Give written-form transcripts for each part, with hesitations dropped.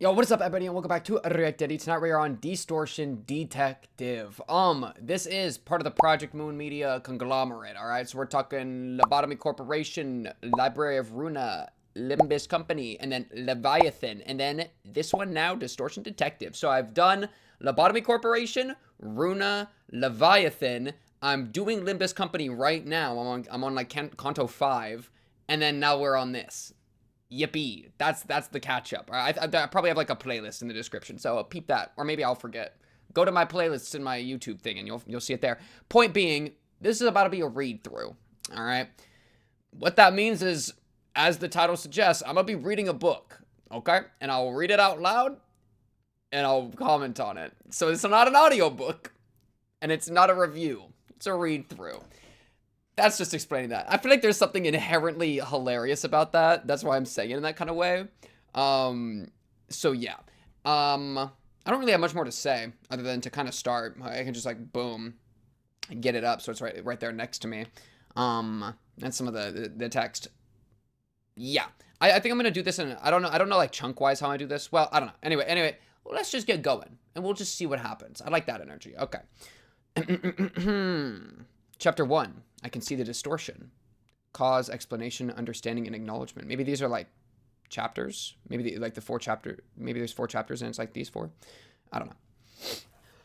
Yo, what is up, everybody, and welcome back to Reacted. Tonight we are on Distortion Detective. This is part of the Project Moon Media conglomerate, alright? So we're talking Lobotomy Corporation, Library of Runa, Limbus Company, and then Leviathan, and then this one now, Distortion Detective. So I've done Lobotomy Corporation, Runa, Leviathan. I'm doing Limbus Company right now. I'm on like Kanto 5, and then now we're on this. Yippee. That's the catch up. I probably have like a playlist in the description, so peep that, or maybe I'll forget. Go to my playlists in my YouTube thing and you'll see it there. Point being, this is about to be a read through. All right. What that means is, as the title suggests, I'm gonna be reading a book, okay? And I'll read it out loud and I'll comment on it. So it's not an audiobook and it's not a review. It's a read through. That's just explaining that. I feel like there's something inherently hilarious about that. That's why I'm saying it in that kind of way. So yeah. I don't really have much more to say other than to kind of start. I can just like boom, get it up so it's right there next to me. And some of the text. Yeah. I think I'm gonna do this in, I don't know like chunk wise how I do this. Well, I don't know. Anyway, well, let's just get going and we'll just see what happens. I like that energy. Okay. Chapter 1. I Can See the Distortion. Cause, explanation, understanding, and acknowledgement. Maybe these are like chapters. Maybe like the 4 chapter. Maybe there's 4 chapters and it's like these 4. I don't know.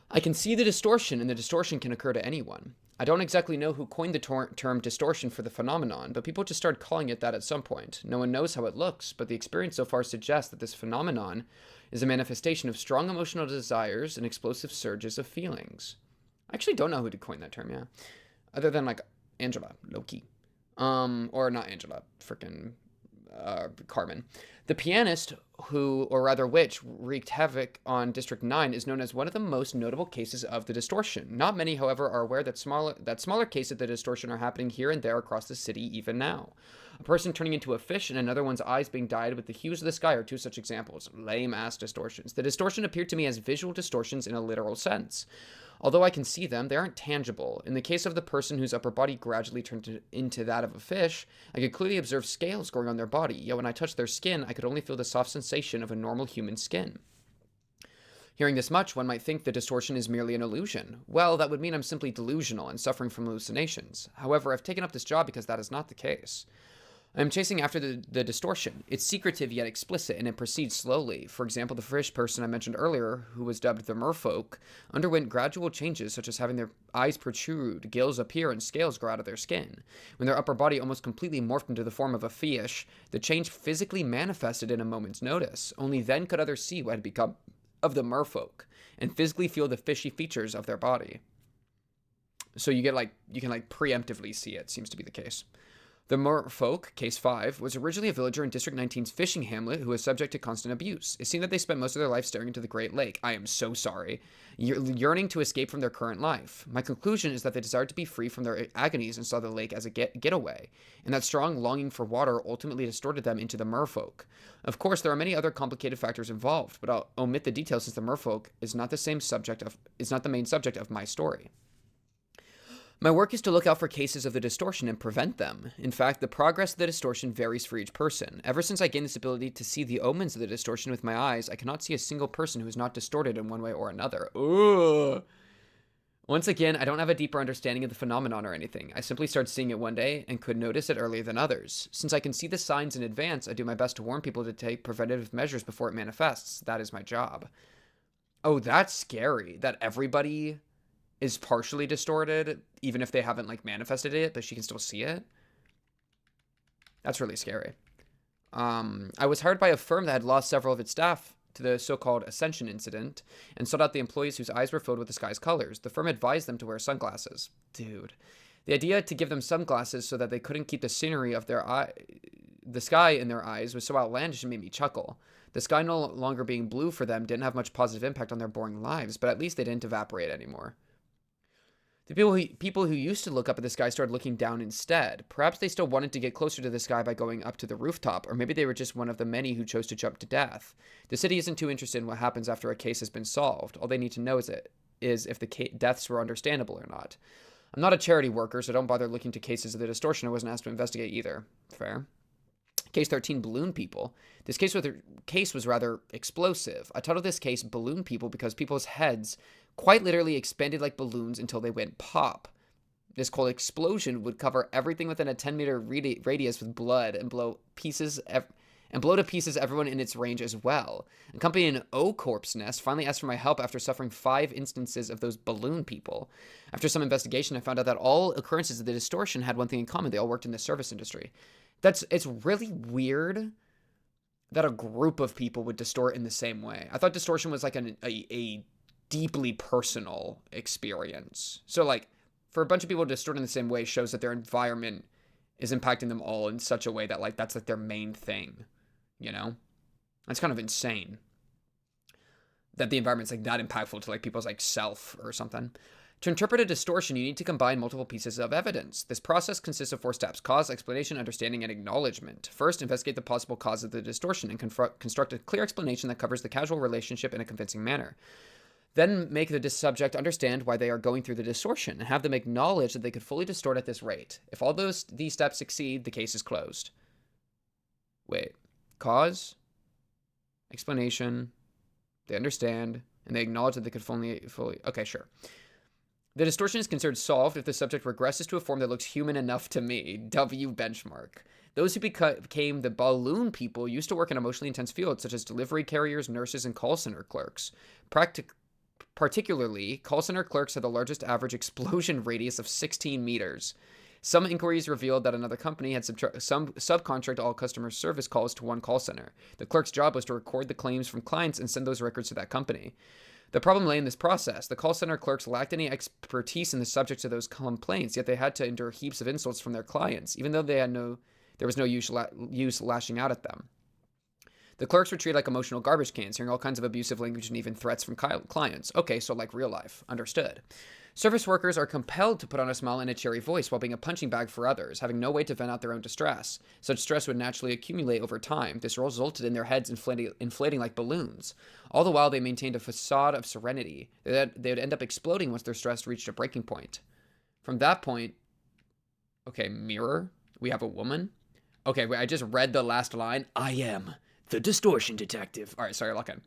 I can see the distortion, and the distortion can occur to anyone. I don't exactly know who coined the term distortion for the phenomenon, but people just started calling it that at some point. No one knows how it looks, but the experience so far suggests that this phenomenon is a manifestation of strong emotional desires and explosive surges of feelings. I actually don't know who to coin that term, yeah. Other than like Angela, Loki. Or not Angela, freaking Carmen. The pianist who, or rather which, wreaked havoc on District 9 is known as one of the most notable cases of the distortion. Not many, however, are aware that smaller cases of the distortion are happening here and there across the city even now. A person turning into a fish and another one's eyes being dyed with the hues of the sky are 2 such examples. Lame-ass distortions. The distortion appeared to me as visual distortions in a literal sense. Although I can see them, they aren't tangible. In the case of the person whose upper body gradually turned into that of a fish, I could clearly observe scales growing on their body, yet when I touched their skin, I could only feel the soft sensation of a normal human skin. Hearing this much, one might think the distortion is merely an illusion. Well, that would mean I'm simply delusional and suffering from hallucinations. However, I've taken up this job because that is not the case. I am chasing after the distortion. It's secretive yet explicit, and it proceeds slowly. For example, the fish person I mentioned earlier, who was dubbed the merfolk, underwent gradual changes such as having their eyes protrude, gills appear, and scales grow out of their skin. When their upper body almost completely morphed into the form of a fish, the change physically manifested in a moment's notice. Only then could others see what had become of the merfolk, and physically feel the fishy features of their body. So you can preemptively see it, seems to be the case. The merfolk, case 5, was originally a villager in District 19's fishing hamlet who was subject to constant abuse. It seemed that they spent most of their life staring into the Great Lake. I am so sorry. Yearning to escape from their current life. My conclusion is that they desired to be free from their agonies and saw the lake as a getaway, and that strong longing for water ultimately distorted them into the merfolk. Of course, there are many other complicated factors involved, but I'll omit the details since the merfolk is not the main subject of my story. My work is to look out for cases of the distortion and prevent them. In fact, the progress of the distortion varies for each person. Ever since I gained this ability to see the omens of the distortion with my eyes, I cannot see a single person who is not distorted in one way or another. Ugh. Once again, I don't have a deeper understanding of the phenomenon or anything. I simply started seeing it one day and could notice it earlier than others. Since I can see the signs in advance, I do my best to warn people to take preventative measures before it manifests. That is my job. Oh, that's scary. That everybody is partially distorted, even if they haven't like manifested it, but she can still see it. That's really scary. I was hired by a firm that had lost several of its staff to the so-called Ascension incident and sought out the employees whose eyes were filled with the sky's colors. The firm advised them to wear sunglasses. Dude. The idea to give them sunglasses so that they couldn't keep the scenery of the sky in their eyes was so outlandish and made me chuckle. The sky no longer being blue for them didn't have much positive impact on their boring lives, but at least they didn't evaporate anymore. The people who used to look up at the sky started looking down instead. Perhaps they still wanted to get closer to the sky by going up to the rooftop, or maybe they were just one of the many who chose to jump to death. The city isn't too interested in what happens after a case has been solved. All they need to know is if the deaths were understandable or not. I'm not a charity worker, so don't bother looking to cases of the distortion I wasn't asked to investigate either. Fair. Case 13, balloon people. This case was rather explosive. I titled this case Balloon People because people's heads quite literally expanded like balloons until they went pop. This cold explosion would cover everything within a 10-meter radius with blood and blow to pieces everyone in its range as well. A company in O Corp's nest finally asked for my help after suffering 5 instances of those balloon people. After some investigation, I found out that all occurrences of the distortion had one thing in common. They all worked in the service industry. It's really weird that a group of people would distort in the same way. I thought distortion was like a deeply personal experience. So like for a bunch of people to distort in the same way shows that their environment is impacting them all in such a way that like that's like their main thing, you know? That's kind of insane that the environment's like that impactful to like people's like self or something. To interpret a distortion, you need to combine multiple pieces of evidence. This process consists of 4 steps: cause, explanation, understanding, and acknowledgement. First, investigate the possible cause of the distortion and construct a clear explanation that covers the causal relationship in a convincing manner. Then make the subject understand why they are going through the distortion and have them acknowledge that they could fully distort at this rate. If all these steps succeed, the case is closed. Wait. Cause, explanation, they understand, and they acknowledge that they could fully... Okay, sure. The distortion is considered solved if the subject regresses to a form that looks human enough to me. W benchmark. Those who became the balloon people used to work in emotionally intense fields such as delivery carriers, nurses, and call center clerks. Particularly, call center clerks had the largest average explosion radius of 16 meters. Some inquiries revealed that another company had subcontract all customer service calls to one call center. The clerk's job was to record the claims from clients and send those records to that company. The problem lay in this process. The call center clerks lacked any expertise in the subjects of those complaints, yet they had to endure heaps of insults from their clients, even though there was no use lashing out at them. The clerks were treated like emotional garbage cans, hearing all kinds of abusive language and even threats from clients. Okay, so like real life. Understood. Service workers are compelled to put on a smile and a cheery voice while being a punching bag for others, having no way to vent out their own distress. Such stress would naturally accumulate over time. This resulted in their heads inflating like balloons. All the while, they maintained a facade of serenity. They would end up exploding once their stress reached a breaking point. From that point... Okay, mirror. We have a woman. Okay, wait, I just read the last line. I am the Distortion Detective. All right, sorry, lock in.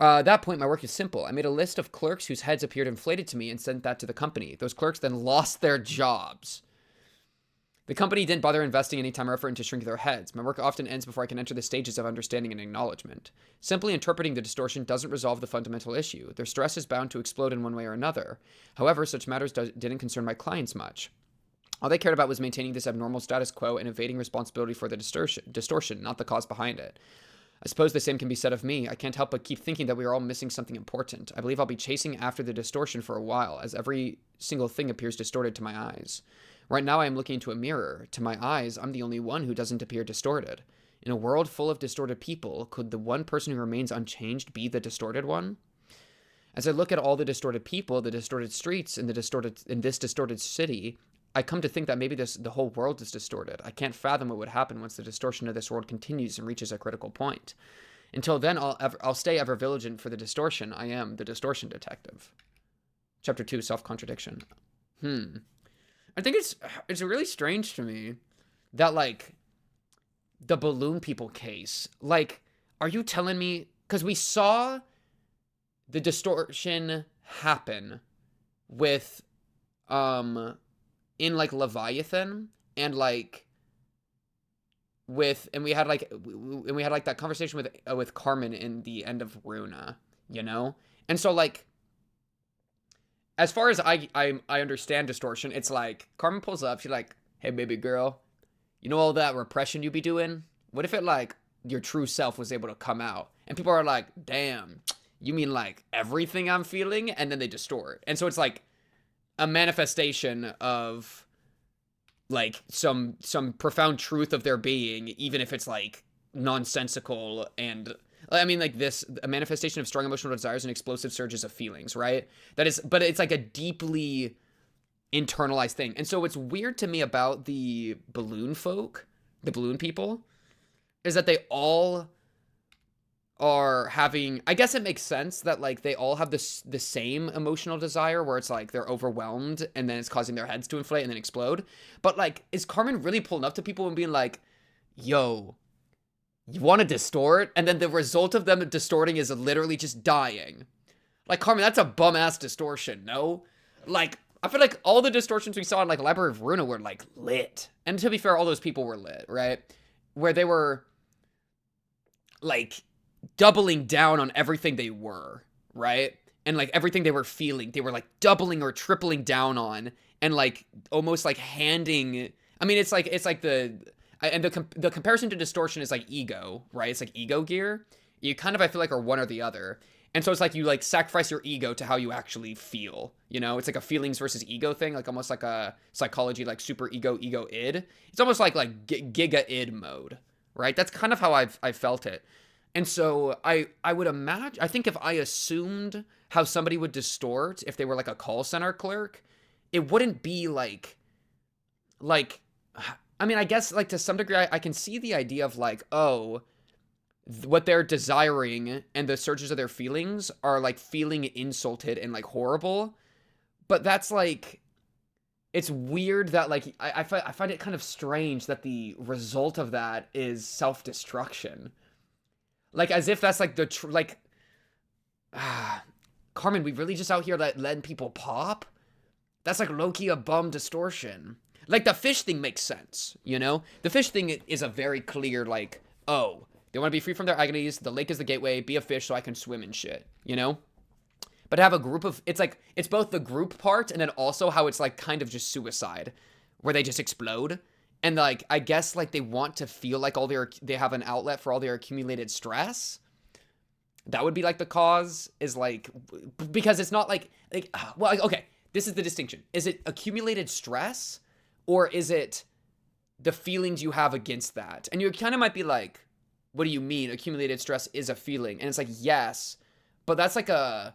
At that point, my work is simple. I made a list of clerks whose heads appeared inflated to me and sent that to the company. Those clerks then lost their jobs. The company didn't bother investing any time or effort into shrinking their heads. My work often ends before I can enter the stages of understanding and acknowledgement. Simply interpreting the distortion doesn't resolve the fundamental issue. Their stress is bound to explode in one way or another. However, such matters didn't concern my clients much. All they cared about was maintaining this abnormal status quo and evading responsibility for the distortion, not the cause behind it. I suppose the same can be said of me. I can't help but keep thinking that we are all missing something important. I believe I'll be chasing after the distortion for a while, as every single thing appears distorted to my eyes. Right now I am looking into a mirror. To my eyes, I'm the only one who doesn't appear distorted. In a world full of distorted people, could the one person who remains unchanged be the distorted one? As I look at all the distorted people, the distorted streets, and this distorted city, I come to think that maybe the whole world is distorted. I can't fathom what would happen once the distortion of this world continues and reaches a critical point. Until then, I'll stay ever vigilant for the distortion. I am the Distortion Detective. Chapter 2, Self-Contradiction. I think it's really strange to me that, like, the balloon people case, like, are you telling me, because we saw the distortion happen with, in like Leviathan and like and we had like that conversation with Carmen in the end of Runa, you know? And so like as far as I understand distortion, it's like Carmen pulls up, she's like, "Hey baby girl, you know all that repression you be doing? What if it like your true self was able to come out?" And people are like, "Damn, you mean like everything I'm feeling?" And then they distort. And so it's like a manifestation of like some profound truth of their being, even if it's like nonsensical. And I mean, like a manifestation of strong emotional desires and explosive surges of feelings, right? That is, but it's like a deeply internalized thing. And so what's weird to me about the balloon people, is that they all are having, I guess it makes sense that like they all have the same emotional desire where it's like they're overwhelmed and then it's causing their heads to inflate and then explode. But like, is Carmen really pulling up to people and being like, yo, you want to distort? And then the result of them distorting is literally just dying. Like, Carmen, that's a bum-ass distortion, no? Like, I feel like all the distortions we saw in, like, Library of Runa were, like, lit. And to be fair, all those people were lit, right? Where they were, like, doubling down on everything they were, right? And, like, everything they were feeling, they were, like, doubling or tripling down on. And, like, almost, like, handing... I mean, it's like the... And the comparison to distortion is, like, ego, right? It's, like, ego gear. You kind of, I feel like, are one or the other. And so it's like you, like, sacrifice your ego to how you actually feel, you know? It's like a feelings versus ego thing, like almost like a psychology, like super ego, id. It's almost like giga id mode, right? That's kind of how I've felt it. And so I would imagine, I think if I assumed how somebody would distort if they were like a call center clerk, it wouldn't be like, I mean, I guess like to some degree, I can see the idea of like, oh, what they're desiring and the surges of their feelings are like feeling insulted and like horrible. But that's like, it's weird that like, I find it kind of strange that the result of that is self-destruction. Like as if that's like Carmen, we really just out here letting people pop? That's like low-key a bum distortion. Like the fish thing makes sense, you know? The fish thing is a very clear like, oh, they want to be free from their agonies. The lake is the gateway. Be a fish so I can swim and shit, you know? But have a group of... It's like... It's both the group part and then also how it's like kind of just suicide. Where they just explode. And like, I guess like they want to feel like they have an outlet for all their accumulated stress. That would be like the cause is like... Because it's not like well, okay. This is the distinction. Is it accumulated stress? Or is it the feelings you have against that? And you kind of might be like... What do you mean? Accumulated stress is a feeling. And it's like, yes, but that's like I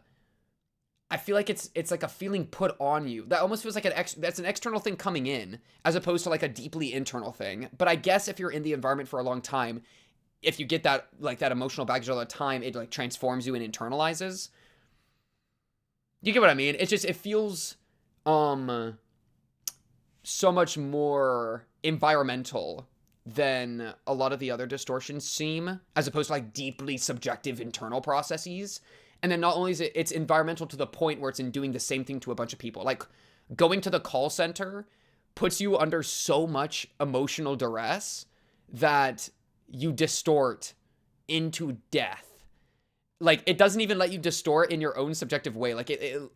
feel like it's like a feeling put on you. That almost feels like that's an external thing coming in as opposed to like a deeply internal thing. But I guess if you're in the environment for a long time, if you get that, like that emotional baggage all the time, it like transforms you and internalizes. You get what I mean? It's just, it feels, so much more environmental than a lot of the other distortions seem, as opposed to like deeply subjective internal processes. And then not only is it's environmental to the point where it's in doing the same thing to a bunch of people. Like going to the call center puts you under so much emotional duress that you distort into death. Like it doesn't even let you distort in your own subjective way. Like it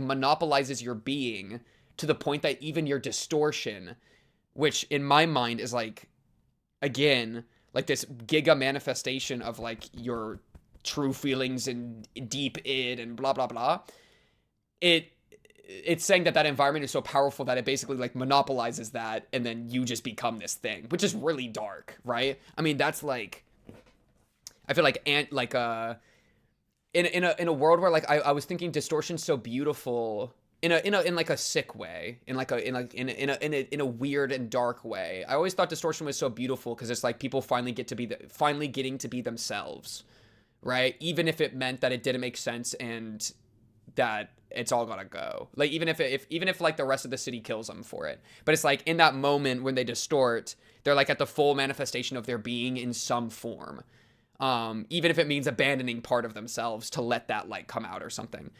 monopolizes your being to the point that even your distortion, which in my mind is like, again, like this giga manifestation of like your true feelings and deep id and blah, blah, blah. It's saying that environment is so powerful that it basically like monopolizes that. And then you just become this thing, which is really dark, right? I mean, that's like, I feel like, in a world where like, I was thinking distortion's so beautiful in like a sick way, in a weird and dark way. I always thought distortion was so beautiful because it's like people finally getting to be themselves, right? Even if it meant that it didn't make sense and that it's all gotta go. Like even if like the rest of the city kills them for it, but it's like in that moment when they distort, they're like at the full manifestation of their being in some form. Even if it means abandoning part of themselves to let that like come out or something.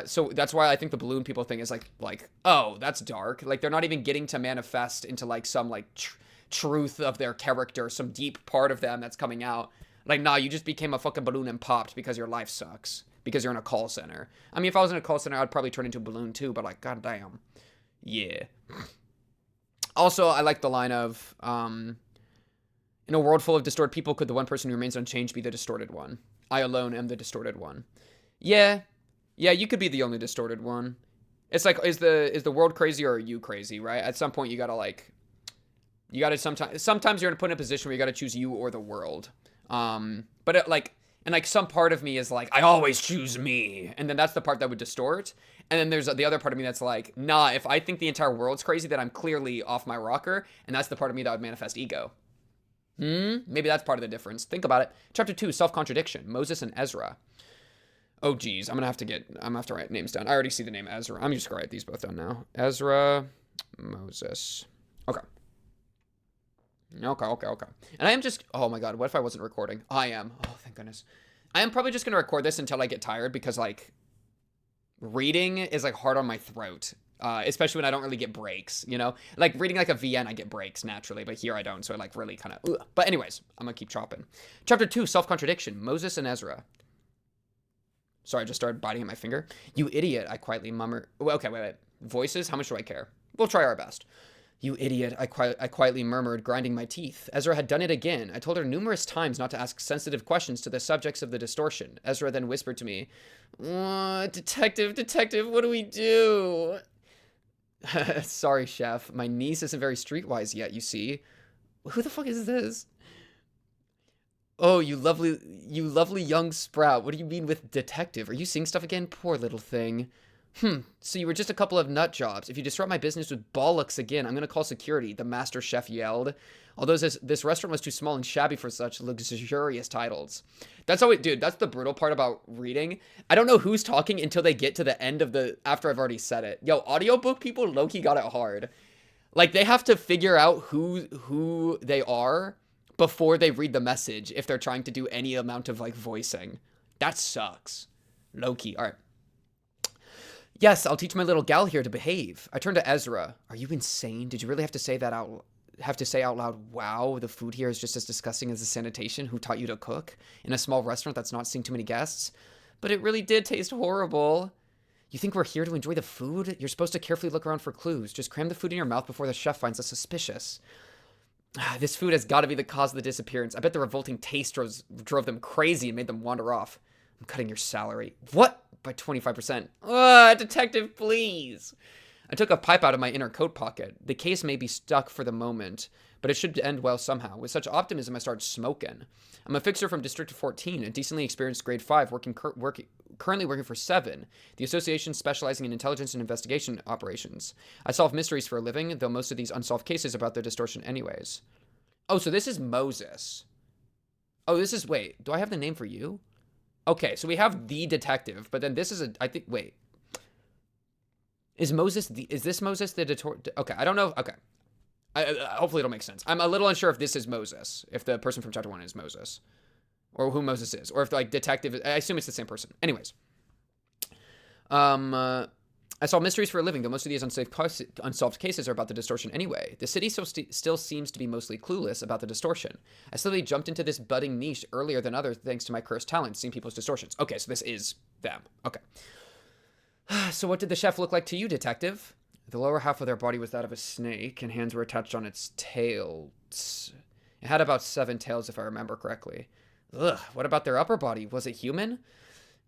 So that's why I think the balloon people thing is like, oh, that's dark. Like they're not even getting to manifest into like some like truth of their character, some deep part of them that's coming out. Like, nah, you just became a fucking balloon and popped because your life sucks. Because you're in a call center. I mean, if I was in a call center, I'd probably turn into a balloon too, but like, goddamn. Yeah. Also, I like the line of, in a world full of distorted people, could the one person who remains unchanged be the distorted one? I alone am the distorted one. Yeah. Yeah, you could be the only distorted one. It's like, is the world crazy or are you crazy, right? At some point, sometimes you're put in a position where you gotta choose you or the world. But it, like, and like some part of me is like, I always choose me. And then that's the part that would distort. And then there's the other part of me that's like, nah, if I think the entire world's crazy, then I'm clearly off my rocker. And that's the part of me that would manifest ego. Maybe that's part of the difference. Think about it. Chapter 2, Self-Contradiction, Moses and Ezra. Oh, geez. I'm gonna have to write names down. I already see the name Ezra. I'm just gonna write these both down now. Ezra, Moses. Okay. Okay. And I am just, oh my God, what if I wasn't recording? I am. Oh, thank goodness. I am probably just going to record this until I get tired because, like, reading is, like, hard on my throat. Especially when I don't really get breaks, you know? Like, reading, like, a VN, I get breaks naturally, but here I don't, so I, like, really kind of, But anyways, I'm gonna keep chopping. Chapter 2, Self-Contradiction, Moses and Ezra. Sorry, I just started biting at my finger. You idiot, I quietly murmured. Okay, wait. Voices? How much do I care? We'll try our best. You idiot, I quietly murmured, grinding my teeth. Ezra had done it again. I told her numerous times not to ask sensitive questions to the subjects of the distortion. Ezra then whispered to me, Detective, what do we do? Sorry, Chef. My niece isn't very streetwise yet, you see. Who the fuck is this? Oh, you lovely young sprout. What do you mean with detective? Are you seeing stuff again? Poor little thing. So you were just a couple of nut jobs. If you disrupt my business with bollocks again, I'm gonna call security, the master chef yelled. Although this restaurant was too small and shabby for such luxurious titles. That's how dude, that's the brutal part about reading. I don't know who's talking until they get to the end of after I've already said it. Yo, audiobook people low-key got it hard. Like, they have to figure out who they are before they read the message if they're trying to do any amount of, like, voicing. That sucks. Low-key. All right. Yes, I'll teach my little gal here to behave. I turned to Ezra. Are you insane? Did you really have to say out loud, wow, the food here is just as disgusting as the sanitation? Who taught you to cook? In a small restaurant that's not seeing too many guests? But it really did taste horrible. You think we're here to enjoy the food? You're supposed to carefully look around for clues. Just cram the food in your mouth before the chef finds us suspicious. This food has got to be the cause of the disappearance. I bet the revolting taste drove them crazy and made them wander off. I'm cutting your salary. What? By 25%. Detective, please. I took a pipe out of my inner coat pocket. The case may be stuck for the moment, but it should end well somehow. With such optimism, I started smoking. I'm a fixer from District 14, a decently experienced grade 5, currently working for 7, the association specializing in intelligence and investigation operations. I solve mysteries for a living, though most of these unsolved cases about the distortion anyways. Oh, so this is Moses. Oh, this is, wait, do I have the name for you? Okay, so we have the detective, but then this is wait. Is this Moses the detective? Okay, I don't know. Okay. Hopefully it'll make sense. I'm a little unsure if this is Moses, if the person from chapter 1 is Moses, or who Moses is, or if, like, detective, I assume it's the same person. Anyways. I solve mysteries for a living, though most of these unsolved cases are about the distortion anyway. The city still seems to be mostly clueless about the distortion. I slowly jumped into this budding niche earlier than others thanks to my cursed talent, seeing people's distortions. Okay, so this is them. Okay. So what did the chef look like to you, detective? The lower half of their body was that of a snake, and hands were attached on its tail. It had about 7 tails, if I remember correctly. Ugh, what about their upper body? Was it human?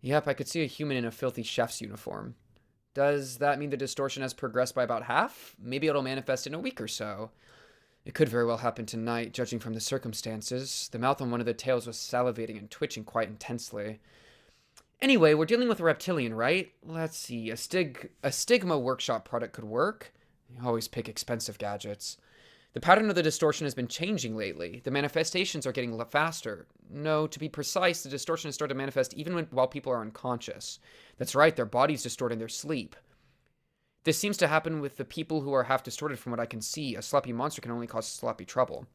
Yep, I could see a human in a filthy chef's uniform. Does that mean the distortion has progressed by about half? Maybe it'll manifest in a week or so. It could very well happen tonight, judging from the circumstances. The mouth on one of the tails was salivating and twitching quite intensely. Anyway, we're dealing with a reptilian, right? Let's see, a stigma workshop product could work. You always pick expensive gadgets. The pattern of the distortion has been changing lately. The manifestations are getting faster. No, to be precise, the distortion has started to manifest even while people are unconscious. That's right, their bodies distort in their sleep. This seems to happen with the people who are half distorted from what I can see. A sloppy monster can only cause sloppy trouble.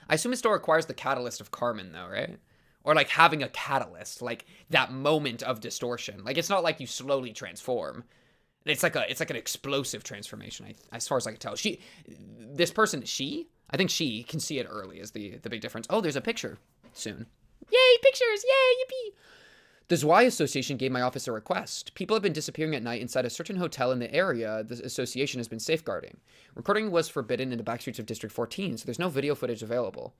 I assume it still requires the catalyst of Carmen, though, right? Or, like, having a catalyst, like, that moment of distortion. Like, it's not like you slowly transform. It's like an explosive transformation, as far as I can tell. I think she can see it early is the big difference. Oh, there's a picture soon. Yay, pictures! Yay, yippee! The Zwei Association gave my office a request. People have been disappearing at night inside a certain hotel in the area the association has been safeguarding. Recording was forbidden in the back streets of District 14, so there's no video footage available.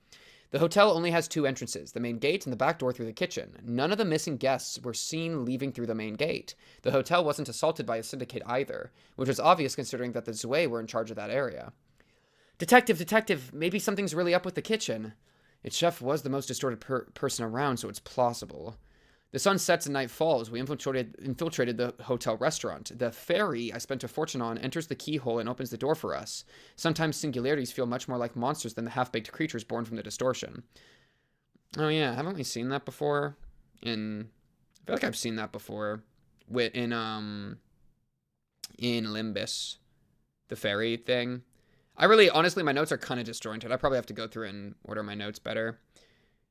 The hotel only has 2 entrances, the main gate and the back door through the kitchen. None of the missing guests were seen leaving through the main gate. The hotel wasn't assaulted by a syndicate either, which was obvious considering that the Zwei were in charge of that area. Detective, maybe something's really up with the kitchen. Its chef was the most distorted person around, so it's plausible. The sun sets and night falls. We infiltrated the hotel restaurant. The fairy I spent a fortune on enters the keyhole and opens the door for us. Sometimes singularities feel much more like monsters than the half-baked creatures born from the distortion. Oh yeah, haven't we seen that before? I feel like I've seen that before. In Limbus. The fairy thing. Honestly, my notes are kind of disjointed. I probably have to go through and order my notes better.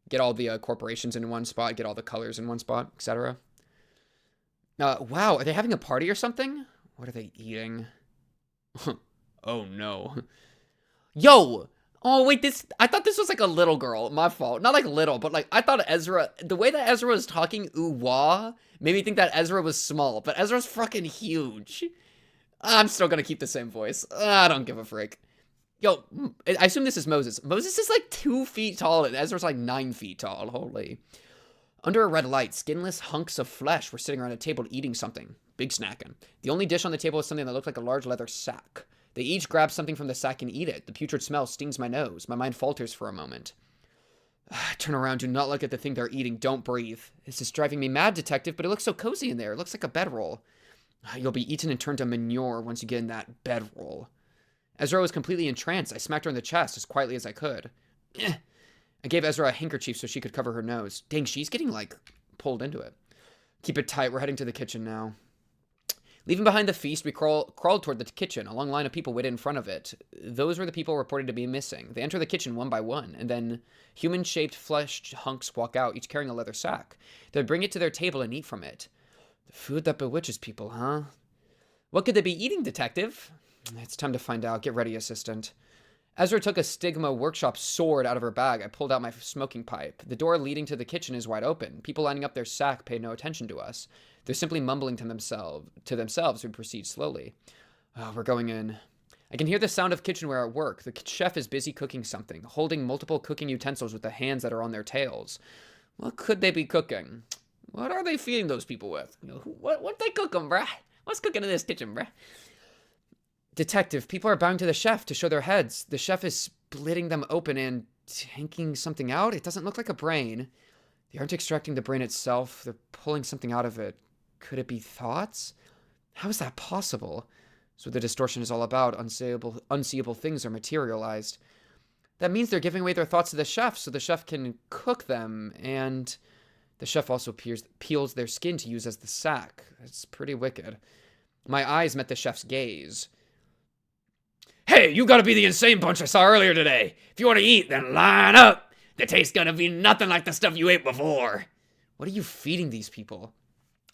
Get all the corporations in one spot, get all the colors in one spot, etc. Wow, are they having a party or something? What are they eating? Oh no. Yo! Oh wait, I thought this was like a little girl. My fault. Not like little, but like I thought Ezra, the way that Ezra was talking ooh-wah made me think that Ezra was small, but Ezra's fucking huge. I'm still gonna keep the same voice. I don't give a frick. Yo, I assume this is Moses. Moses is like 2 feet tall and Ezra's like 9 feet tall. Holy. Under a red light, skinless hunks of flesh were sitting around a table eating something. Big snacking. The only dish on the table was something that looked like a large leather sack. They each grab something from the sack and eat it. The putrid smell stings my nose. My mind falters for a moment. Turn around. Do not look at the thing they're eating. Don't breathe. This is driving me mad, detective, but it looks so cozy in there. It looks like a bedroll. You'll be eaten and turned to manure once you get in that bedroll. Ezra was completely entranced. I smacked her in the chest as quietly as I could. I gave Ezra a handkerchief so she could cover her nose. Dang, she's getting, like, pulled into it. Keep it tight. We're heading to the kitchen now. Leaving behind the feast, we crawled toward the kitchen. A long line of people waited in front of it. Those were the people reported to be missing. They enter the kitchen one by one, and then human-shaped flesh hunks walk out, each carrying a leather sack. They bring it to their table and eat from it. The food that bewitches people, huh? What could they be eating, detective? It's time to find out. Get ready, assistant. Ezra took a Stigma Workshop sword out of her bag. I pulled out my smoking pipe. The door leading to the kitchen is wide open. People lining up their sack pay no attention to us. They're simply mumbling to themselves. We proceed slowly. We're going in. I can hear the sound of kitchenware at work. The chef is busy cooking something, holding multiple cooking utensils with the hands that are on their tails. What could they be cooking? What are they feeding those people with? What they cooking, bruh? What's cooking in this kitchen, bruh? Detective, people are bowing to the chef to show their heads. The chef is splitting them open and taking something out. It doesn't look like a brain. They aren't extracting the brain itself. They're pulling something out of it. Could it be thoughts? How is that possible? That's what the distortion is all about. Unseeable things are materialized. That means they're giving away their thoughts to the chef so the chef can cook them. And the chef also peels their skin to use as the sack. It's pretty wicked. My eyes met the chef's gaze. Hey, you gotta be the insane bunch I saw earlier today. If you want to eat, then line up. The taste's gonna be nothing like the stuff you ate before. What are you feeding these people?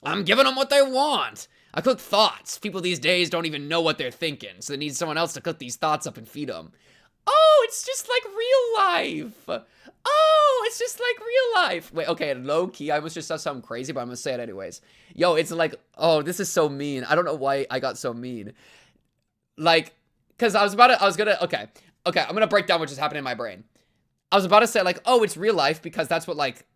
I'm giving them what they want. I cook thoughts. People these days don't even know what they're thinking, so they need someone else to cook these thoughts up and feed them. Oh, it's just like real life. Oh, it's just like real life. Wait, okay, low key, I almost just said something crazy, but I'm gonna say it anyways. Yo, it's like, oh, this is so mean. I don't know why I got so mean. Like, because I'm gonna break down what just happened in my brain. I was about to say, like, oh, it's real life because that's what, like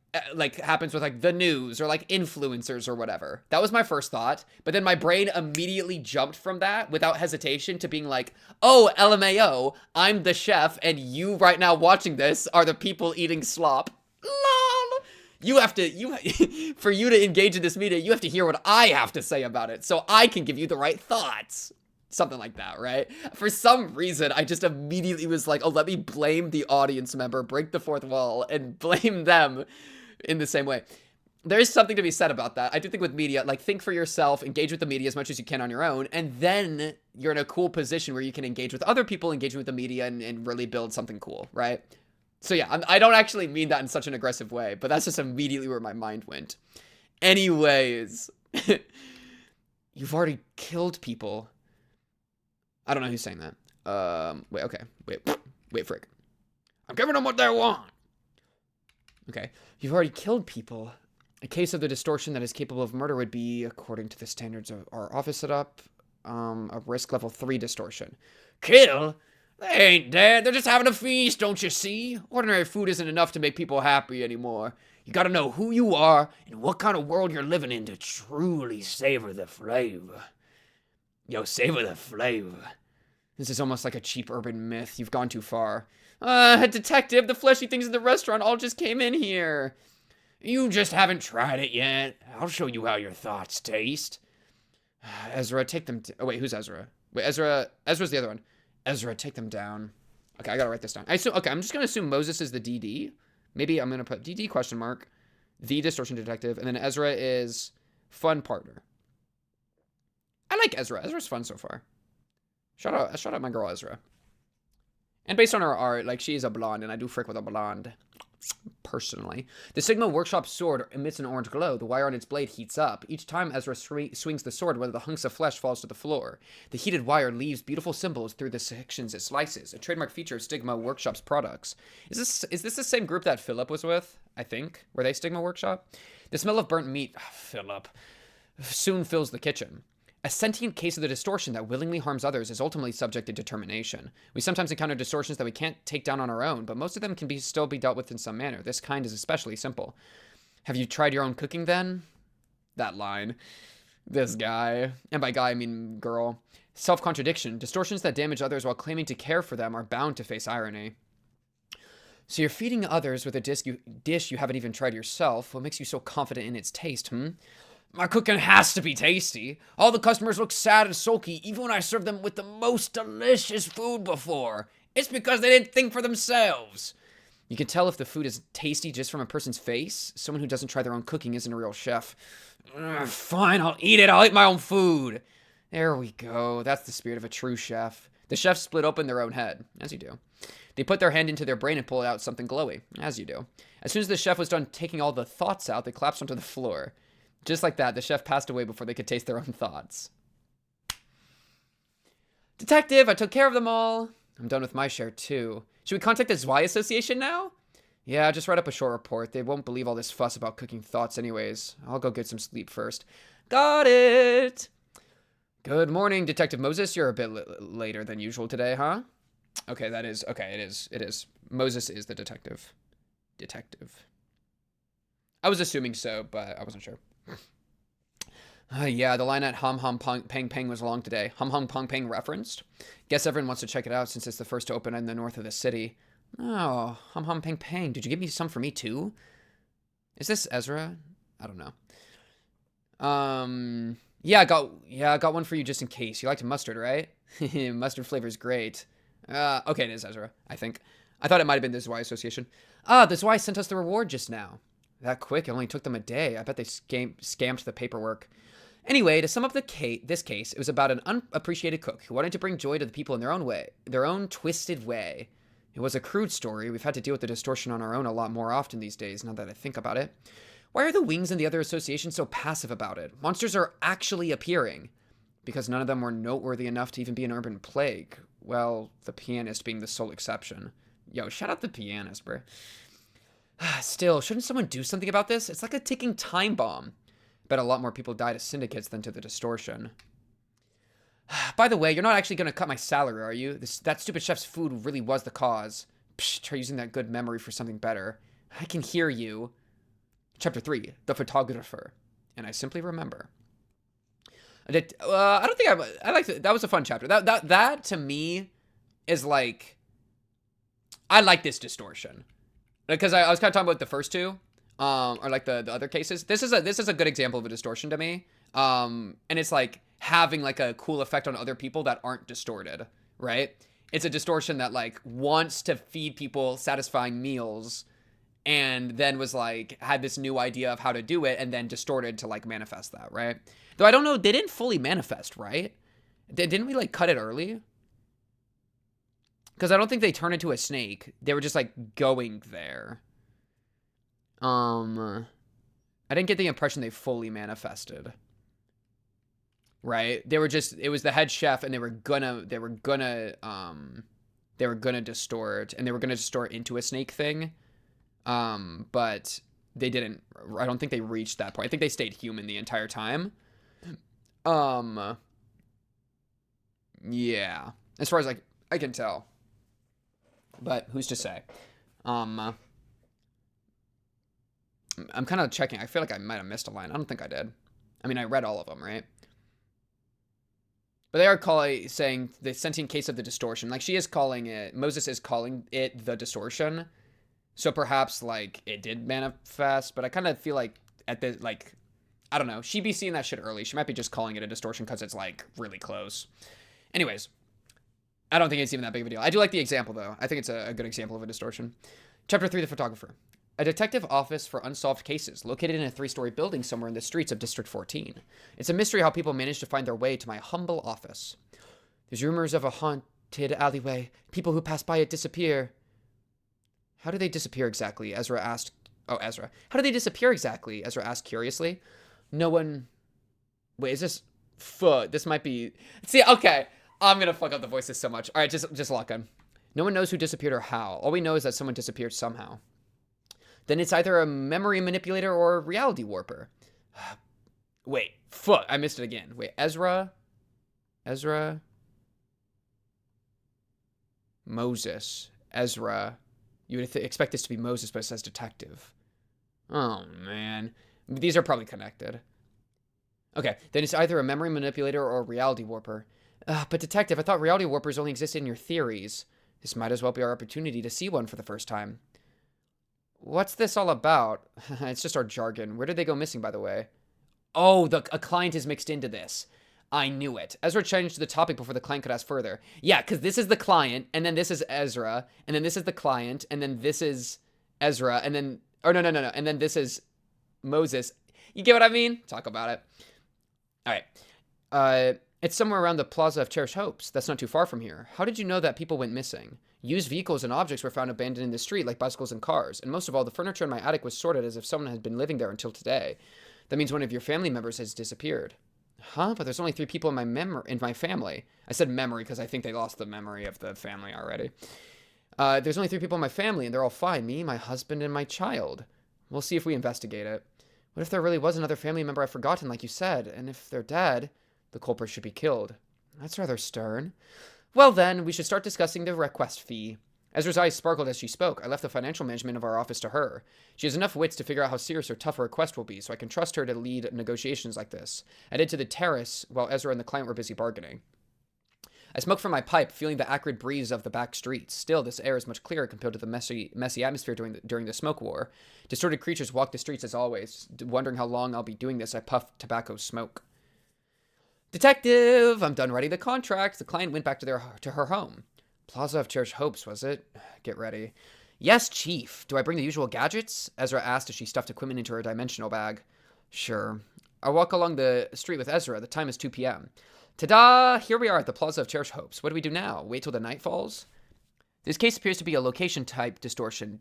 happens with, like, the news or, like, influencers or whatever. That was my first thought. But then my brain immediately jumped from that without hesitation to being like, oh, LMAO, I'm the chef and you right now watching this are the people eating slop. LOL. You have to, for you to engage in this media, you have to hear what I have to say about it so I can give you the right thoughts. Something like that, right? For some reason, I just immediately was like, oh, let me blame the audience member, break the fourth wall, and blame them in the same way. There is something to be said about that. I do think with media, like, think for yourself, engage with the media as much as you can on your own, and then you're in a cool position where you can engage with other people, engaging with the media, and really build something cool, right? So yeah, I don't actually mean that in such an aggressive way, but that's just immediately where my mind went. Anyways, you've already killed people. I don't know who's saying that. Wait, frick. I'm giving them what they want. Okay. You've already killed people. A case of the distortion that is capable of murder would be, according to the standards of our office setup, a risk level 3 distortion. Kill? They ain't dead. They're just having a feast, don't you see? Ordinary food isn't enough to make people happy anymore. You gotta know who you are and what kind of world you're living in to truly savor the flavor. Yo, savor the flavor. This is almost like a cheap urban myth. You've gone too far. Detective, the fleshy things in the restaurant all just came in here. You just haven't tried it yet. I'll show you how your thoughts taste. Ezra, take them... Oh, wait, who's Ezra? Wait, Ezra's the other one. Ezra, take them down. Okay, I gotta write this down. Okay, I'm just gonna assume Moses is the DD. Maybe I'm gonna put DD question mark, the Distortion Detective, and then Ezra is fun partner. I like Ezra. Ezra's fun so far. Shout out my girl Ezra. And based on her art, like, she is a blonde, and I do frick with a blonde. Personally. The Sigma Workshop sword emits an orange glow. The wire on its blade heats up. Each time Ezra swings the sword, one of the hunks of flesh falls to the floor. The heated wire leaves beautiful symbols through the sections it slices, a trademark feature of Stigma Workshop's products. Is this the same group that Philip was with? I think. Were they Stigma Workshop? The smell of burnt meat, Philip, soon fills the kitchen. A sentient case of the distortion that willingly harms others is ultimately subject to determination. We sometimes encounter distortions that we can't take down on our own, but most of them can still be dealt with in some manner. This kind is especially simple. Have you tried your own cooking then? That line. This guy. And by guy, I mean girl. Self-Contradiction. Distortions that damage others while claiming to care for them are bound to face irony. So you're feeding others with a dish you haven't even tried yourself. What makes you so confident in its taste, My cooking has to be tasty. All the customers look sad and sulky, even when I serve them with the most delicious food before. It's because they didn't think for themselves. You can tell if the food is tasty just from a person's face. Someone who doesn't try their own cooking isn't a real chef. Fine, I'll eat it. I'll eat my own food. There we go. That's the spirit of a true chef. The chefs split open their own head, as you do. They put their hand into their brain and pull out something glowy, as you do. As soon as the chef was done taking all the thoughts out, they collapsed onto the floor. Just like that, the chef passed away before they could taste their own thoughts. Detective, I took care of them all. I'm done with my share, too. Should we contact the ZY Association now? Yeah, just write up a short report. They won't believe all this fuss about cooking thoughts anyways. I'll go get some sleep first. Got it! Good morning, Detective Moses. You're a bit later than usual today, huh? Okay, it is. Moses is the detective. I was assuming so, but I wasn't sure. Yeah, the line at Hum Hum Pang Pang was long today. Hum Hum Pang Pang referenced. Guess everyone wants to check it out since it's the first to open in the north of the city. Oh, Hum Hum Pang Pang. Did you give me some for me too? Is this Ezra? I don't know. Yeah, I got one for you just in case. You liked mustard, right? Mustard flavor is great. Okay, it is Ezra, I think. I thought it might have been the ZY Association. The ZY sent us the reward just now. That quick? It only took them a day. I bet they scammed the paperwork. Anyway, to sum up this case, it was about an unappreciated cook who wanted to bring joy to the people in their own twisted way. It was a crude story. We've had to deal with the distortion on our own a lot more often these days, now that I think about it. Why are the Wings and the other associations so passive about it? Monsters are actually appearing. Because none of them were noteworthy enough to even be an urban plague. Well, the pianist being the sole exception. Yo, shout out the pianist, bro. Still, shouldn't someone do something about this? It's like a ticking time bomb. Bet a lot more people die to syndicates than to the distortion. By the way, you're not actually going to cut my salary, are you? That stupid chef's food really was the cause. Psh, try using that good memory for something better. I can hear you. Chapter 3, The Photographer. And I simply remember. I don't think I liked it. That was a fun chapter. That to me is like, I like this distortion. Because I was kind of talking about the first two. Or like the other cases. This is a good example of a distortion to me. And it's like having like a cool effect on other people that aren't distorted, right? It's a distortion that like wants to feed people satisfying meals and then was like, had this new idea of how to do it and then distorted to like manifest that, right? Though I don't know, they didn't fully manifest, right? Didn't we like cut it early? Because I don't think they turned into a snake. They were just like going there. I didn't get the impression they fully manifested. Right? They were just, it was the head chef and they were gonna distort, and they were gonna distort into a snake thing. But they didn't, I don't think they reached that point. I think they stayed human the entire time. Yeah. As far as like, I can tell. But who's to say? I'm kind of checking. I feel like I might have missed a line. I don't think I did. I mean, I read all of them, right? But they are saying the sentient case of the distortion. Like, she is calling it, Moses is calling it the distortion. So perhaps, like, it did manifest. But I kind of feel like at the, like, I don't know. She'd be seeing that shit early. She might be just calling it a distortion because it's, like, really close. Anyways, I don't think it's even that big of a deal. I do like the example, though. I think it's a good example of a distortion. Chapter 3, The Photographer. A detective office for unsolved cases, located in a 3-story building somewhere in the streets of District 14. It's a mystery how people manage to find their way to my humble office. There's rumors of a Tid alleyway. People who pass by it disappear. How do they disappear exactly? Ezra asked. Oh, Ezra. How do they disappear exactly? Ezra asked curiously. No one... Wait, is this... Fuck, this might be... See, okay. I'm gonna fuck up the voices so much. Alright, just lock in. No one knows who disappeared or how. All we know is that someone disappeared somehow. Then it's either a memory manipulator or a reality warper. Wait, fuck, I missed it again. Wait, Ezra... Moses. Ezra. You would expect this to be Moses, but it says detective. Oh, man. These are probably connected. Okay, then it's either a memory manipulator or a reality warper. But detective, I thought reality warpers only existed in your theories. This might as well be our opportunity to see one for the first time. What's this all about? It's just our jargon. Where did they go missing, by the way? Oh, a client is mixed into this. I knew it. Ezra changed the topic before the client could ask further. Yeah, because this is the client, and then this is Ezra, and then this is the client, and then this is Ezra, and then... Oh, no. And then this is Moses. You get what I mean? Talk about it. All right. It's somewhere around the Plaza of Cherished Hopes. That's not too far from here. How did you know that people went missing? Used vehicles and objects were found abandoned in the street, like bicycles and cars. And most of all, the furniture in my attic was sorted as if someone had been living there until today. That means one of your family members has disappeared. Huh? But there's only 3 people in my family. I said memory because I think they lost the memory of the family already. There's only 3 people in my family, and they're all fine. Me, my husband, and my child. We'll see if we investigate it. What if there really was another family member I've forgotten, like you said? And if they're dead, the culprit should be killed. That's rather stern. Well then, we should start discussing the request fee. Ezra's eyes sparkled as she spoke. I left the financial management of our office to her. She has enough wits to figure out how serious or tough her request will be, so I can trust her to lead negotiations like this. I headed to the terrace while Ezra and the client were busy bargaining. I smoked from my pipe, feeling the acrid breeze of the back streets. Still, this air is much clearer compared to the messy atmosphere during the smoke war. Distorted creatures walk the streets as always. Wondering how long I'll be doing this, I puffed tobacco smoke. Detective! I'm done writing the contract. The client went back to her home. Plaza of Cherished Hopes, was it? Get ready. Yes, Chief. Do I bring the usual gadgets? Ezra asked as she stuffed equipment into her dimensional bag. Sure. I walk along the street with Ezra. The time is 2 p.m. Ta-da! Here we are at the Plaza of Cherished Hopes. What do we do now? Wait till the night falls? This case appears to be a location-type distortion.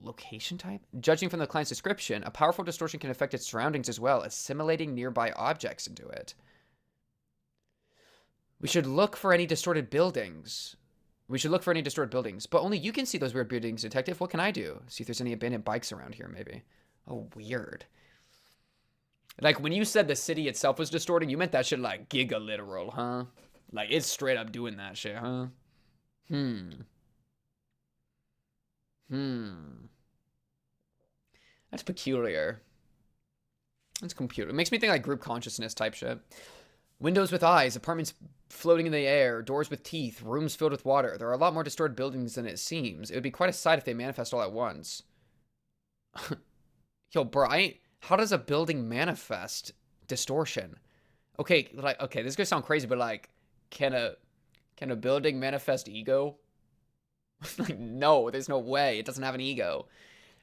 Location type? Judging from the client's description, a powerful distortion can affect its surroundings as well, assimilating nearby objects into it. We should look for any distorted buildings. But only you can see those weird buildings, Detective. What can I do? See if there's any abandoned bikes around here, maybe. Oh, weird. Like, when you said the city itself was distorting, you meant that shit like giga literal, huh? Like, it's straight up doing that shit, huh? That's peculiar. That's computer. It makes me think like group consciousness type shit. Windows with eyes, apartments floating in the air, doors with teeth, rooms filled with water. There are a lot more distorted buildings than it seems. It would be quite a sight if they manifest all at once. Yo, bro, how does a building manifest distortion? Okay, this is gonna sound crazy, but like, can a building manifest ego? Like, no, there's no way. It doesn't have an ego.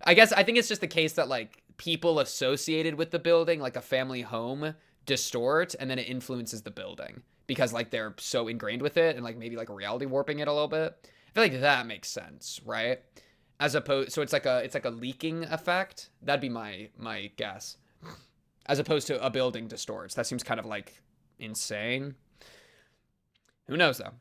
I think it's just the case that like people associated with the building, like a family home, distort, and then it influences the building because like they're so ingrained with it and like maybe like reality warping it a little bit. I feel like that makes sense, right? As opposed, so it's like a leaking effect. That'd be my guess. As opposed to a building distorts. That seems kind of like insane. Who knows though?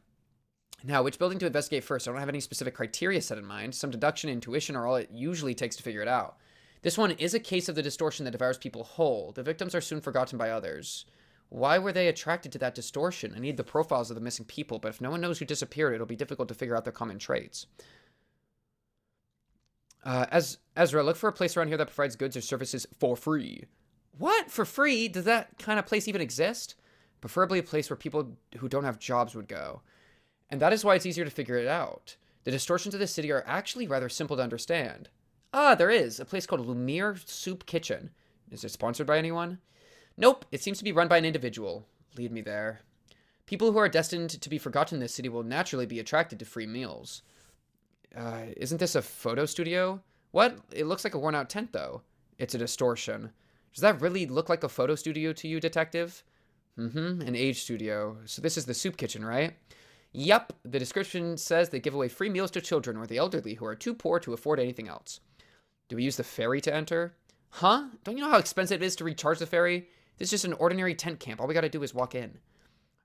Now, which building to investigate first? I don't have any specific criteria set in mind. Some deduction and intuition are all it usually takes to figure it out. This one is a case of the distortion that devours people whole. The victims are soon forgotten by others. Why were they attracted to that distortion? I need the profiles of the missing people, but if no one knows who disappeared, it'll be difficult to figure out their common traits. Ezra, look for a place around here that provides goods or services for free. What? For free? Does that kind of place even exist? Preferably a place where people who don't have jobs would go. And that is why it's easier to figure it out. The distortions of the city are actually rather simple to understand. Ah, there is. A place called Lumiere Soup Kitchen. Is it sponsored by anyone? Nope. It seems to be run by an individual. Lead me there. People who are destined to be forgotten in this city will naturally be attracted to free meals. Isn't this a photo studio? What? It looks like a worn-out tent, though. It's a distortion. Does that really look like a photo studio to you, Detective? An age studio. So this is the soup kitchen, right? Yep, the description says they give away free meals to children or the elderly who are too poor to afford anything else. Do we use the ferry to enter? Huh? Don't you know how expensive it is to recharge the ferry? This is just an ordinary tent camp. All we gotta do is walk in.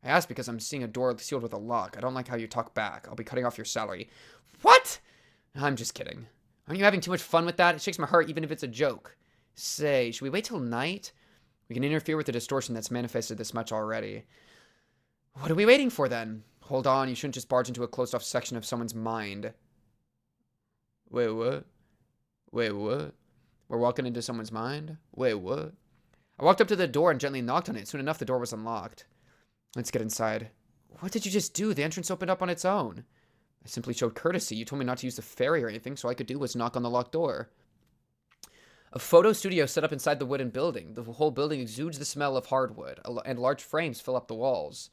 I asked because I'm seeing a door sealed with a lock. I don't like how you talk back. I'll be cutting off your salary. What? I'm just kidding. Aren't you having too much fun with that? It shakes my heart even if it's a joke. Say, should we wait till night? We can interfere with the distortion that's manifested this much already. What are we waiting for then? Hold on, you shouldn't just barge into a closed-off section of someone's mind. Wait, what? Wait, what? We're walking into someone's mind? Wait, what? I walked up to the door and gently knocked on it. Soon enough, the door was unlocked. Let's get inside. What did you just do? The entrance opened up on its own. I simply showed courtesy. You told me not to use the ferry or anything, so all I could do was knock on the locked door. A photo studio set up inside the wooden building. The whole building exudes the smell of hardwood, and large frames fill up the walls.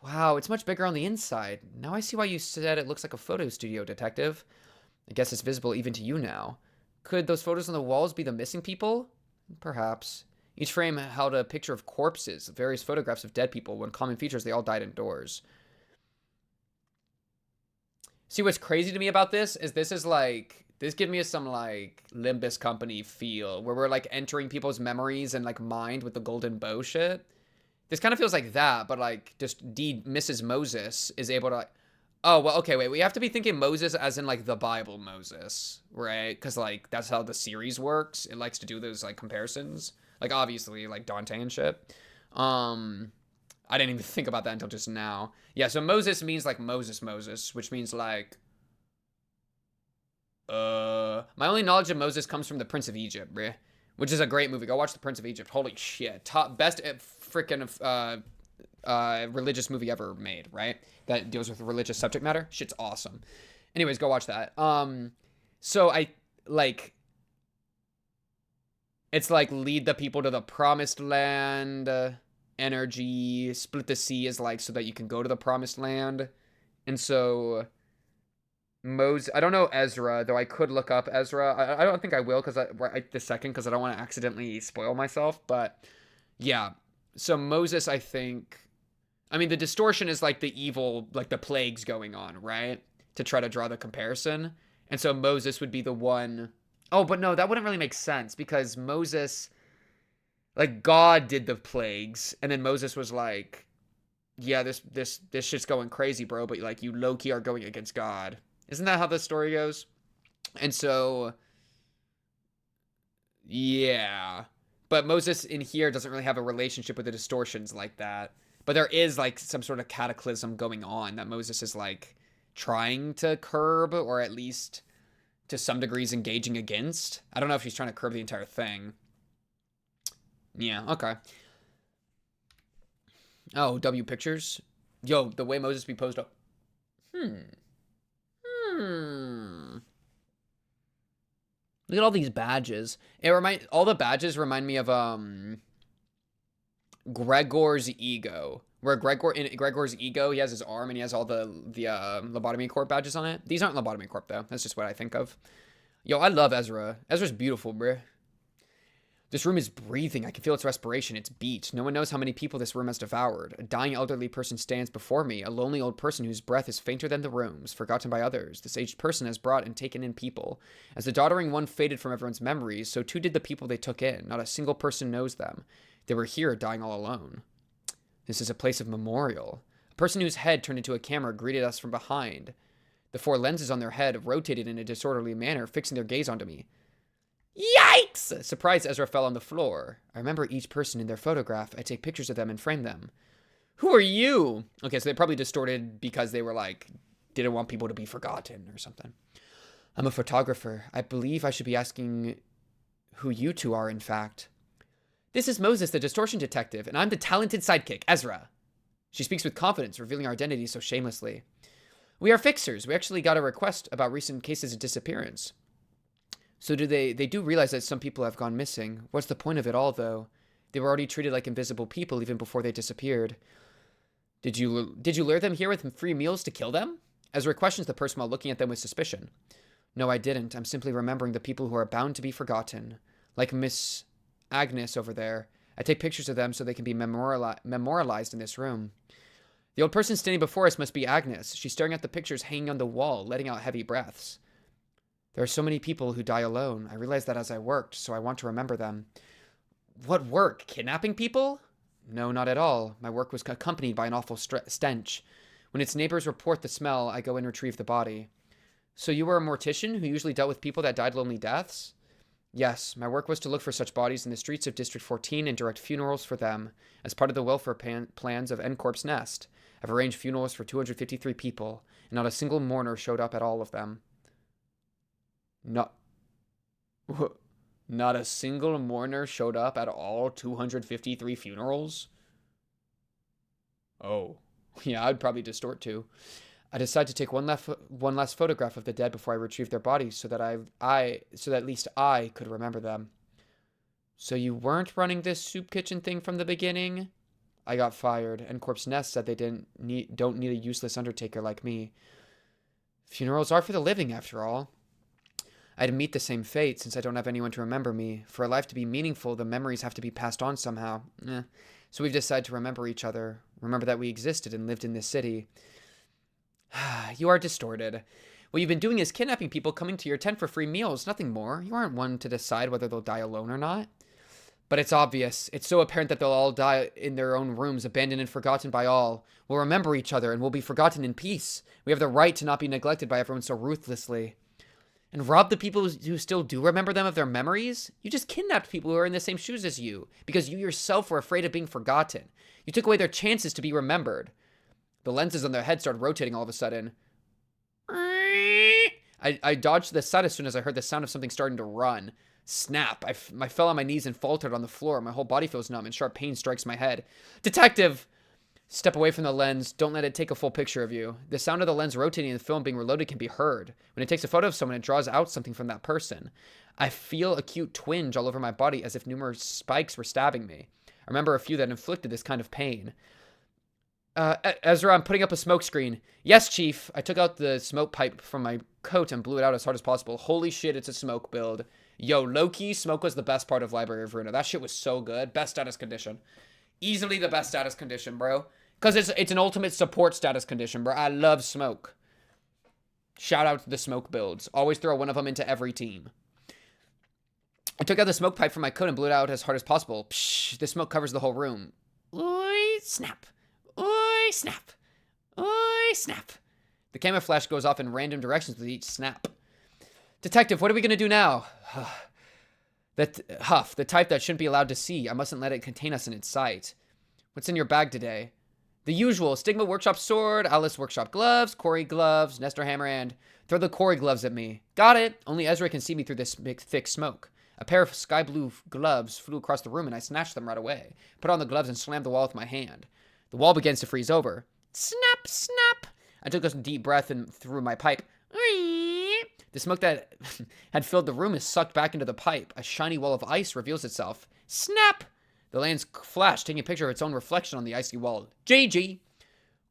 Wow, it's much bigger on the inside. Now I see why you said it looks like a photo studio, detective. I guess it's visible even to you now. Could those photos on the walls be the missing people? Perhaps. Each frame held a picture of corpses, various photographs of dead people. One common feature is they all died indoors. See, what's crazy to me about this is this gives me some, like, Limbus company feel, where we're, like, entering people's memories and, like, mind with the golden bow shit. This kind of feels like that, but, like, just Mrs. Moses is able to, like, oh, well, okay, wait, we have to be thinking Moses as in, like, the Bible Moses, right? Because, like, that's how the series works. It likes to do those, like, comparisons. Like, obviously, like, Dante and shit. I didn't even think about that until just now. Yeah, so Moses means, like, Moses, which means, like, my only knowledge of Moses comes from The Prince of Egypt, bruh, which is a great movie. Go watch The Prince of Egypt. Holy shit. Best freaking religious movie ever made, right? That deals with religious subject matter. Shit's awesome. Anyways, go watch that. So I, like, it's like lead the people to the promised land, energy, split the sea is like so that you can go to the promised land. And so Moses, I don't know Ezra, though I could look up Ezra. I don't think I will because I don't want to accidentally spoil myself. But yeah, so Moses, I think, I mean, the distortion is like the evil, like the plagues going on, right? To try to draw the comparison. And so Moses would be the one. Oh, but no, that wouldn't really make sense because Moses, like, God did the plagues, and then Moses was like, yeah, this shit's going crazy, bro, but, like, you low-key are going against God. Isn't that how the story goes? And so, yeah. But Moses in here doesn't really have a relationship with the distortions like that. But there is, like, some sort of cataclysm going on that Moses is, like, trying to curb, or at least to some degrees engaging against. I don't know if he's trying to curb the entire thing. Yeah, okay. Oh, W pictures? Yo, the way Moses be posed up. Look at all these badges. All the badges remind me of Gregor's ego. Where in Gregor's ego, he has his arm and he has all the Lobotomy Corp badges on it. These aren't Lobotomy Corp though. That's just what I think of. Yo, I love Ezra. Ezra's beautiful, bruh. This room is breathing. I can feel its respiration, its beat. No one knows how many people this room has devoured. A dying elderly person stands before me, a lonely old person whose breath is fainter than the room's, forgotten by others. This aged person has brought and taken in people. As the doddering one faded from everyone's memories, so too did the people they took in. Not a single person knows them. They were here, dying all alone. This is a place of memorial. A person whose head turned into a camera greeted us from behind. The four lenses on their head rotated in a disorderly manner, fixing their gaze onto me. Yikes! Surprised, Ezra fell on the floor. I remember each person in their photograph. I take pictures of them and frame them. Who are you? Okay, so they probably distorted because they were like, didn't want people to be forgotten or something. I'm a photographer. I believe I should be asking who you two are, in fact. This is Moses, the Distortion Detective, and I'm the talented sidekick, Ezra. She speaks with confidence, revealing our identity so shamelessly. We are fixers. We actually got a request about recent cases of disappearance. So they do realize that some people have gone missing. What's the point of it all, though? They were already treated like invisible people even before they disappeared. Did you lure them here with free meals to kill them? Ezra questions the person while looking at them with suspicion. No, I didn't. I'm simply remembering the people who are bound to be forgotten. Like Miss Agnes over there. I take pictures of them so they can be memorialized in this room. The old person standing before us must be Agnes. She's staring at the pictures hanging on the wall, letting out heavy breaths. There are so many people who die alone. I realized that as I worked, so I want to remember them. What work? Kidnapping people? No, not at all. My work was accompanied by an awful stench. When its neighbors report the smell, I go and retrieve the body. So you were a mortician who usually dealt with people that died lonely deaths? Yes, my work was to look for such bodies in the streets of District 14 and direct funerals for them, as part of the welfare plans of N-Corp's Nest. I've arranged funerals for 253 people, and not a single mourner showed up at all of them. Not a single mourner showed up at all 253 funerals? Oh, yeah, I'd probably distort too. I decided to take one last photograph of the dead before I retrieved their bodies, so that at least I could remember them. So you weren't running this soup kitchen thing from the beginning? I got fired, and Corpse Nest said they don't need a useless undertaker like me. Funerals are for the living, after all. I'd meet the same fate, since I don't have anyone to remember me. For a life to be meaningful, the memories have to be passed on somehow. So we've decided to remember each other, remember that we existed and lived in this city. You are distorted. What you've been doing is kidnapping people coming to your tent for free meals, nothing more. You aren't one to decide whether they'll die alone or not. But it's obvious. It's so apparent that they'll all die in their own rooms, abandoned and forgotten by all. We'll remember each other, and we'll be forgotten in peace. We have the right to not be neglected by everyone so ruthlessly. And rob the people who still do remember them of their memories? You just kidnapped people who are in the same shoes as you, because you yourself were afraid of being forgotten. You took away their chances to be remembered. The lenses on their head started rotating all of a sudden. I dodged the set as soon as I heard the sound of something starting to run. Snap. I fell on my knees and faltered on the floor. My whole body feels numb and sharp pain strikes my head. Detective! Step away from the lens. Don't let it take a full picture of you. The sound of the lens rotating and the film being reloaded can be heard. When it takes a photo of someone, it draws out something from that person. I feel a acute twinge all over my body as if numerous spikes were stabbing me. I remember a few that inflicted this kind of pain. Ezra, I'm putting up a smoke screen. Yes, Chief. I took out the smoke pipe from my coat and blew it out as hard as possible. Holy shit, it's a smoke build. Yo, low-key, smoke was the best part of Library of Ruina. That shit was so good. Best status condition. Easily the best status condition, bro. Because it's an ultimate support status condition, bro. I love smoke. Shout out to the smoke builds. Always throw one of them into every team. I took out the smoke pipe from my coat and blew it out as hard as possible. Psh, the smoke covers the whole room. Oi, snap. Oi, snap. Oi, snap. The camera flash goes off in random directions with each snap. Detective, what are we going to do now? Huff, the type that shouldn't be allowed to see. I mustn't let it contain us in its sight. What's in your bag today? The usual. Stigma Workshop sword, Alice Workshop gloves, Corey gloves, Nestor hammer, and throw the Corey gloves at me. Got it. Only Ezra can see me through this big, thick smoke. A pair of sky blue gloves flew across the room and I snatched them right away. Put on the gloves and slammed the wall with my hand. The wall begins to freeze over. Snap, snap. I took a deep breath and threw my pipe. The smoke that had filled the room is sucked back into the pipe. A shiny wall of ice reveals itself. Snap! The lens flashed, taking a picture of its own reflection on the icy wall. GG!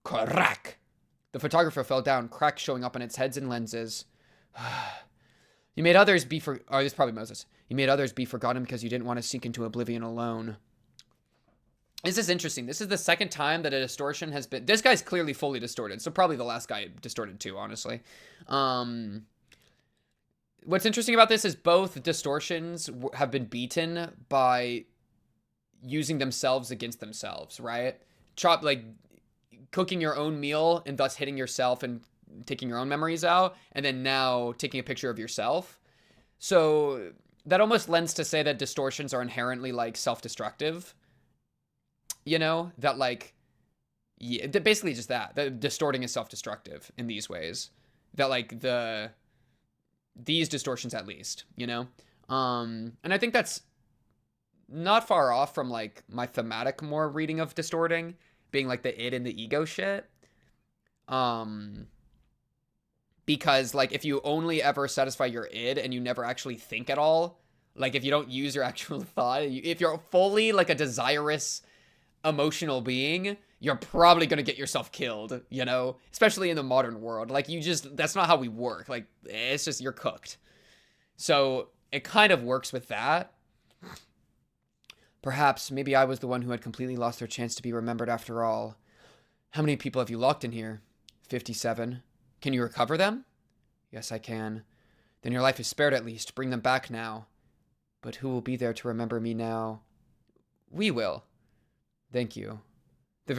Crack! The photographer fell down, cracks showing up on its heads and lenses. You made others be this is probably Moses. You made others be forgotten because you didn't want to sink into oblivion alone. This is interesting. This is the second time that a distortion has been... This guy's clearly fully distorted, so probably the last guy distorted too, honestly. What's interesting about this is both distortions have been beaten by using themselves against themselves, right? Like cooking your own meal and thus hitting yourself and taking your own memories out, and then now taking a picture of yourself. So that almost lends to say that distortions are inherently like self-destructive. You know, that like, yeah, basically just that distorting is self-destructive in these ways. That like these distortions at least, you know? And I think that's not far off from like my thematic more reading of distorting being like the id and the ego shit. Because like if you only ever satisfy your id and you never actually think at all, like if you don't use your actual thought, if you're fully like a desirous emotional being, you're probably going to get yourself killed, you know, especially in the modern world. Like that's not how we work. Like it's just, you're cooked. So it kind of works with that. Perhaps maybe I was the one who had completely lost their chance to be remembered after all. How many people have you locked in here? 57. Can you recover them? Yes, I can. Then your life is spared at least. Bring them back now. But who will be there to remember me now? We will. Thank you. The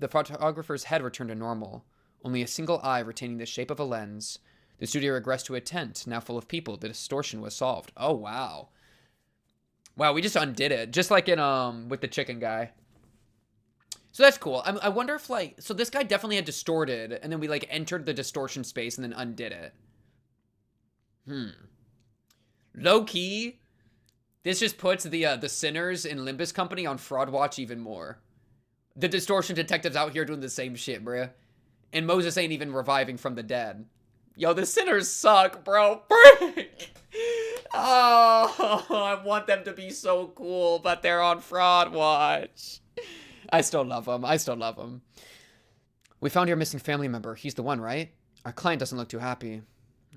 photographer's head returned to normal. Only a single eye retaining the shape of a lens. The studio regressed to a tent, now full of people. The distortion was solved. Oh, wow. Wow, we just undid it. Just like in, with the chicken guy. So that's cool. I wonder if, like, so this guy definitely had distorted, and then we, like, entered the distortion space and then undid it. Low-key, this just puts the sinners in Limbus Company on Fraud Watch even more. The Distortion Detective's out here doing the same shit, bruh. And Moses ain't even reviving from the dead. Yo, the sinners suck, bro. Frick! Oh, I want them to be so cool, but they're on Fraud Watch. I still love them. I still love them. We found your missing family member. He's the one, right? Our client doesn't look too happy.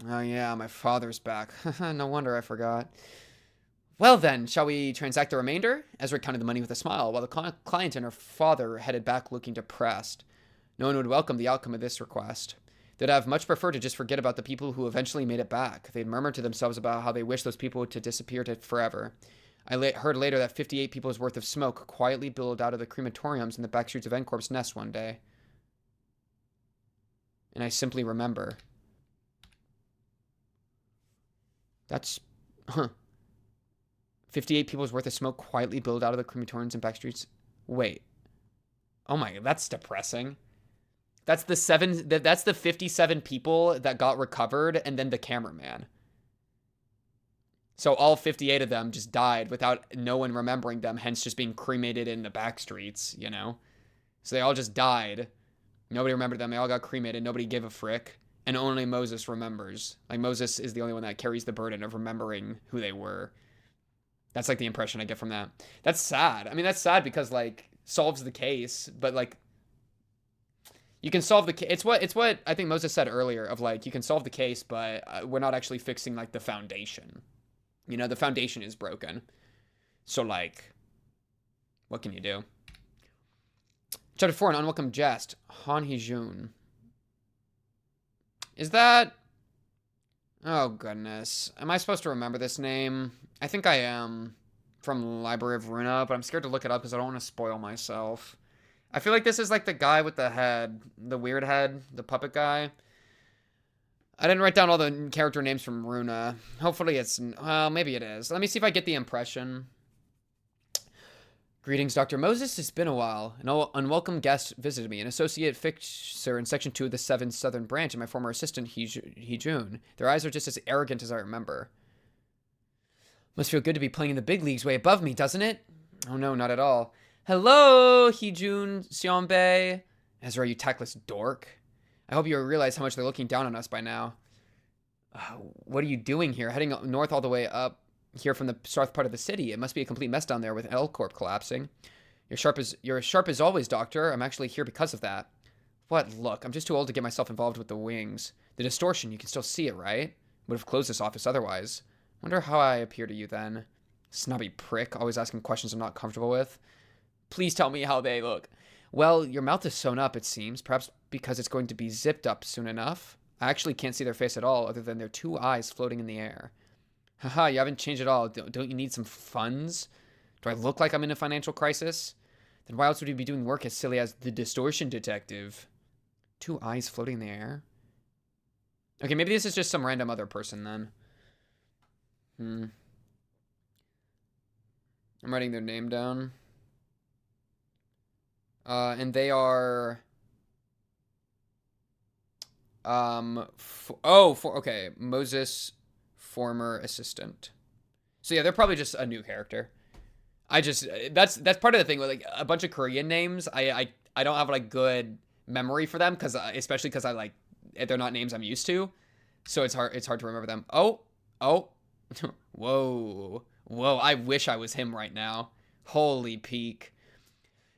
Oh, yeah, my father's back. No wonder I forgot. Well, then, shall we transact the remainder? Ezra counted the money with a smile, while the client and her father headed back looking depressed. No one would welcome the outcome of this request. They'd have much preferred to just forget about the people who eventually made it back. They'd murmured to themselves about how they wished those people to disappear forever. I heard later that 58 people's worth of smoke quietly billowed out of the crematoriums in the back streets of N-Corp's nest one day. And I simply remember. That's... 58 people's worth of smoke quietly billowed out of the crematoriums and back streets. Wait. Oh my god, that's depressing. That's the 57 people that got recovered, and then the cameraman. So all 58 of them just died without no one remembering them, hence just being cremated in the back streets, you know? So they all just died. Nobody remembered them. They all got cremated. Nobody gave a frick. And only Moses remembers. Like, Moses is the only one that carries the burden of remembering who they were. That's, like, the impression I get from that. That's sad. I mean, that's sad because, like, solves the case, but, like, you can solve the case. It's what I think Moses said earlier of, like, you can solve the case, but we're not actually fixing, like, the foundation. You know, the foundation is broken. So, like, what can you do? Chapter 4, An Unwelcome Jest. Hee-joon. Is that... Oh, goodness. Am I supposed to remember this name? I think I am. From Library of YurRia, but I'm scared to look it up because I don't want to spoil myself. I feel like this is like the guy with the head. The weird head. The puppet guy. I didn't write down all the character names from YurRia. Hopefully it's... Well, maybe it is. Let me see if I get the impression. Greetings, Dr. Moses. It's been a while. An unwelcome guest visited me. An associate fixer in Section 2 of the 7th Southern Branch and my former assistant, Hee-joon. Their eyes are just as arrogant as I remember. Must feel good to be playing in the big leagues way above me, doesn't it? Oh no, not at all. Hello, Hee-joon, Seonbae. Ezra, you tactless dork. I hope you realize how much they're looking down on us by now. What are you doing here? Heading north all the way up here from the south part of the city. It must be a complete mess down there with L-Corp collapsing. You're as sharp as always, Doctor. I'm actually here because of that. What? Look, I'm just too old to get myself involved with the wings. The distortion, you can still see it, right? Would have closed this office otherwise. Wonder how I appear to you then. Snobby prick, always asking questions I'm not comfortable with. Please tell me how they look. Well, your mouth is sewn up, it seems. Perhaps because it's going to be zipped up soon enough. I actually can't see their face at all, other than their two eyes floating in the air. Haha, you haven't changed at all. Don't you need some funds? Do I look like I'm in a financial crisis? Then why else would you be doing work as silly as the Distortion Detective? Two eyes floating in the air? Okay, maybe this is just some random other person then. I'm writing their name down. And they are... okay, Moses... former assistant. So yeah, they're probably just a new character. That's part of the thing with like a bunch of Korean names. I don't have like good memory for them because especially because I like they're not names I'm used to, so it's hard to remember them. Oh, whoa. I wish I was him right now. Holy peak.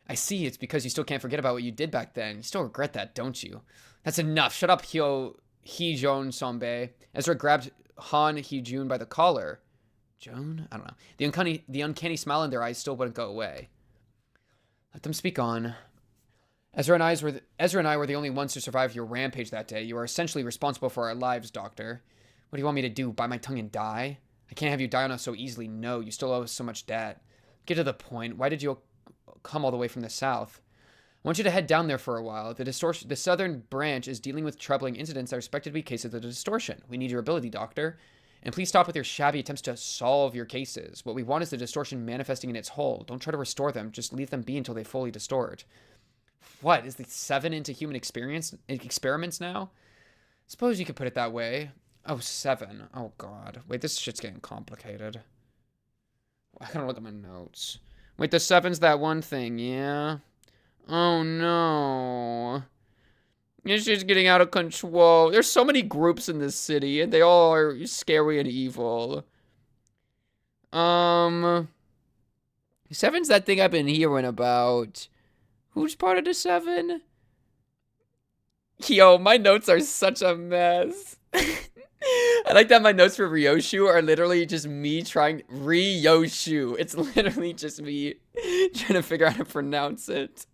I see. It's because you still can't forget about what you did back then. You still regret that, don't you? That's enough. Shut up, Hee-joon Seonbae. Ezra grabbed Hee-joon by the collar. Joan? I don't know. The uncanny smile in their eyes still wouldn't go away. Let them speak on. Ezra and I were the only ones to survive your rampage that day. You are essentially responsible for our lives, Doctor. What do you want me to do? Bite my tongue and die? I can't have you die on us so easily. No, you still owe us so much debt. Get to the point. Why did you come all the way from the south? I want you to head down there for a while. The southern branch is dealing with troubling incidents that are expected to be cases of the distortion. We need your ability, Doctor. And please stop with your shabby attempts to solve your cases. What we want is the distortion manifesting in its whole. Don't try to restore them. Just leave them be until they fully distort. What? Is the 7 into human experiments now? Suppose you could put it that way. Oh, 7. Oh, God. Wait, this shit's getting complicated. I gotta look at my notes. Wait, the 7's that one thing, yeah? Oh, no. It's just getting out of control. There's so many groups in this city, and they all are scary and evil. 7's that thing I've been hearing about. Who's part of the 7? Yo, my notes are such a mess. I like that my notes for Ryoshu are literally just me trying... Ryoshu. It's literally just me trying to figure out how to pronounce it.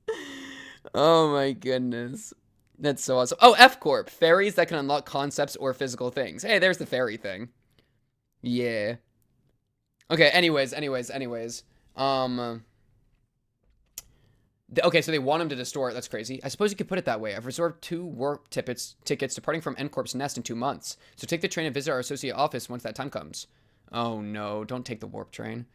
Oh my goodness. That's so awesome. Oh, F-Corp. Fairies that can unlock concepts or physical things. Hey, there's the fairy thing. Yeah. Okay, anyways. Okay, so they want him to distort. That's crazy. I suppose you could put it that way. I've reserved 2 warp tickets departing from N-Corp's nest in 2 months. So take the train and visit our associate office once that time comes. Oh no, don't take the warp train.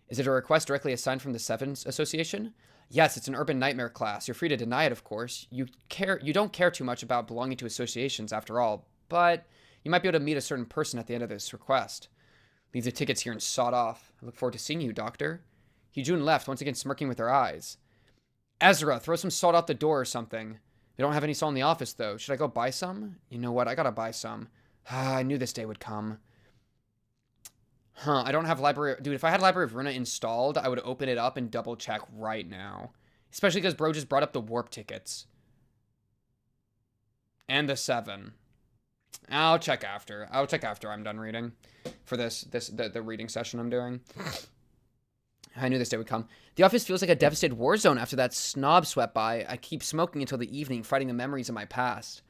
Is it a request directly assigned from the Sevens Association? Yes, it's an urban nightmare class. You're free to deny it, of course. You don't care too much about belonging to associations after all, but you might be able to meet a certain person at the end of this request. Leave the tickets here and sod off. I look forward to seeing you, Doctor. Hee-joon left, once again smirking with her eyes. Ezra, throw some salt out the door or something. We don't have any salt in the office, though. Should I go buy some? You know what? I gotta buy some. I knew this day would come. I don't have Library... Dude, if I had Library of Runa installed, I would open it up and double check right now. Especially because bro just brought up the warp tickets. And the 7. I'll check after. I'm done reading. For the reading session I'm doing. I knew this day would come. The office feels like a devastated war zone after that snob swept by. I keep smoking until the evening, fighting the memories of my past.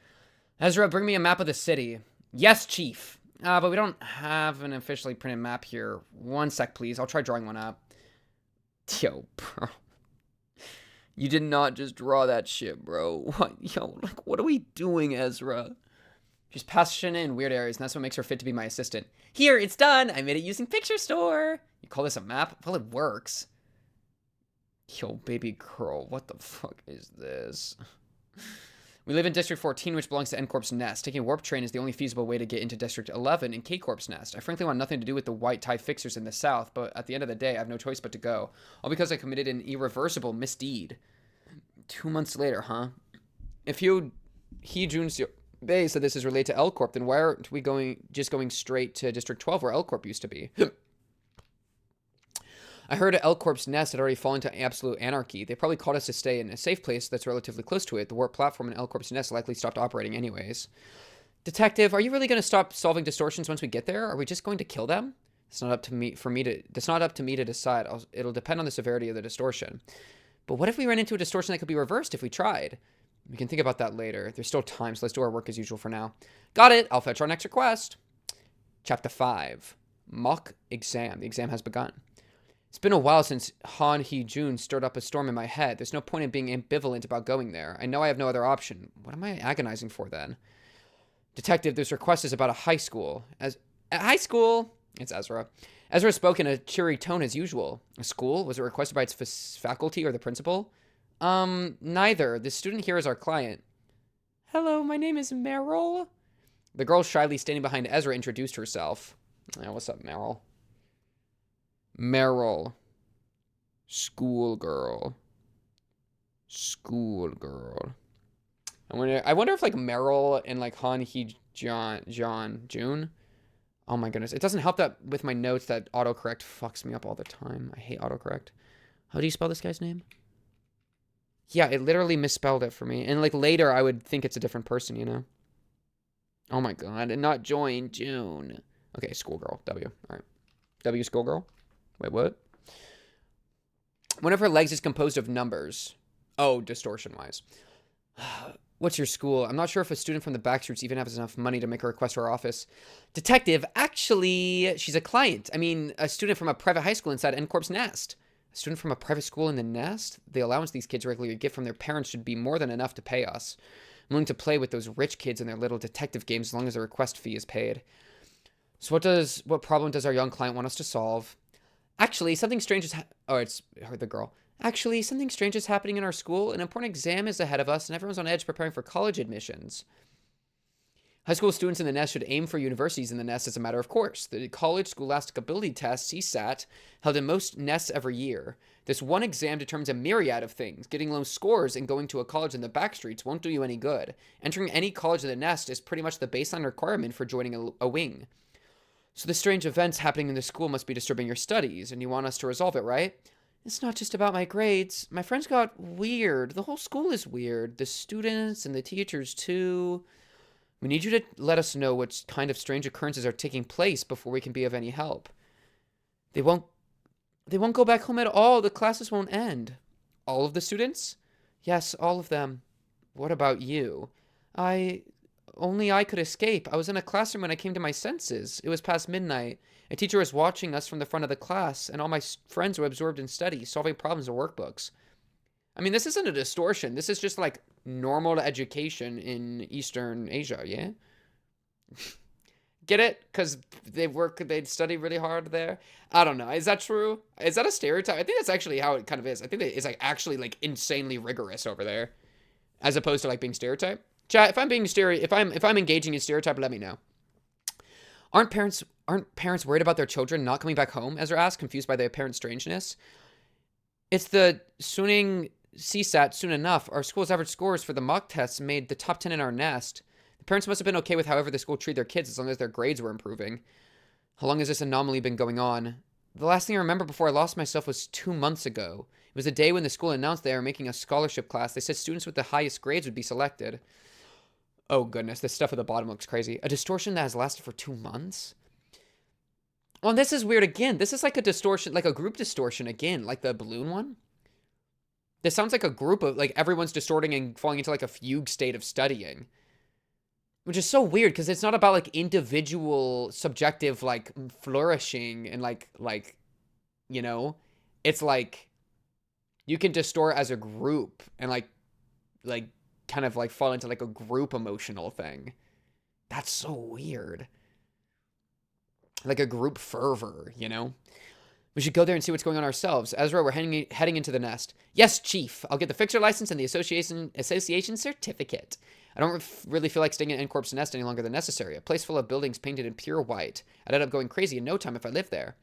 Ezra, bring me a map of the city. Yes, Chief. But we don't have an officially printed map here. One sec, please. I'll try drawing one up. Yo, bro. You did not just draw that shit, bro. What? Yo, like, what are we doing, Ezra? She's passionate in weird areas, and that's what makes her fit to be my assistant. Here, it's done. I made it using Picture Store. You call this a map? Well, it works. Yo, baby girl, what the fuck is this? We live in District 14, which belongs to N-Corp's nest. Taking a warp train is the only feasible way to get into District 11 and K-Corp's nest. I frankly want nothing to do with the white tie fixers in the south, but at the end of the day, I have no choice but to go. All because I committed an irreversible misdeed. 2 months later, huh? If Hee-joon's Bay said this is related to L-Corp, then why aren't we going straight to District 12 where L-Corp used to be? I heard L-Corp's nest had already fallen to absolute anarchy. They probably called us to stay in a safe place that's relatively close to it. The warp platform in L-Corp's nest likely stopped operating anyways. Detective, are you really going to stop solving distortions once we get there? Are we just going to kill them? It's not up to me to decide. It'll depend on the severity of the distortion. But what if we ran into a distortion that could be reversed if we tried? We can think about that later. There's still time, so let's do our work as usual for now. Got it. I'll fetch our next request. Chapter 5. Mock exam. The exam has begun. It's been a while since Han Hee-joon stirred up a storm in my head. There's no point in being ambivalent about going there. I know I have no other option. What am I agonizing for then? Detective, this request is about a high school. A high school? It's Ezra. Ezra spoke in a cheery tone as usual. A school? Was it requested by its faculty or the principal? Neither. The student here is our client. Hello, my name is Meryl. The girl shyly standing behind Ezra introduced herself. Yeah, what's up, Meryl? Meryl. Schoolgirl. I wonder if like Meryl and like Han June. Oh my goodness. It doesn't help that with my notes that autocorrect fucks me up all the time. I hate autocorrect. How do you spell this guy's name? Yeah, it literally misspelled it for me. And like later I would think it's a different person, you know? Oh my god. And not join June. Okay, schoolgirl. W. All right. W schoolgirl. Wait, what? One of her legs is composed of numbers. Oh, distortion-wise. What's your school? I'm not sure if a student from the backstreets even has enough money to make a request to our office. Detective, actually, she's a client. I mean, a student from a private high school inside N-Corp's nest. A student from a private school in the nest? The allowance these kids regularly get from their parents should be more than enough to pay us. I'm willing to play with those rich kids in their little detective games as long as the request fee is paid. So what problem does our young client want us to solve? Actually, something strange is it's her, the girl. Actually, something strange is happening in our school. An important exam is ahead of us, and everyone's on edge preparing for college admissions. High school students in the nest should aim for universities in the nest as a matter of course. The College Scholastic Ability Test, CSAT, held in most nests every year. This one exam determines a myriad of things. Getting low scores and going to a college in the backstreets won't do you any good. Entering any college in the nest is pretty much the baseline requirement for joining a wing. So the strange events happening in the school must be disturbing your studies, and you want us to resolve it, right? It's not just about my grades. My friends got weird. The whole school is weird. The students and the teachers, too. We need you to let us know what kind of strange occurrences are taking place before we can be of any help. They won't go back home at all. The classes won't end. All of the students? Yes, all of them. What about you? Only I could escape. I was in a classroom when I came to my senses. It was past midnight. A teacher was watching us from the front of the class, and all my friends were absorbed in study, solving problems in workbooks. I mean, this isn't a distortion. This is just like normal education in Eastern Asia, yeah? Get it? Because they study really hard there? I don't know. Is that true? Is that a stereotype? I think that's actually how it kind of is. I think it's like actually like insanely rigorous over there, as opposed to like being stereotyped. Chat, if I'm being if I'm engaging in stereotype, let me know. Aren't parents worried about their children not coming back home? Ezra asked, confused by the apparent strangeness. It's the Suning CSAT soon enough. Our school's average scores for the mock tests made the top 10 in our nest. The parents must have been okay with however the school treated their kids as long as their grades were improving. How long has this anomaly been going on? The last thing I remember before I lost myself was 2 months ago. It was the day when the school announced they were making a scholarship class. They said students with the highest grades would be selected. Oh goodness, this stuff at the bottom looks crazy. A distortion that has lasted for 2 months? Oh, and this is weird again. This is like a distortion, like a group distortion again, like the balloon one. This sounds like a group of, like, everyone's distorting and falling into like a fugue state of studying. Which is so weird because it's not about like individual subjective like flourishing and like, you know, it's like you can distort as a group and like kind of like fall into like a group emotional thing. That's so weird. Like a group fervor, you know? We should go there and see what's going on ourselves. Ezra, we're heading into the nest. Yes, Chief. I'll get the fixer license and the association certificate. I don't really feel like staying in N-Corp's nest any longer than necessary. A place full of buildings painted in pure white. I'd end up going crazy in no time if I lived there.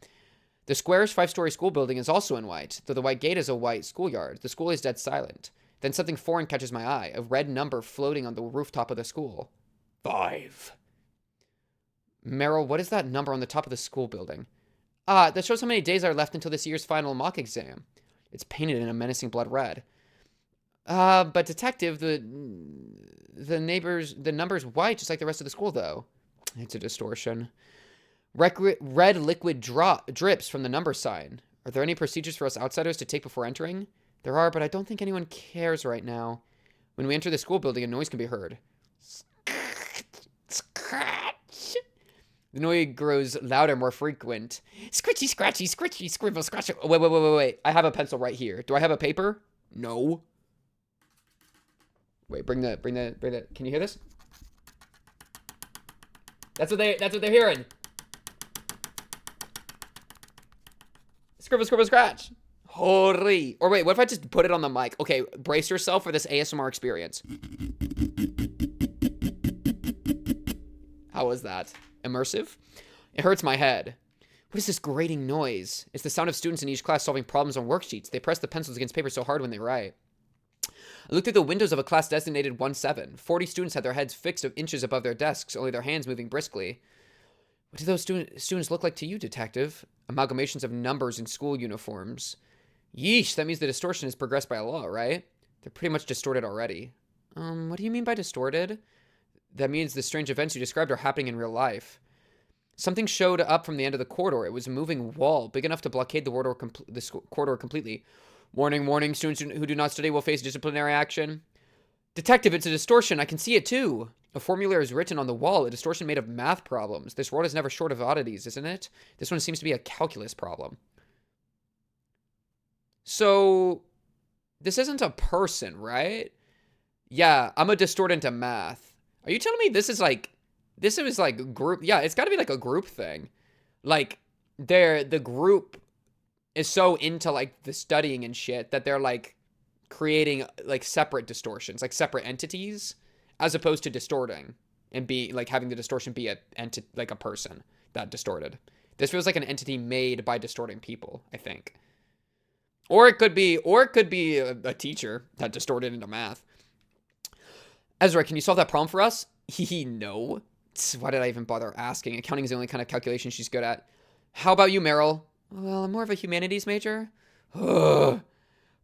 The squarish 5-story school building is also in white, though the white gate is a white schoolyard. The school is dead silent. Then something foreign catches my eye, a red number floating on the rooftop of the school. 5. Meryl, what is that number on the top of the school building? That shows how many days are left until this year's final mock exam. It's painted in a menacing blood red. But detective, the number's white, just like the rest of the school, though. It's a distortion. Red liquid drips from the number sign. Are there any procedures for us outsiders to take before entering? There are, but I don't think anyone cares right now. When we enter the school building, a noise can be heard. Scratch. The noise grows louder, more frequent. Scritchy, scratchy, scritchy, scribble, scratch. Oh, wait. I have a pencil right here. Do I have a paper? No. Wait, bring the. Can you hear this? That's what they're hearing. Scribble, scribble, scratch. Holy. Or wait, what if I just put it on the mic? Okay, brace yourself for this ASMR experience. How was that? Immersive? It hurts my head. What is this grating noise? It's the sound of students in each class solving problems on worksheets. They press the pencils against paper so hard when they write. I looked through the windows of a class designated 1-7. 40 students had their heads fixed inches above their desks, only their hands moving briskly. What do those students look like to you, detective? Amalgamations of numbers in school uniforms. Yeesh, that means the distortion has progressed by a lot, right? They're pretty much distorted already. What do you mean by distorted? That means the strange events you described are happening in real life. Something showed up from the end of the corridor. It was a moving wall, big enough to blockade the corridor completely. Warning, warning, students who do not study will face disciplinary action. Detective, it's a distortion. I can see it too. A formula is written on the wall, a distortion made of math problems. This world is never short of oddities, isn't it? This one seems to be a calculus problem. So, this isn't a person, right? Yeah, I'm a distortant to math. Are you telling me this is like group? Yeah, it's got to be like a group thing. Like, the group is so into like the studying and shit that they're like creating like separate distortions, like separate entities, as opposed to distorting and be like having the distortion be like a person that distorted. This feels like an entity made by distorting people, I think. Or it could be a teacher that distorted into math. Ezra, can you solve that problem for us? No. Why did I even bother asking? Accounting is the only kind of calculation she's good at. How about you, Meryl? Well, I'm more of a humanities major. Ugh.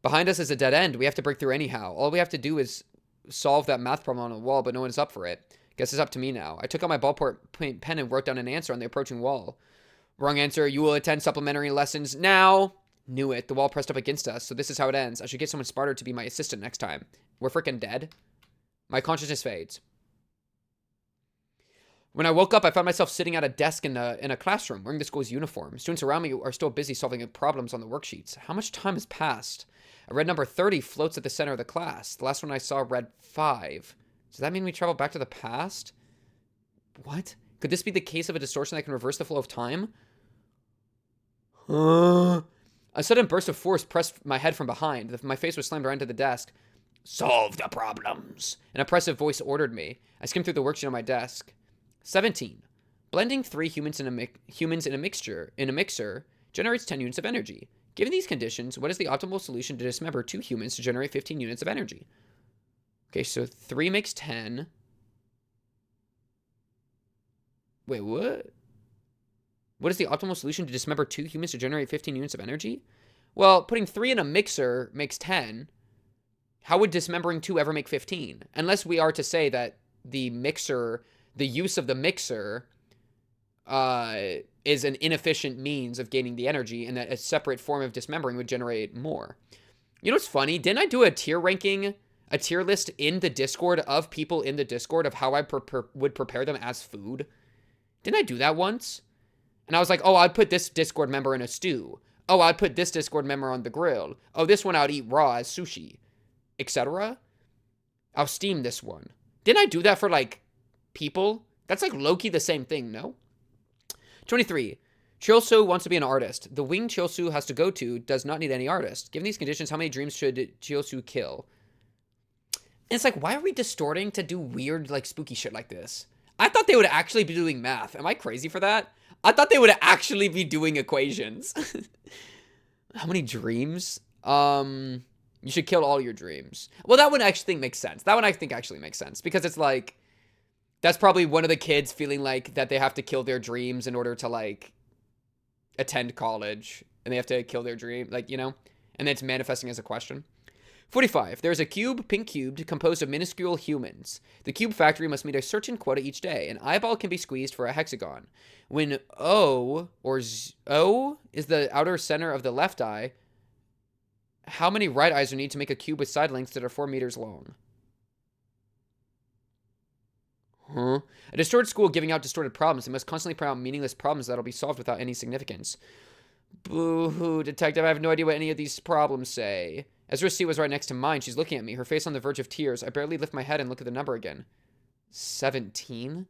Behind us is a dead end. We have to break through anyhow. All we have to do is solve that math problem on the wall, but no one's up for it. Guess it's up to me now. I took out my ballpoint pen and wrote down an answer on the approaching wall. Wrong answer. You will attend supplementary lessons now. Knew it. The wall pressed up against us, so this is how it ends. I should get someone smarter to be my assistant next time. We're freaking dead. My consciousness fades. When I woke up, I found myself sitting at a desk in a classroom, wearing the school's uniform. Students around me are still busy solving problems on the worksheets. How much time has passed? A red number 30 floats at the center of the class. The last one I saw read 5. Does that mean we travel back to the past? What? Could this be the case of a distortion that can reverse the flow of time? A sudden burst of force pressed my head from behind. My face was slammed right into the desk. Solve the problems. An oppressive voice ordered me. I skimmed through the worksheet on my desk. 17. Blending 3 humans in a mixer generates 10 units of energy. Given these conditions, what is the optimal solution to dismember 2 humans to generate 15 units of energy? Okay, so 3 makes 10. Wait, what? What is the optimal solution to dismember 2 humans to generate 15 units of energy? Well, putting 3 in a mixer makes 10. How would dismembering 2 ever make 15? Unless we are to say that the use of the mixer is an inefficient means of gaining the energy, and that a separate form of dismembering would generate more. You know what's funny? Didn't I do a tier list in the Discord of people in the Discord of how I would prepare them as food? Didn't I do that once? And I was like, oh, I'd put this Discord member in a stew. Oh, I'd put this Discord member on the grill. Oh, this one I'd eat raw as sushi, etc. I'll steam this one. Didn't I do that for like people? That's like low-key the same thing, no? 23. Chilsu wants to be an artist. The wing Chilsu has to go to does not need any artist. Given these conditions, how many dreams should Chilsu kill? And it's like, why are we distorting to do weird, like, spooky shit like this? I thought they would actually be doing math. Am I crazy for that? I thought they would actually be doing equations. How many dreams? You should kill all your dreams. Well, that one I actually think makes sense. That one I think actually makes sense. Because it's like, that's probably one of the kids feeling like that they have to kill their dreams in order to, like, attend college. And they have to kill their dream, like, you know? And then it's manifesting as a question. 45. There's a cube, pink cubed, composed of minuscule humans. The cube factory must meet a certain quota each day. An eyeball can be squeezed for a hexagon. When O is the outer center of the left eye, how many right eyes are needed to make a cube with side lengths that are 4 meters long? A distorted school giving out distorted problems. They must constantly print out meaningless problems that'll be solved without any significance. Boo-hoo, detective, I have no idea what any of these problems say. Ezra's seat was right next to mine. She's looking at me, her face on the verge of tears. I barely lift my head and look at the number again. 17?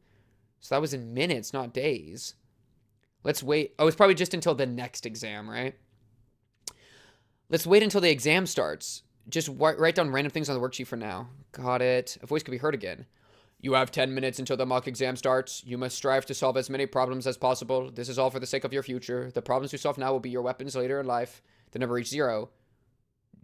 So that was in minutes, not days. Let's wait. Oh, it's probably just until the next exam, right? Let's wait until the exam starts. Just write down random things on the worksheet for now. Got it. A voice could be heard again. You have 10 minutes until the mock exam starts. You must strive to solve as many problems as possible. This is all for the sake of your future. The problems you solve now will be your weapons later in life. The number reached 0.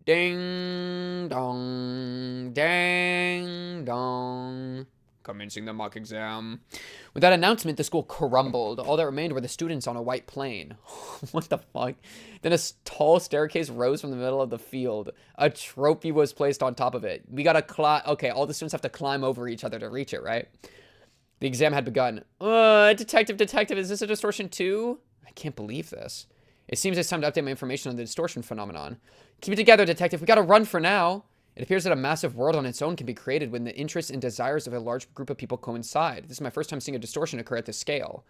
Ding dong, ding dong. Commencing the mock exam. With that announcement, the school crumbled. All that remained were the students on a white plane. What the fuck? Then a tall staircase rose from the middle of the field. A trophy was placed on top of it. We gotta climb. Okay, all the students have to climb over each other to reach it, right? The exam had begun. Detective, is this a distortion too? I can't believe this. It seems it's time to update my information on the distortion phenomenon. Keep it together, detective. We gotta run for now. It appears that a massive world on its own can be created when the interests and desires of a large group of people coincide. This is my first time seeing a distortion occur at this scale.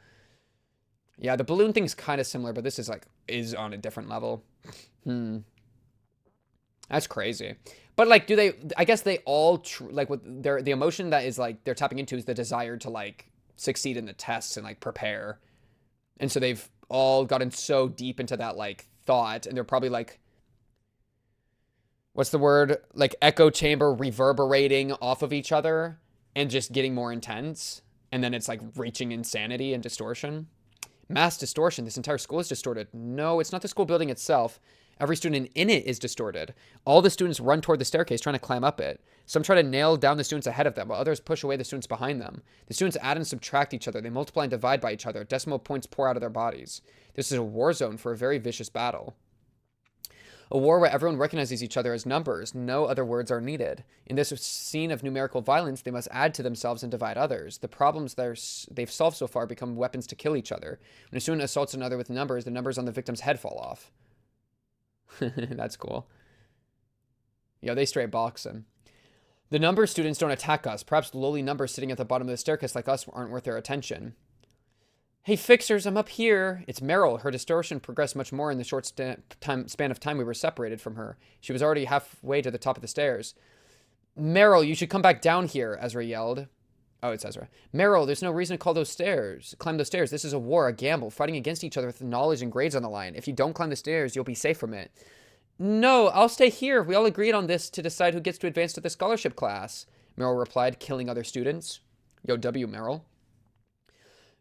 Yeah, the balloon thing's kind of similar, but this is on a different level. That's crazy. But, like, I guess they all, like, with the emotion that is, like, they're tapping into is the desire to, like, succeed in the tests and, like, prepare. And so they've all gotten so deep into that, like, thought, and they're probably, like, what's the word? Like, echo chamber reverberating off of each other and just getting more intense. And then it's, like, reaching insanity and distortion. Mass distortion. This entire school is distorted. No, it's not the school building itself. Every student in it is distorted. All the students run toward the staircase trying to climb up it. Some try to nail down the students ahead of them, while others push away the students behind them. The students add and subtract each other. They multiply and divide by each other. Decimal points pour out of their bodies. This is a war zone for a very vicious battle. A war where everyone recognizes each other as numbers. No other words are needed. In this scene of numerical violence, they must add to themselves and divide others. The problems they've solved so far become weapons to kill each other. When a student assaults another with numbers, the numbers on the victim's head fall off. That's cool. Yo, they straight box him. The number students don't attack us. Perhaps the lowly numbers sitting at the bottom of the staircase like us aren't worth their attention. Hey, fixers, I'm up here. It's Meryl. Her distortion progressed much more in the short span of time we were separated from her. She was already halfway to the top of the stairs. Meryl, you should come back down here, Ezra yelled. Oh, it's Ezra. Meryl, there's no reason to climb those stairs. This is a war, a gamble, fighting against each other with knowledge and grades on the line. If you don't climb the stairs, you'll be safe from it. No, I'll stay here. We all agreed on this to decide who gets to advance to the scholarship class, Meryl replied, killing other students. Yo, W, Meryl.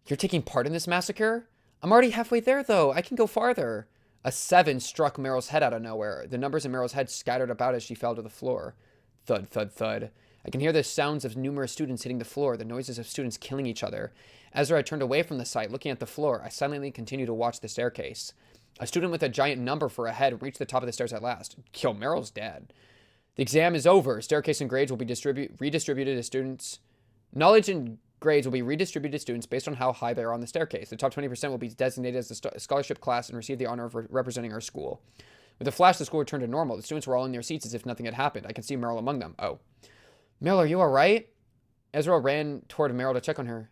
You're taking part in this massacre? I'm already halfway there, though. I can go farther. A 7 struck Meryl's head out of nowhere. The numbers in Meryl's head scattered about as she fell to the floor. Thud, thud, thud. I can hear the sounds of numerous students hitting the floor, the noises of students killing each other. Ezra had turned away from the sight, looking at the floor. I silently continued to watch the staircase. A student with a giant number for a head reached the top of the stairs at last. Yo, Meryl's dead. The exam is over. Staircase and grades will be redistributed to students. Knowledge and grades will be redistributed to students based on how high they are on the staircase. The top 20% will be designated as the scholarship class and receive the honor of representing our school. With a flash, the school returned to normal. The students were all in their seats as if nothing had happened. I can see Meryl among them. Oh. Meryl, are you all right? Ezra ran toward Meryl to check on her.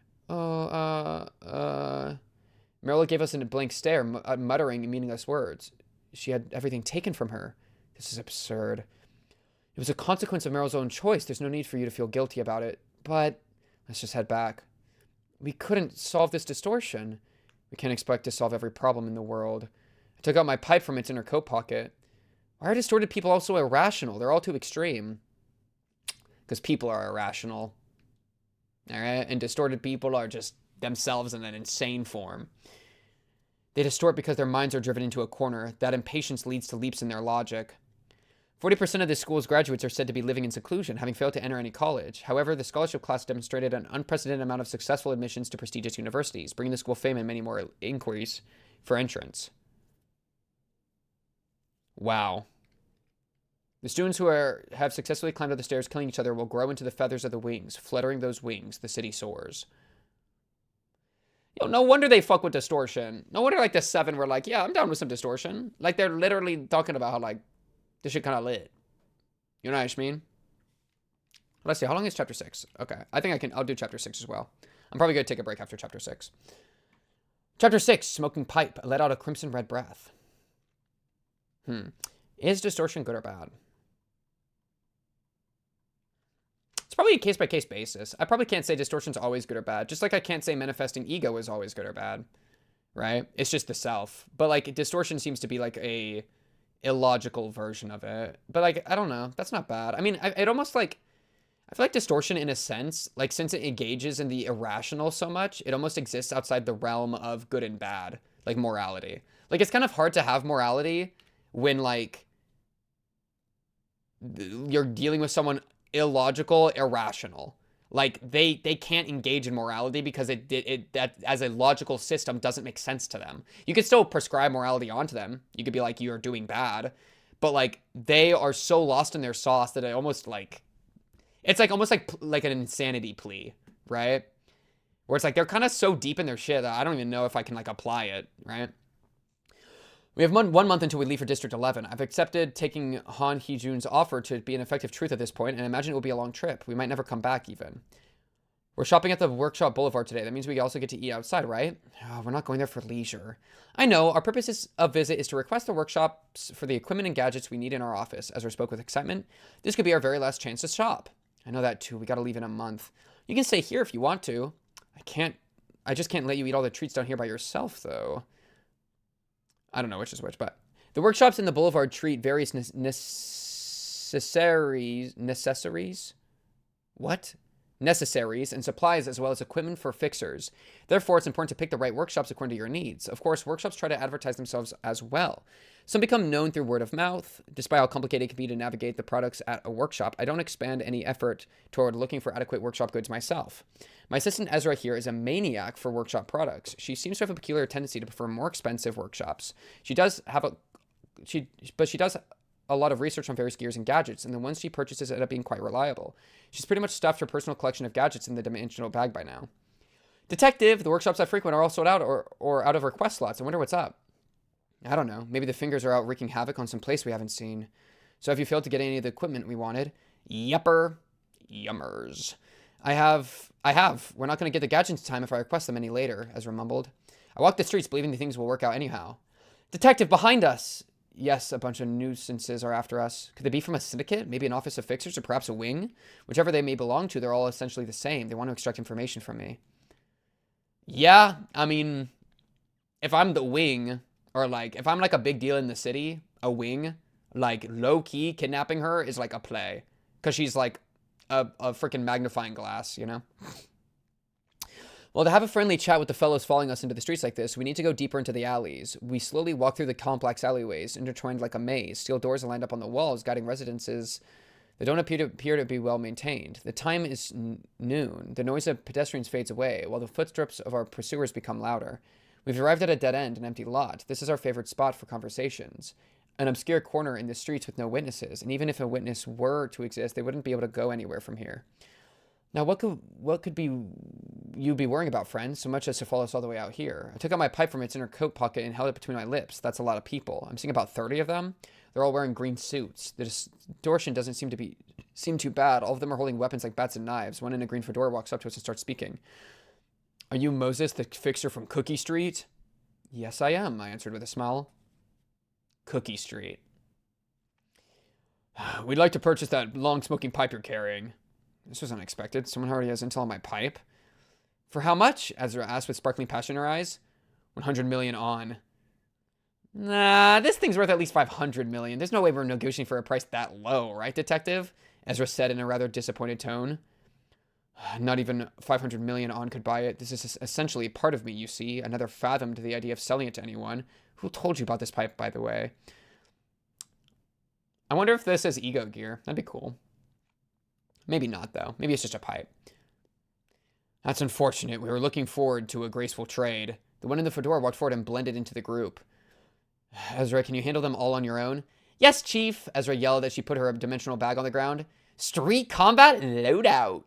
Meryl gave us a blank stare, muttering meaningless words. She had everything taken from her. This is absurd. It was a consequence of Meryl's own choice. There's no need for you to feel guilty about it. But let's just head back. We couldn't solve this distortion. We can't expect to solve every problem in the world. I took out my pipe from its inner coat pocket. Why are distorted people also irrational? They're all too extreme. Because people are irrational. Alright? And distorted people are just themselves in an insane form. They distort because their minds are driven into a corner. That impatience leads to leaps in their logic. 40% of this school's graduates are said to be living in seclusion, having failed to enter any college. However, the scholarship class demonstrated an unprecedented amount of successful admissions to prestigious universities, bringing the school fame and many more inquiries for entrance. Wow. The students who have successfully climbed up the stairs, killing each other, will grow into the feathers of the wings. Fluttering those wings, the city soars. Yo, no wonder they fuck with distortion. No wonder, like, the 7 were like, yeah, I'm down with some distortion. Like, they're literally talking about how, like, this shit kind of lit. You know what I mean? Let's see. How long is chapter 6? Okay. I think I'll do chapter 6 as well. I'm probably going to take a break after chapter 6. Chapter 6, Smoking Pipe. I let out a crimson red breath. Is distortion good or bad? It's probably a case-by-case basis. I probably can't say distortion's always good or bad. Just like I can't say manifesting ego is always good or bad. Right? It's just the self. But, like, distortion seems to be, like, a illogical version of it. But, like, I don't know. That's not bad. I mean, it almost, like, I feel like distortion, in a sense, like, since it engages in the irrational so much, it almost exists outside the realm of good and bad. Like, morality. Like, it's kind of hard to have morality when, like, you're dealing with someone illogical, irrational. Like, they can't engage in morality because that as a logical system doesn't make sense to them. You could still prescribe morality onto them. You could be like, you're doing bad. But, like, they are so lost in their sauce that it almost, like, it's like almost like an insanity plea, right? Where it's like they're kind of so deep in their shit that I don't even know if I can, like, apply it, right? We have 1 month until we leave for District 11. I've accepted taking Han Hee-joon's offer to be an effective truth at this point, and I imagine it will be a long trip. We might never come back, even. We're shopping at the Workshop Boulevard today. That means we also get to eat outside, right? Oh, we're not going there for leisure. I know. Our purpose of visit is to request the workshops for the equipment and gadgets we need in our office. Ezra spoke with excitement. This could be our very last chance to shop. I know that, too. We gotta leave in a month. You can stay here if you want to. I just can't let you eat all the treats down here by yourself, though. I don't know which is which, but... The workshops in the Boulevard treat various necessaries? What? Necessaries and supplies, as well as equipment for fixers. Therefore, it's important to pick the right workshops according to your needs. Of course, workshops try to advertise themselves as well. Some become known through word of mouth. Despite how complicated it can be to navigate the products at a workshop, I don't expend any effort toward looking for adequate workshop goods myself. My assistant Ezra here is a maniac for workshop products. She seems to have a peculiar tendency to prefer more expensive workshops. She does a lot of research on various gears and gadgets, and the ones she purchases end up being quite reliable. She's pretty much stuffed her personal collection of gadgets in the dimensional bag by now. Detective, the workshops I frequent are all sold out or out of request slots. I wonder what's up. I don't know. Maybe the fingers are out wreaking havoc on some place we haven't seen. So have you failed to get any of the equipment we wanted? Yupper. Yummers. I have. We're not going to get the gadgets in time if I request them any later, Ezra mumbled. I walk the streets believing the things will work out anyhow. Detective, behind us! Yes, a bunch of nuisances are after us. Could they be from a syndicate? Maybe an office of fixers or perhaps a wing? Whichever they may belong to, they're all essentially the same. They want to extract information from me. Yeah, I mean, if I'm the wing, or like, if I'm like a big deal in the city, a wing, like low-key kidnapping her is like a play. Because she's like a freaking magnifying glass, you know? Well, to have a friendly chat with the fellows following us into the streets like this, we need to go deeper into the alleys. We slowly walk through the complex alleyways, intertwined like a maze. Steel doors are lined up on the walls, guiding residences that don't appear to be well maintained. The time is noon. The noise of pedestrians fades away, while the footsteps of our pursuers become louder. We've arrived at a dead end, an empty lot. This is our favorite spot for conversations. An obscure corner in the streets with no witnesses, and even if a witness were to exist, they wouldn't be able to go anywhere from here. Now, what could you be worrying about, friend, so much as to follow us all the way out here? I took out my pipe from its inner coat pocket and held it between my lips. That's a lot of people. I'm seeing about 30 of them. They're all wearing green suits. The distortion doesn't seem too bad. All of them are holding weapons like bats and knives. One in a green fedora walks up to us and starts speaking. Are you Moses, the fixer from Cookie Street? Yes, I am, I answered with a smile. Cookie Street. We'd like to purchase that long-smoking pipe you're carrying. This was unexpected. Someone already has intel on my pipe. For how much? Ezra asked with sparkling passion in her eyes. 100 million on. Nah, this thing's worth at least 500 million. There's no way we're negotiating for a price that low, right, detective? Ezra said in a rather disappointed tone. Not even 500 million on could buy it. This is essentially part of me, you see. Another fathom to the idea of selling it to anyone. Who told you about this pipe, by the way? I wonder if this is ego gear. That'd be cool. Maybe not, though. Maybe it's just a pipe. That's unfortunate. We were looking forward to a graceful trade. The one in the fedora walked forward and blended into the group. Ezra, can you handle them all on your own? Yes, Chief, Ezra yelled as she put her dimensional bag on the ground. Street combat load out.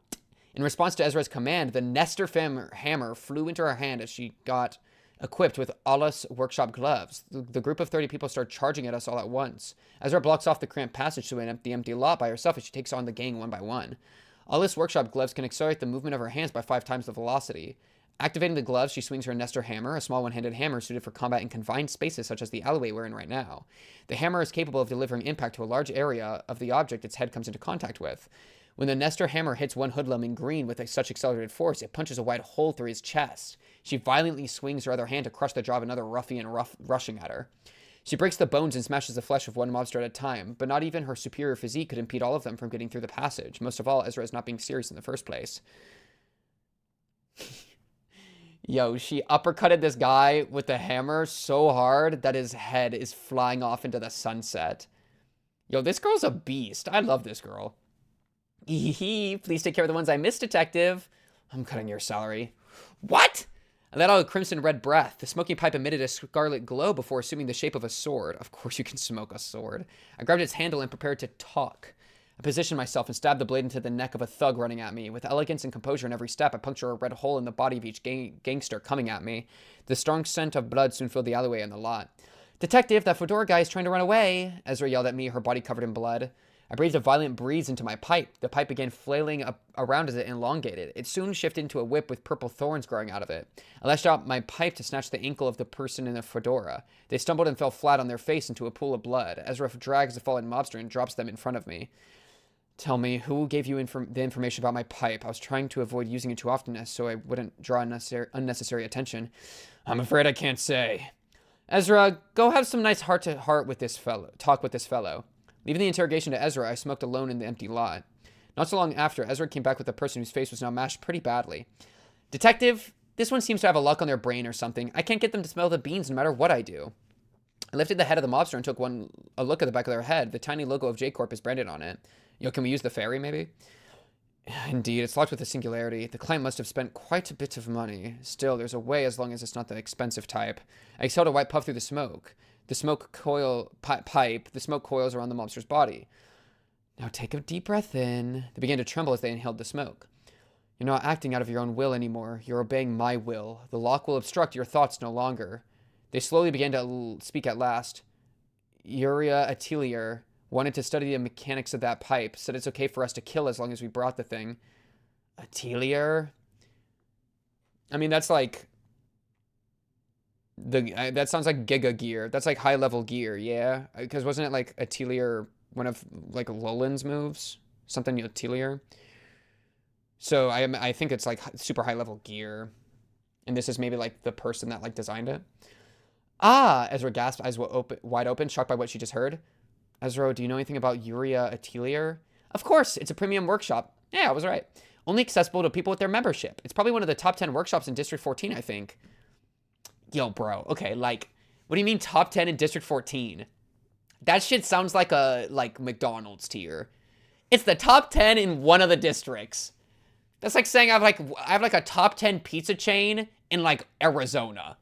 In response to Ezra's command, the Nestor hammer flew into her hand as she got equipped with Allah's workshop gloves. The group of 30 people start charging at us all at once. Ezra blocks off the cramped passage to the empty lot by herself as she takes on the gang one by one. Allah's workshop gloves can accelerate the movement of her hands by 5 times the velocity. Activating the gloves, she swings her Nestor hammer, a small one-handed hammer suited for combat in confined spaces such as the alleyway we're in right now. The hammer is capable of delivering impact to a large area of the object its head comes into contact with. When the Nestor hammer hits one hoodlum in green with such accelerated force, it punches a wide hole through his chest. She violently swings her other hand to crush the jaw of another ruffian rushing at her. She breaks the bones and smashes the flesh of one mobster at a time, but not even her superior physique could impede all of them from getting through the passage. Most of all, Ezra is not being serious in the first place. Yo, she uppercutted this guy with the hammer so hard that his head is flying off into the sunset. Yo, this girl's a beast. I love this girl. Please take care of the ones I missed, detective. I'm cutting your salary. What? I let out a crimson red breath. The smoking pipe emitted a scarlet glow before assuming the shape of a sword. Of course you can smoke a sword. I grabbed its handle and prepared to talk. I positioned myself and stabbed the blade into the neck of a thug running at me. With elegance and composure in every step, I puncture a red hole in the body of each gangster coming at me. The strong scent of blood soon filled the alleyway and the lot. Detective, that fedora guy is trying to run away, Ezra yelled at me, her body covered in blood. I breathed a violent breeze into my pipe. The pipe began flailing around as it elongated. It soon shifted into a whip with purple thorns growing out of it. I lashed out my pipe to snatch the ankle of the person in the fedora. They stumbled and fell flat on their face into a pool of blood. Ezra drags the fallen mobster and drops them in front of me. Tell me, who gave you the information about my pipe? I was trying to avoid using it too often so I wouldn't draw unnecessary attention. I'm afraid I can't say. Ezra, go have some nice heart-to-heart with this fellow. Talk with this fellow. Leaving the interrogation to Ezra, I smoked alone in the empty lot. Not so long after, Ezra came back with a person whose face was now mashed pretty badly. Detective, this one seems to have a lock on their brain or something. I can't get them to smell the beans no matter what I do. I lifted the head of the mobster and took a look at the back of their head. The tiny logo of J-Corp is branded on it. Can we use the ferry, maybe? Indeed, it's locked with a singularity. The client must have spent quite a bit of money. Still, there's a way as long as it's not the expensive type. I exhaled a white puff through the smoke. The smoke the smoke coils around the mobster's body. Now take a deep breath in. They began to tremble as they inhaled the smoke. You're not acting out of your own will anymore. You're obeying my will. The lock will obstruct your thoughts no longer. They slowly began to speak at last. YuRia Atelier wanted to study the mechanics of that pipe. Said it's okay for us to kill as long as we brought the thing. Atelier? I mean, that's like... that sounds like Giga Gear. That's like high-level gear, yeah? Because wasn't it like Atelier, one of like Lolin's moves? Something Atelier? So I think it's like super high-level gear. And this is maybe like the person that like designed it. Ah! Ezra gasped, eyes wide open, shocked by what she just heard. Ezra, do you know anything about YuRia Atelier? Of course, it's a premium workshop. Yeah, I was right. Only accessible to people with their membership. It's probably one of the top 10 workshops in District 14, I think. Yo, bro. Okay, like, what do you mean top 10 in District 14? That shit sounds like a, McDonald's tier. It's the top 10 in one of the districts. That's like saying I have a top 10 pizza chain in, like, Arizona.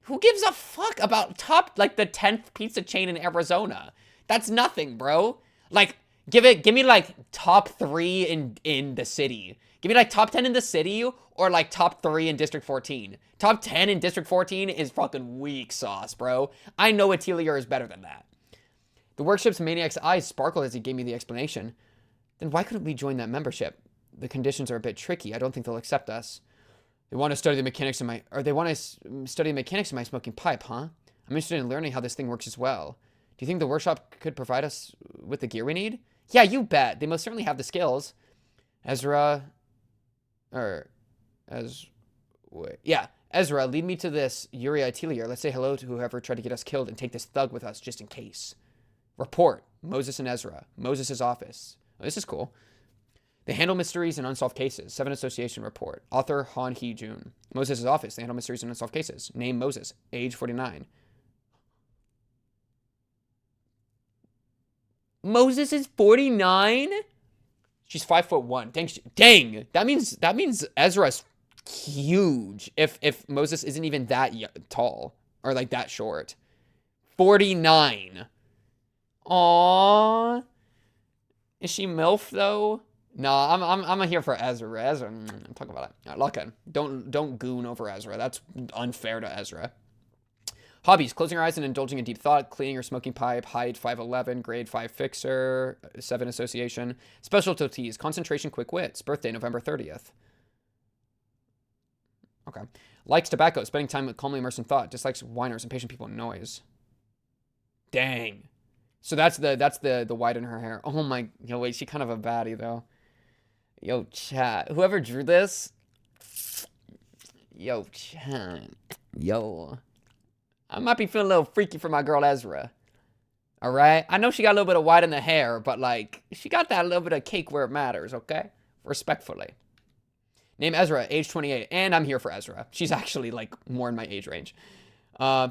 Who gives a fuck about the 10th pizza chain in Arizona? That's nothing, bro. Like, give me, like, top 3 in the city. Give me, like, top 10 in the city or, like, top 3 in District 14. Top 10 in District 14 is fucking weak sauce, bro. I know Atelier is better than that. The workshop's maniac's eyes sparkled as he gave me the explanation. Then why couldn't we join that membership? The conditions are a bit tricky. I don't think they'll accept us. They want to study the mechanics of my smoking pipe, huh? I'm interested in learning how this thing works as well. Do you think the workshop could provide us with the gear we need? Yeah, you bet. They most certainly have the skills. Ezra, lead me to this YuRia Atelier. Let's say hello to whoever tried to get us killed and take this thug with us just in case. Report. Moses and Ezra. Moses' office. Oh, this is cool. They handle mysteries and unsolved cases. 7 Association report. Author Han Hee-joon. Moses' office. They handle mysteries and unsolved cases. Name Moses. Age 49. Moses is 49? She's 5'1". Dang. That means Ezra's huge. If Moses isn't even that tall or like that short. 49. Aww. Is she MILF though? No, I'm here for Ezra. Ezra, I'm talking about it. Look at don't goon over Ezra. That's unfair to Ezra. Hobbies: closing your eyes and indulging in deep thought, cleaning your smoking pipe, height 5'11", grade 5 fixer, 7 association. Specialties: concentration, quick wits. Birthday November 30th. Okay. Likes tobacco, spending time with calmly immersed in thought. Dislikes whiners, impatient people, and noise. Dang. So that's the white in her hair. Oh my, wait, she kind of a baddie though. Yo, chat. Whoever drew this. Yo, chat. Yo. I might be feeling a little freaky for my girl Ezra. Alright? I know she got a little bit of white in the hair, but like, she got that little bit of cake where it matters, okay? Respectfully. Name Ezra, age 28. And I'm here for Ezra. She's actually like more in my age range.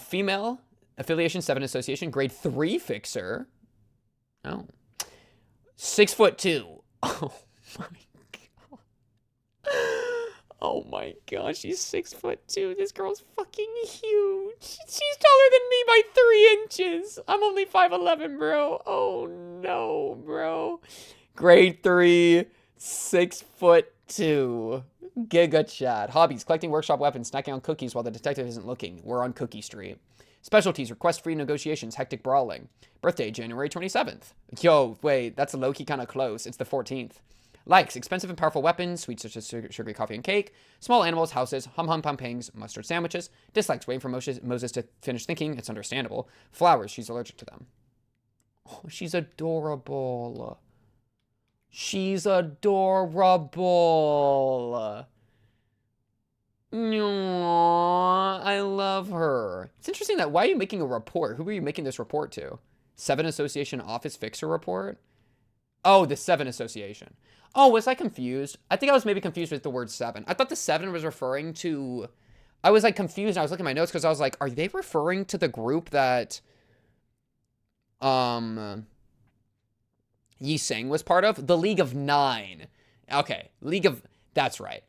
Female. Affiliation, 7 association. Grade 3 fixer. Oh. 6'2". Oh my god. Oh my god, she's 6'2". This girl's fucking huge. She's taller than me by 3 inches. I'm only 5'11", bro. Oh no, bro. Grade 3, 6'2". Giga chat. Hobbies: collecting workshop weapons, snacking on cookies while the detective isn't looking. We're on Cookie Street. Specialties, request-free negotiations, hectic brawling. Birthday, January 27th. Yo, wait, that's low-key kind of close. It's the 14th. Likes, expensive and powerful weapons, sweets such as sugary coffee and cake, small animals, houses, hum-hum pumpangs, mustard sandwiches. Dislikes, waiting for Moses to finish thinking. It's understandable. Flowers, she's allergic to them. Oh, she's adorable. She's adorable. Aww, I love her. It's interesting that, why are you making a report? Who are you making this report to? 7 Association Office Fixer Report? Oh, the 7 Association. Oh, was I confused? I think I was maybe confused with the word 7. I thought the 7 was referring to... I was like confused. I was looking at my notes because I was like, are they referring to the group that Yi Sang was part of? The League of 9. Okay, that's right.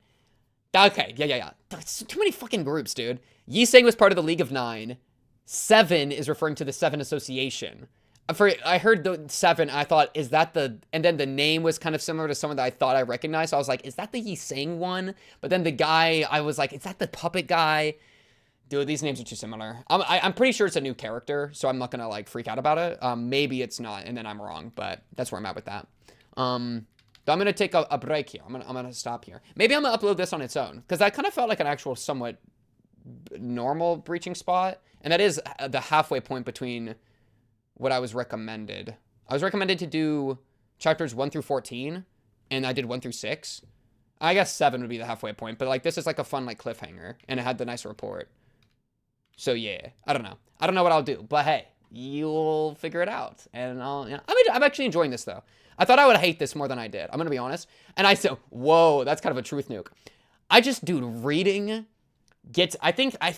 Okay, yeah. That's too many fucking groups, dude. Yi Sang was part of the League of 9. 7 is referring to the 7 Association. I heard the 7, I thought, is that the... And then the name was kind of similar to someone that I thought I recognized. So I was like, is that the Yi Sang one? But then the guy, I was like, is that the puppet guy? Dude, these names are too similar. I'm pretty sure it's a new character, so I'm not gonna, like, freak out about it. Maybe it's not, and then I'm wrong, but that's where I'm at with that. But I'm gonna take a break here. I'm gonna stop here. Maybe I'm gonna upload this on its own, because that kind of felt like an actual somewhat normal breaching spot, and that is the halfway point between what I was recommended. I was recommended to do chapters 1 through 14, and I did 1 through 6. I guess 7 would be the halfway point, but like this is like a fun like cliffhanger, and it had the nice report. So yeah, I don't know. I don't know what I'll do, but hey, you'll figure it out, and I'm actually enjoying this though. I thought I would hate this more than I did. I'm gonna be honest. And I said, whoa, that's kind of a truth nuke. Dude, reading gets. I think I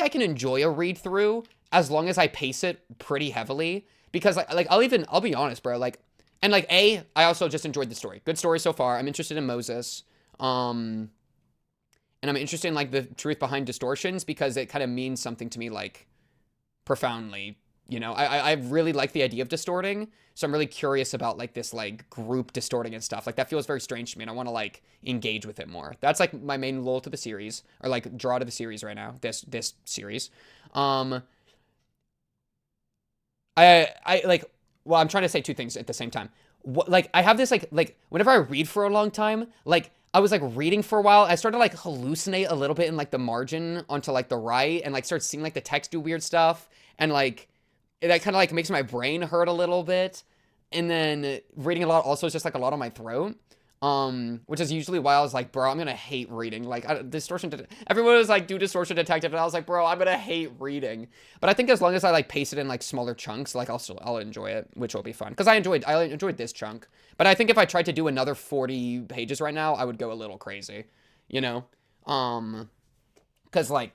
can enjoy a read through as long as I pace it pretty heavily, because I'll be honest, bro. I also just enjoyed the story. Good story so far. I'm interested in Moses. And I'm interested in like the truth behind distortions, because it kind of means something to me, like profoundly. You know, I really like the idea of distorting, so I'm really curious about like this like group distorting and stuff. Like that feels very strange to me, and I want to like engage with it more. That's like my main lull to the series, or like draw to the series right now. This series. I'm trying to say two things at the same time. I have this like whenever I read for a long time, like I was like reading for a while, I started to like hallucinate a little bit in like the margin onto like the right, and like start seeing like the text do weird stuff, and like that kind of like makes my brain hurt a little bit. And then reading a lot also is just like a lot on my throat. Which is usually why I was like, bro, I'm gonna hate reading. Like, everyone was like, do Distortion Detective, and I was like, bro, I'm gonna hate reading. But I think as long as I like pace it in like smaller chunks, like I'll enjoy it, which will be fun. Because I enjoyed this chunk. But I think if I tried to do another 40 pages right now, I would go a little crazy, you know? Because like,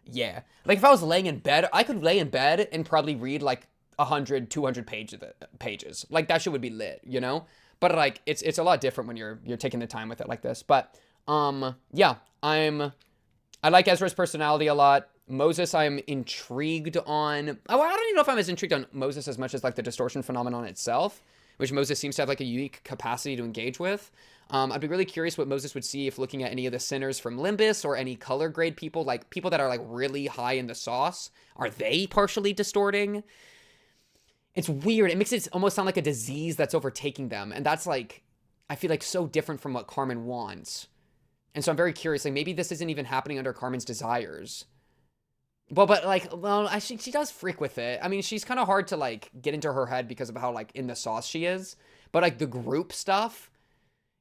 yeah, like if I was laying in bed, I could lay in bed and probably read like 100, 200 pages. Like that shit would be lit, you know? But like it's a lot different when you're taking the time with it like this. But yeah, I like Ezra's personality a lot. Moses, I'm intrigued on. Oh, I don't even know if I'm as intrigued on Moses as much as like the distortion phenomenon itself, which Moses seems to have like a unique capacity to engage with. I'd be really curious what Moses would see if looking at any of the sinners from Limbus, or any color grade people, like people that are like really high in the sauce. Are they partially distorting? It's weird. It makes it almost sound like a disease that's overtaking them. And that's like, I feel like so different from what Carmen wants. And so I'm very curious, like maybe this isn't even happening under Carmen's desires. Well, she does freak with it. I mean, she's kind of hard to like get into her head because of how like in the sauce she is. But like the group stuff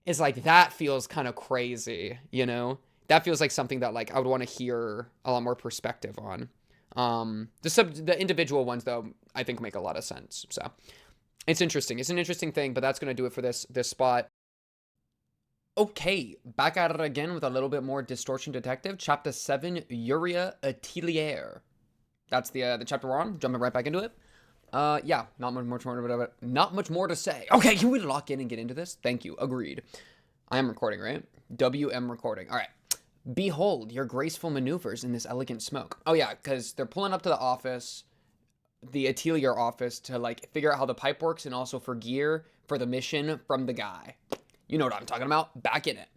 is like, that feels kind of crazy, you know? That feels like something that like I would want to hear a lot more perspective on. The individual ones though, I think make a lot of sense. So it's interesting. It's an interesting thing, but that's going to do it for this spot. Okay, back at it again with a little bit more Distortion Detective, Chapter 7, YurRia Atelier. That's the chapter we're on. Jumping right back into it. Yeah, not much more to say. Okay, can we lock in and get into this? Thank you. Agreed. I am recording, right? WM recording. All right. Behold your graceful maneuvers in this elegant smoke. Oh yeah, because they're pulling up to the office, the Atelier office, to like figure out how the pipe works, and also for gear for the mission from the guy. You know what I'm talking about. Back in it.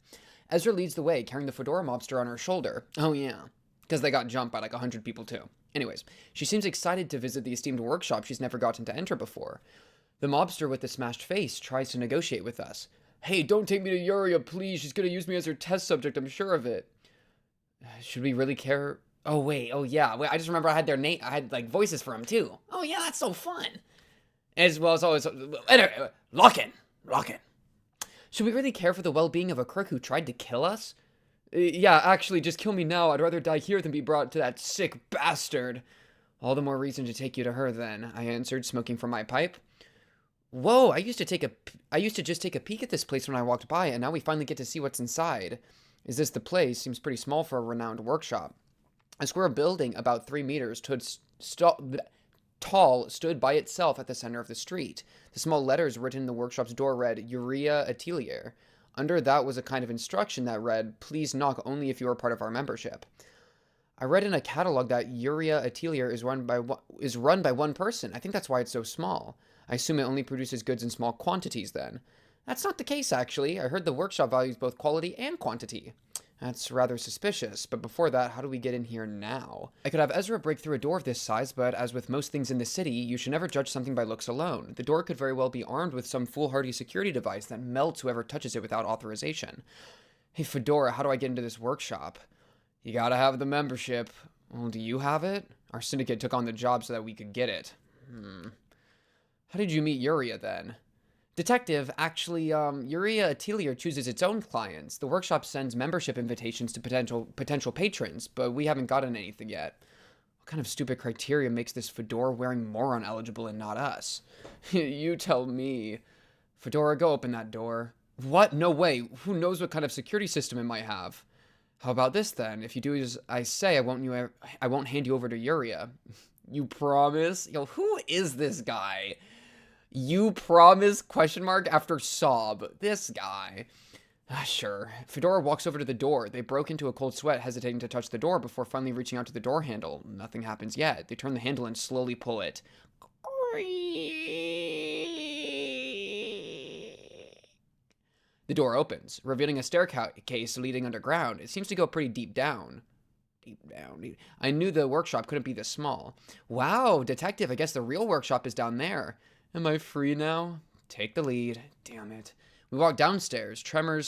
Ezra leads the way, carrying the fedora mobster on her shoulder. Oh yeah, because they got jumped by like 100 people too. Anyways, she seems excited to visit the esteemed workshop she's never gotten to enter before. The mobster with the smashed face tries to negotiate with us. Hey, don't take me to YurRia, please. She's gonna use me as her test subject, I'm sure of it. Should we really care? Oh, wait. Oh, yeah. Wait, I just remember I had their name. I had, like, voices for them, too. Oh, yeah, that's so fun. As well as always. Anyway, lock in. Lock in. Should we really care for the well-being of a crook who tried to kill us? Yeah, actually, just kill me now. I'd rather die here than be brought to that sick bastard. All the more reason to take you to her, then, I answered, smoking from my pipe. Whoa, I used to just take a peek at this place when I walked by, and now we finally get to see what's inside. Is this the place? Seems pretty small for a renowned workshop. A square building about 3 meters tall stood by itself at the center of the street. The small letters written in the workshop's door read, YuRia Atelier. Under that was a kind of instruction that read, please knock only if you are part of our membership. I read in a catalog that YuRia Atelier is run by one person. I think that's why it's so small. I assume it only produces goods in small quantities then. That's not the case, actually. I heard the workshop values both quality and quantity. That's rather suspicious, but before that, how do we get in here now? I could have Ezra break through a door of this size, but as with most things in the city, you should never judge something by looks alone. The door could very well be armed with some foolhardy security device that melts whoever touches it without authorization. Hey, Fedora, how do I get into this workshop? You gotta have the membership. Well, do you have it? Our syndicate took on the job so that we could get it. How did you meet YuRia, then? Detective, actually, YuRia Atelier chooses its own clients. The workshop sends membership invitations to potential patrons, but we haven't gotten anything yet. What kind of stupid criteria makes this fedora-wearing moron eligible and not us? You tell me. Fedora, go open that door. What? No way. Who knows what kind of security system it might have? How about this, then? If you do as I say, I won't hand you over to YuRia. You promise? Yo, who is this guy? You promise? Question mark after sob. This guy. Sure. Fedora walks over to the door. They broke into a cold sweat, hesitating to touch the door before finally reaching out to the door handle. Nothing happens yet. They turn the handle and slowly pull it. The door opens, revealing a staircase leading underground. It seems to go pretty deep down. I knew the workshop couldn't be this small. Wow, detective, I guess the real workshop is down there. Am I free now? Take the lead. Damn it. We walk downstairs. Tremor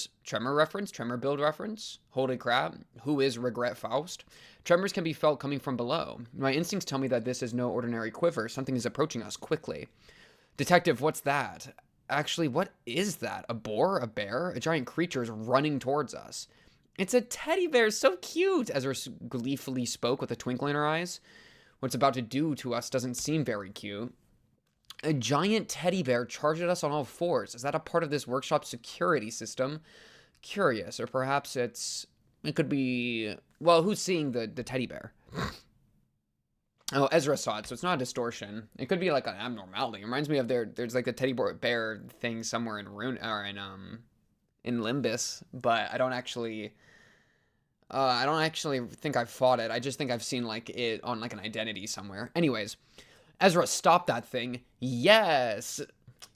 reference? Tremor build reference? Holy crap. Who is Regret Faust? Tremors can be felt coming from below. My instincts tell me that this is no ordinary quiver. Something is approaching us quickly. Detective, what's that? Actually, what is that? A boar? A bear? A giant creature is running towards us. It's a teddy bear. So cute. Ezra gleefully spoke with a twinkle in her eyes. What's about to do to us doesn't seem very cute. A giant teddy bear charged at us on all fours. Is that a part of this workshop security system? Curious, or perhaps it could be, well, who's seeing the teddy bear? Oh, Ezra saw it, so it's not a distortion. It could be like an abnormality. It reminds me of there's like the teddy bear thing somewhere in in Limbus, but I don't actually think I've fought it. I just think I've seen like it on like an identity somewhere. Anyways, Ezra, stop that thing. Yes.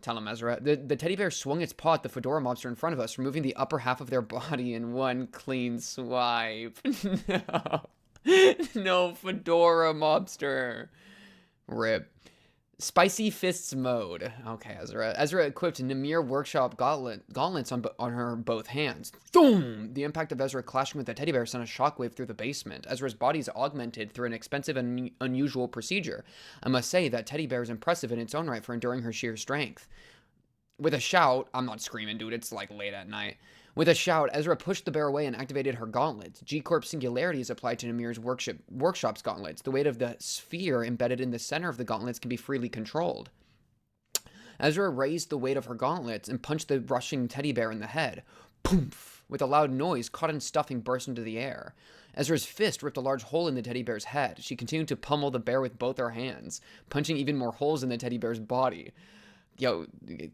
Tell him, Ezra. The teddy bear swung its paw at the fedora mobster in front of us, removing the upper half of their body in one clean swipe. No. No, fedora mobster. Rip. Spicy fists mode. Okay, Ezra. Ezra equipped Namir workshop gauntlets on her both hands. Boom! The impact of Ezra clashing with the teddy bear sent a shockwave through the basement. Ezra's body is augmented through an expensive and unusual procedure. I must say that teddy bear is impressive in its own right for enduring her sheer strength. With a shout, I'm not screaming, dude. It's like late at night. With a shout, Ezra pushed the bear away and activated her gauntlets. G-Corp Singularity is applied to Namir's workshop's gauntlets. The weight of the sphere embedded in the center of the gauntlets can be freely controlled. Ezra raised the weight of her gauntlets and punched the rushing teddy bear in the head. Poof! With a loud noise, cotton stuffing burst into the air. Ezra's fist ripped a large hole in the teddy bear's head. She continued to pummel the bear with both her hands, punching even more holes in the teddy bear's body. Yo,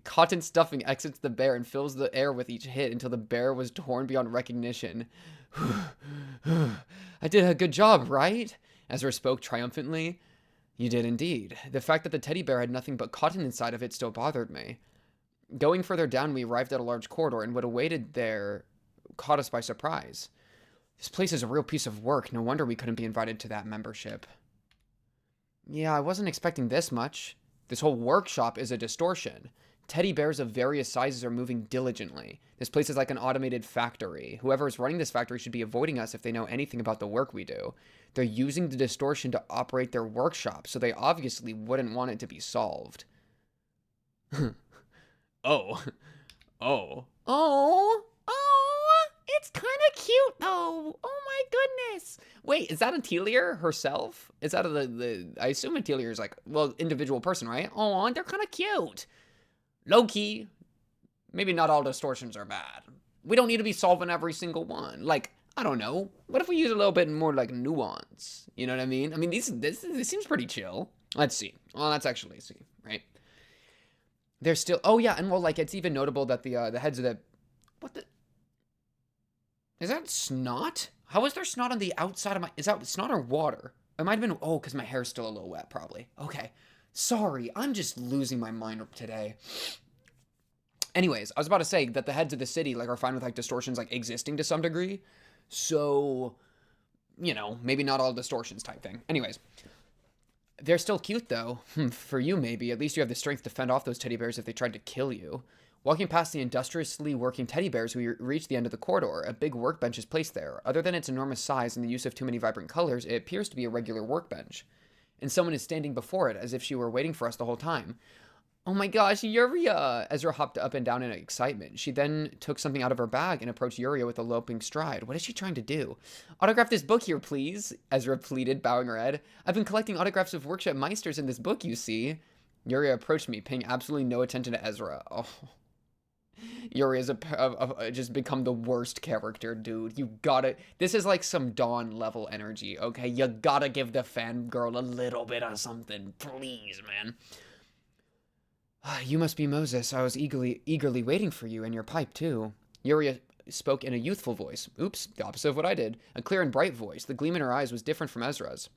cotton stuffing exits the bear and fills the air with each hit until the bear was torn beyond recognition. I did a good job, right? Ezra spoke triumphantly. You did indeed. The fact that the teddy bear had nothing but cotton inside of it still bothered me. Going further down, we arrived at a large corridor, and what awaited there caught us by surprise. This place is a real piece of work. No wonder we couldn't be invited to that membership. Yeah, I wasn't expecting this much. This whole workshop is a distortion. Teddy bears of various sizes are moving diligently. This place is like an automated factory. Whoever is running this factory should be avoiding us if they know anything about the work we do. They're using the distortion to operate their workshop, so they obviously wouldn't want it to be solved. Oh. Oh. Oh. Oh. It's kind of cute, though. Oh, my goodness. Wait, is that Atelier herself? Is that I assume Atelier is like, well, individual person, right? Oh, they're kind of cute. Low-key, maybe not all distortions are bad. We don't need to be solving every single one. Like, I don't know. What if we use a little bit more, like, nuance? You know what I mean? I mean, this seems pretty chill. Let's see. Well, let's actually see, right? They're still... Oh, yeah, and, well, like, it's even notable that the heads of the... What the... Is that snot? How is there snot on the outside of my... Is that snot or water? It might have been... Oh, because my hair's still a little wet, probably. Okay. Sorry, I'm just losing my mind today. Anyways, I was about to say that the heads of the city, like, are fine with, like, distortions, like, existing to some degree. So, you know, maybe not all distortions type thing. Anyways, they're still cute, though. For you, maybe. At least you have the strength to fend off those teddy bears if they tried to kill you. Walking past the industriously working teddy bears, we reach the end of the corridor. A big workbench is placed there. Other than its enormous size and the use of too many vibrant colors, it appears to be a regular workbench. And someone is standing before it, as if she were waiting for us the whole time. Oh my gosh, YurRia! Ezra hopped up and down in excitement. She then took something out of her bag and approached YurRia with a loping stride. What is she trying to do? Autograph this book here, please, Ezra pleaded, bowing her head. I've been collecting autographs of workshop meisters in this book, you see. YurRia approached me, paying absolutely no attention to Ezra. Oh. YurRia's just become the worst character, dude. You gotta... This is like some Dawn level energy, okay? You gotta give the fangirl a little bit of something. Please, man. You must be Moses. I was eagerly waiting for you and your pipe, too. YurRia spoke in a youthful voice. Oops, the opposite of what I did. A clear and bright voice. The gleam in her eyes was different from Ezra's.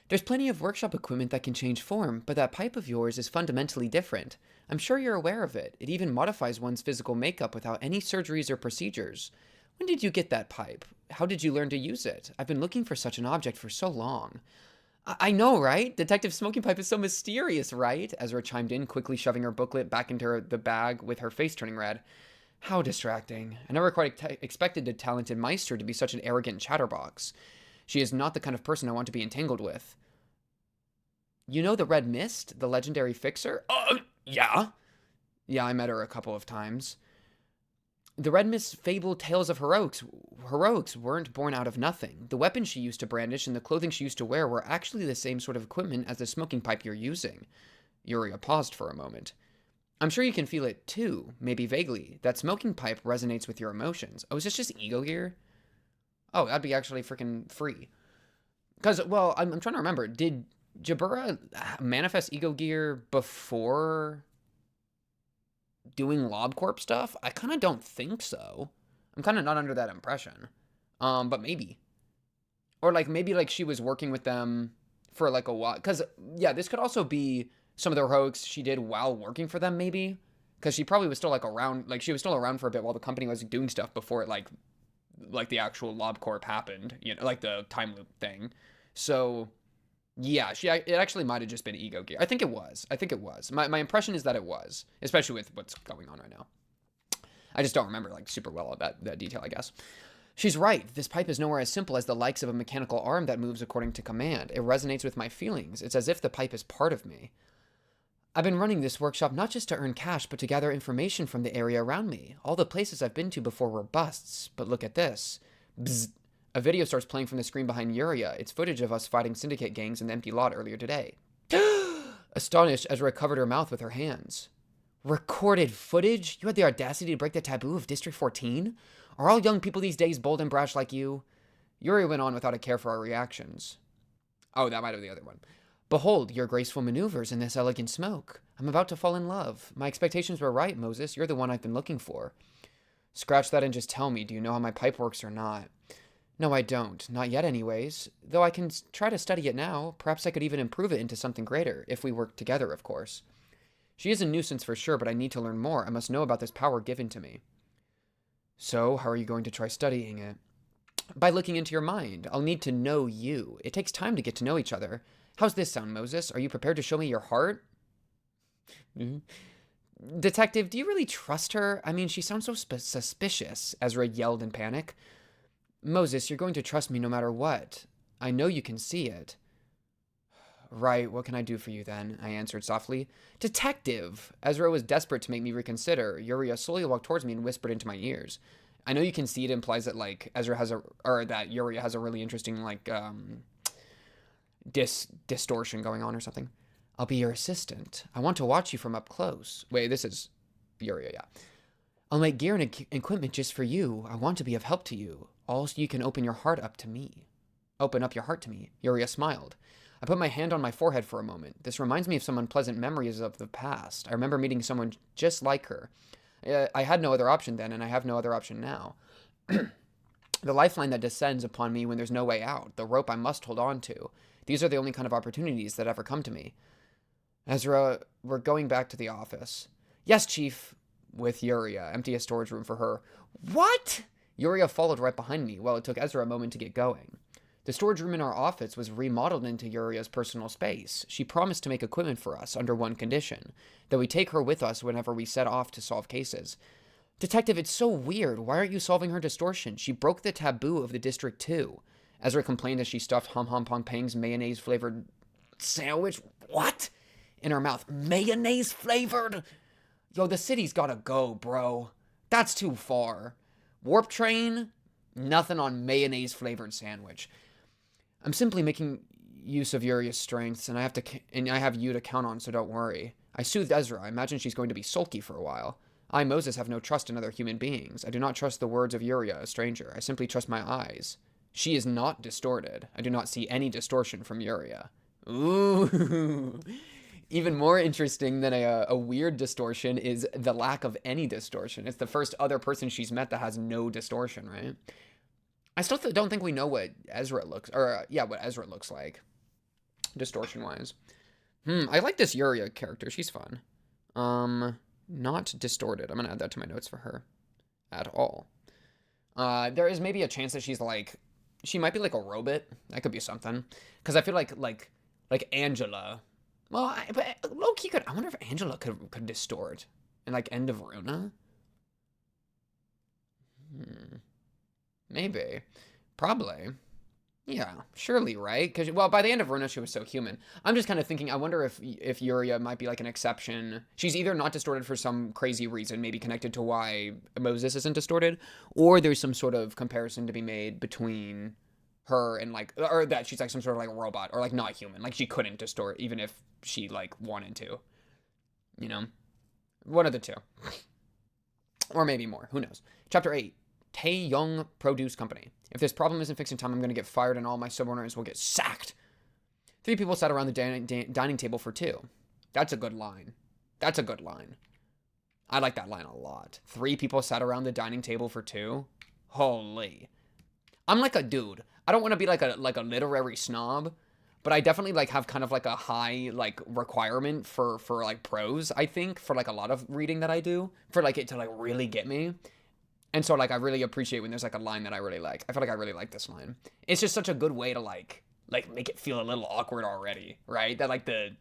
There's plenty of workshop equipment that can change form, but that pipe of yours is fundamentally different. I'm sure you're aware of it. It even modifies one's physical makeup without any surgeries or procedures. When did you get that pipe? How did you learn to use it? I've been looking for such an object for so long. I know, right? Detective Smoking Pipe is so mysterious, right? Ezra chimed in, quickly shoving her booklet back into the bag with her face turning red. How distracting. I never quite expected the talented Meister to be such an arrogant chatterbox. She is not the kind of person I want to be entangled with. You know the Red Mist, the legendary fixer? Yeah. Yeah, I met her a couple of times. The Red Mist's fabled tales of heroics weren't born out of nothing. The weapons she used to brandish and the clothing she used to wear were actually the same sort of equipment as the smoking pipe you're using. YurRia paused for a moment. I'm sure you can feel it too, maybe vaguely. That smoking pipe resonates with your emotions. Oh, is this just ego gear? Oh, that'd be actually freaking free. Because, well, I'm trying to remember. Did Jabura manifest ego gear before doing LobCorp stuff? I kind of don't think so. I'm kind of not under that impression. But maybe. Or, like, maybe, like, she was working with them for, like, a while. Because, yeah, this could also be some of the heroics she did while working for them, maybe. Because she probably was still, like, around. Like, she was still around for a bit while the company was doing stuff before it, like the actual LobCorp happened. You know, like, the time loop thing. So... yeah, it actually might have just been ego gear. I think it was. My impression is that it was, especially with what's going on right now. I just don't remember, like, super well that detail, I guess. She's right. This pipe is nowhere as simple as the likes of a mechanical arm that moves according to command. It resonates with my feelings. It's as if the pipe is part of me. I've been running this workshop not just to earn cash, but to gather information from the area around me. All the places I've been to before were busts. But look at this. Bzzz. A video starts playing from the screen behind YurRia. It's footage of us fighting syndicate gangs in the empty lot earlier today. Astonished, Ezra covered her mouth with her hands. Recorded footage? You had the audacity to break the taboo of District 14? Are all young people these days bold and brash like you? YurRia went on without a care for our reactions. Oh, that might have been the other one. Behold, your graceful maneuvers in this elegant smoke. I'm about to fall in love. My expectations were right, Moses. You're the one I've been looking for. Scratch that and just tell me, do you know how my pipe works or not? No, I don't. Not yet, anyways. Though I can try to study it now. Perhaps I could even improve it into something greater, if we work together, of course. She is a nuisance for sure, but I need to learn more. I must know about this power given to me. So, how are you going to try studying it? By looking into your mind. I'll need to know you. It takes time to get to know each other. How's this sound, Moses? Are you prepared to show me your heart? Detective, do you really trust her? I mean, she sounds so suspicious, Ezra yelled in panic. Moses, you're going to trust me no matter what. I know you can see it. Right, what can I do for you then? I answered softly. Detective! Ezra was desperate to make me reconsider. YurRia slowly walked towards me and whispered into my ears. I know you can see it implies that, like, Ezra has a, or that YurRia has a really interesting, like, distortion going on or something. I'll be your assistant. I want to watch you from up close. Wait, this is YurRia, yeah. I'll make gear and equipment just for you. I want to be of help to you. Also, you can open your heart up to me. Open up your heart to me. YurRia smiled. I put my hand on my forehead for a moment. This reminds me of some unpleasant memories of the past. I remember meeting someone just like her. I had no other option then, and I have no other option now. The lifeline that descends upon me when there's no way out. The rope I must hold on to. These are the only kind of opportunities that ever come to me. Ezra, we're going back to the office. Yes, Chief. With YurRia. Empty a storage room for her. What? YurRia followed right behind me, while it took Ezra a moment to get going. The storage room in our office was remodeled into YurRia's personal space. She promised to make equipment for us under one condition, that we take her with us whenever we set off to solve cases. Detective, it's so weird. Why aren't you solving her distortion? She broke the taboo of the District 2. Ezra complained as she stuffed Hum Hum Pong Pang's mayonnaise-flavored sandwich. What? In her mouth. Mayonnaise-flavored? Yo, the city's gotta go, bro. That's too far. Warp train? Nothing on mayonnaise-flavored sandwich. I'm simply making use of YurRia's strengths, and I have you to count on, so don't worry. I soothed Ezra. I imagine she's going to be sulky for a while. I, Moses, have no trust in other human beings. I do not trust the words of YurRia, a stranger. I simply trust my eyes. She is not distorted. I do not see any distortion from YurRia. Ooh. Even more interesting than a weird distortion is the lack of any distortion. It's the first other person she's met that has no distortion, right? I still don't think we know what Ezra looks, what Ezra looks like, distortion-wise. I like this YurRia character. She's fun. Not distorted. I'm gonna add that to my notes for her. At all. There is maybe a chance that she's like, she might be like a robot. That could be something. Because I feel like Angela. Well, but low-key could, I wonder if Angela could distort. And like End of Runa? Maybe. Probably. Yeah, surely, right? Because, well, by the end of Runa, she was so human. I'm just kind of thinking, I wonder if YurRia might be like an exception. She's either not distorted for some crazy reason, maybe connected to why Moses isn't distorted, or there's some sort of comparison to be made between her and like, or that she's like some sort of like robot, or like not human. Like she couldn't distort, even if she like wanted to. You know? One of the two. Or maybe more. Who knows? Chapter 8. Tae-young Produce Company. If this problem isn't fixed in time, I'm going to get fired and all my subordinates will get sacked. 3 people sat around the dining table for 2. That's a good line. That's a good line. I like that line a lot. 3 people sat around the dining table for 2. Holy. I'm like a dude. I don't want to be like a literary snob, but I definitely like have kind of like a high like requirement for like prose, I think, for like a lot of reading that I do, for like it to like really get me. And so, like, I really appreciate when there's, like, a line that I really like. I feel like I really like this line. It's just such a good way to, like make it feel a little awkward already, right? That, like, It's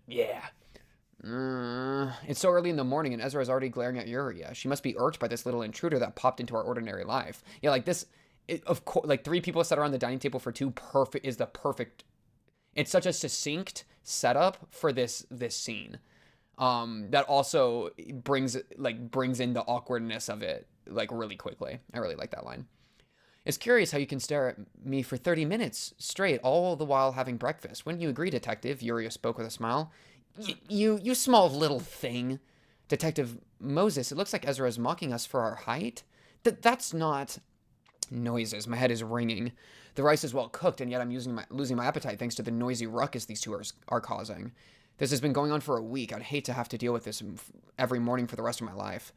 so early in the morning, and Ezra is already glaring at YurRia. She must be irked by this little intruder that popped into our ordinary life. Yeah, like, of course, like, 3 people sat around the dining table for 2 is the perfect... It's such a succinct setup for this scene. That also brings in the awkwardness of it, like, really quickly. I really like that line. It's curious how you can stare at me for 30 minutes straight, all the while having breakfast. Wouldn't you agree, Detective? YurRia spoke with a smile. You small little thing. Detective Moses, it looks like Ezra is mocking us for our height. That's not... Noises. My head is ringing. The rice is well cooked, and yet I'm losing my appetite thanks to the noisy ruckus these 2 are causing. This has been going on for a week. I'd hate to have to deal with this every morning for the rest of my life.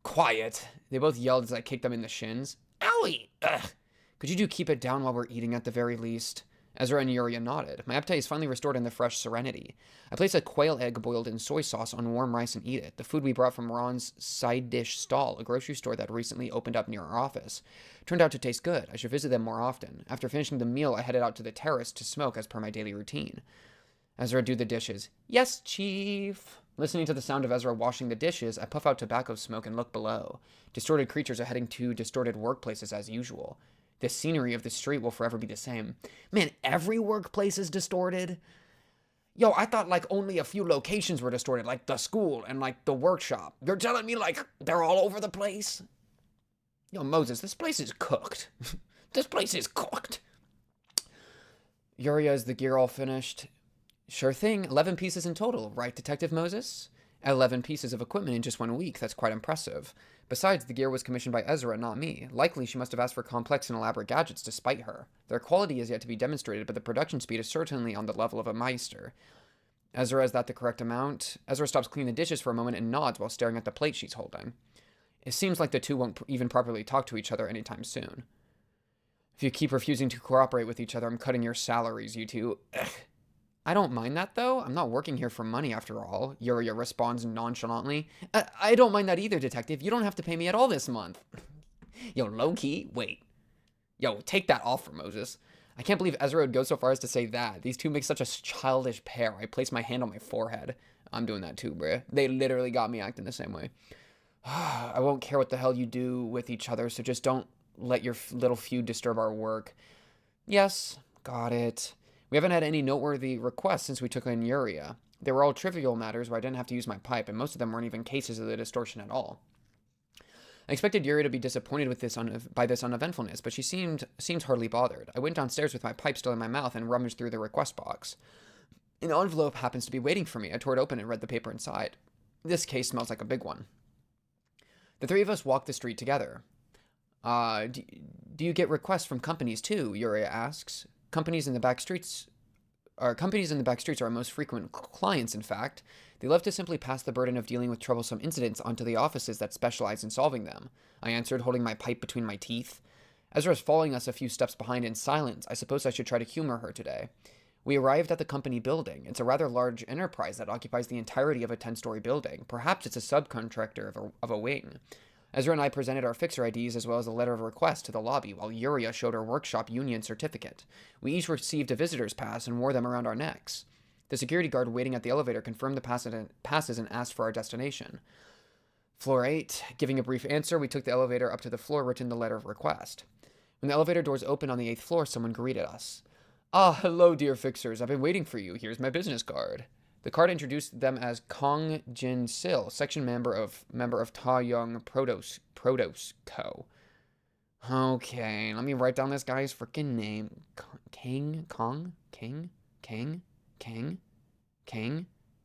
Quiet. They both yelled as I kicked them in the shins. Owie! Ugh. Could you keep it down while we're eating at the very least? Ezra and YurRia nodded. My appetite is finally restored in the fresh serenity. I place a quail egg boiled in soy sauce on warm rice and eat it. The food we brought from Ron's side dish stall, a grocery store that recently opened up near our office. Turned out to taste good. I should visit them more often. After finishing the meal, I headed out to the terrace to smoke as per my daily routine. Ezra, do the dishes. Yes, chief. Listening to the sound of Ezra washing the dishes, I puff out tobacco smoke and look below. Distorted creatures are heading to distorted workplaces as usual. The scenery of the street will forever be the same. Man, every workplace is distorted. Yo, I thought like only a few locations were distorted, like the school and like the workshop. You're telling me like they're all over the place? Yo, Moses, this place is cooked. This place is cooked. YurRia, is the gear all finished? Sure thing. 11 pieces in total, right, Detective Moses? 11 pieces of equipment in just 1 week. That's quite impressive. Besides, the gear was commissioned by Ezra, not me. Likely, she must have asked for complex and elaborate gadgets to spite her. Their quality is yet to be demonstrated, but the production speed is certainly on the level of a Meister. Ezra, is that the correct amount? Ezra stops cleaning the dishes for a moment and nods while staring at the plate she's holding. It seems like the two won't even properly talk to each other anytime soon. If you keep refusing to cooperate with each other, I'm cutting your salaries, you two. Ugh. I don't mind that, though. I'm not working here for money, after all. YurRia responds nonchalantly. I don't mind that either, Detective. You don't have to pay me at all this month. Yo, low-key, wait. Yo, take that offer, Moses. I can't believe Ezra would go so far as to say that. These two make such a childish pair. I place my hand on my forehead. I'm doing that too, bruh. They literally got me acting the same way. I won't care what the hell you do with each other, so just don't let your little feud disturb our work. Yes, got it. We haven't had any noteworthy requests since we took in YurRia. They were all trivial matters where I didn't have to use my pipe, and most of them weren't even cases of the distortion at all. I expected YurRia to be disappointed with by this uneventfulness, but she seemed hardly bothered. I went downstairs with my pipe still in my mouth and rummaged through the request box. An envelope happens to be waiting for me. I tore it open and read the paper inside. This case smells like a big one. The three of us walked the street together. Do you get requests from companies too? YurRia asks. Companies in the back streets are our most frequent clients, in fact. They love to simply pass the burden of dealing with troublesome incidents onto the offices that specialize in solving them. I answered, holding my pipe between my teeth. Ezra is following us a few steps behind in silence. I suppose I should try to humor her today. We arrived at the company building. It's a rather large enterprise that occupies the entirety of a 10-story building. Perhaps it's a subcontractor of a wing. Ezra and I presented our fixer IDs as well as a letter of request to the lobby, while YurRia showed her workshop union certificate. We each received a visitor's pass and wore them around our necks. The security guard waiting at the elevator confirmed the passes and asked for our destination. Floor 8. Giving a brief answer, we took the elevator up to the floor written in the letter of request. When the elevator doors opened on the 8th floor, someone greeted us. Ah, hello, dear fixers. I've been waiting for you. Here's my business card. The card introduced them as Kong Jin Sil, section member of Tae-young Produce Co. Okay, let me write down this guy's freaking name. King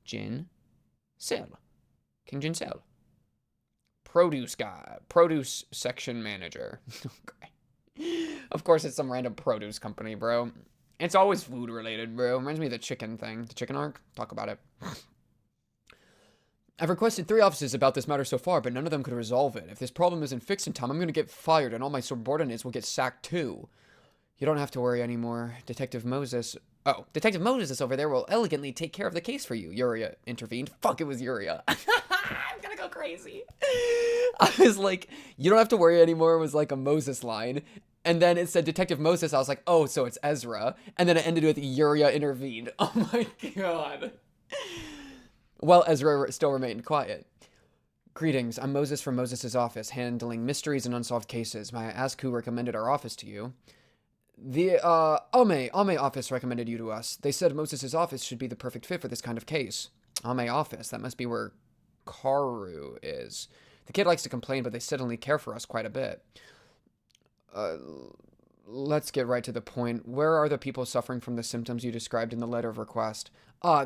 Jin Sil. King Jin Sil. Produce guy. Produce section manager. Okay. Of course, it's some random produce company, bro. It's always food related, bro. Reminds me of the chicken thing. The chicken arc? Talk about it. I've requested 3 offices about this matter so far, but none of them could resolve it. If this problem isn't fixed in time, I'm going to get fired, and all my subordinates will get sacked too. You don't have to worry anymore. Detective Moses is over there will elegantly take care of the case for you. YurRia intervened. Fuck, it was YurRia. I'm gonna go crazy. I was like, you don't have to worry anymore was like a Moses line. And then it said Detective Moses. I was like, oh, so it's Ezra. And then it ended with YurRia intervened. Oh my god. Well, Ezra still remained quiet. Greetings, I'm Moses from Moses' office, handling mysteries and unsolved cases. May I ask who recommended our office to you? The, Ame office recommended you to us. They said Moses' office should be the perfect fit for this kind of case. Ame office, that must be where Karu is. The kid likes to complain, but they suddenly care for us quite a bit. Let's get right to the point. Where are the people suffering from the symptoms you described in the letter of request?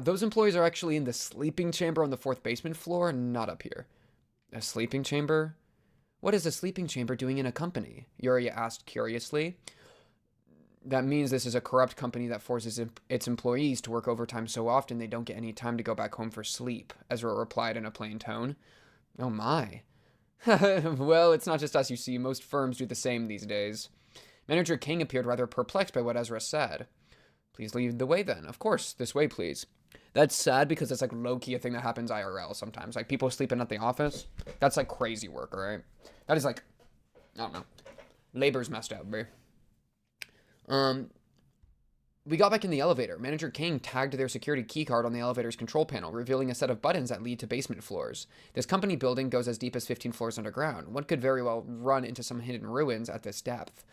Those employees are actually in the sleeping chamber on the 4th basement floor, not up here. A sleeping chamber? What is a sleeping chamber doing in a company? YurRia asked curiously. That means this is a corrupt company that forces its employees to work overtime so often they don't get any time to go back home for sleep, Ezra replied in a plain tone. Oh my. Well, it's not just us, you see. Most firms do the same these days. Manager King appeared rather perplexed by what Ezra said. Please lead the way then. Of course, this way, please. That's sad because it's like low-key a thing that happens IRL sometimes. Like people sleeping at the office. That's like crazy work, alright? That is like, I don't know. Labor's messed up, bro. We got back in the elevator. Manager King tagged their security keycard on the elevator's control panel, revealing a set of buttons that lead to basement floors. This company building goes as deep as 15 floors underground. One could very well run into some hidden ruins at this depth.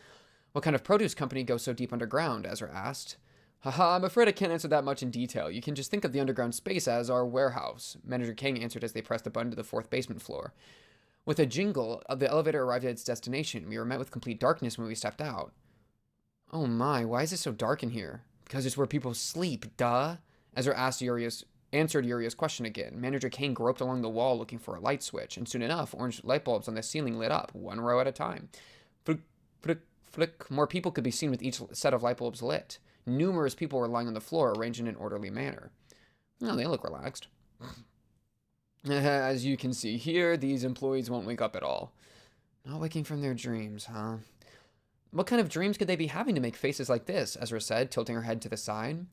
What kind of produce company goes so deep underground? Ezra asked. Haha, I'm afraid I can't answer that much in detail. You can just think of the underground space as our warehouse, Manager King answered as they pressed the button to the 4th basement floor. With a jingle, the elevator arrived at its destination. We were met with complete darkness when we stepped out. Oh my, why is it so dark in here? Because it's where people sleep, duh. Ezra answered YuRia's question again. Manager Kane groped along the wall looking for a light switch, and soon enough, orange light bulbs on the ceiling lit up, one row at a time. Flick, flick, flick. More people could be seen with each set of light bulbs lit. Numerous people were lying on the floor, arranged in an orderly manner. Oh, they look relaxed. As you can see here, these employees won't wake up at all. Not waking from their dreams, huh? What kind of dreams could they be having to make faces like this? Ezra said, tilting her head to the side.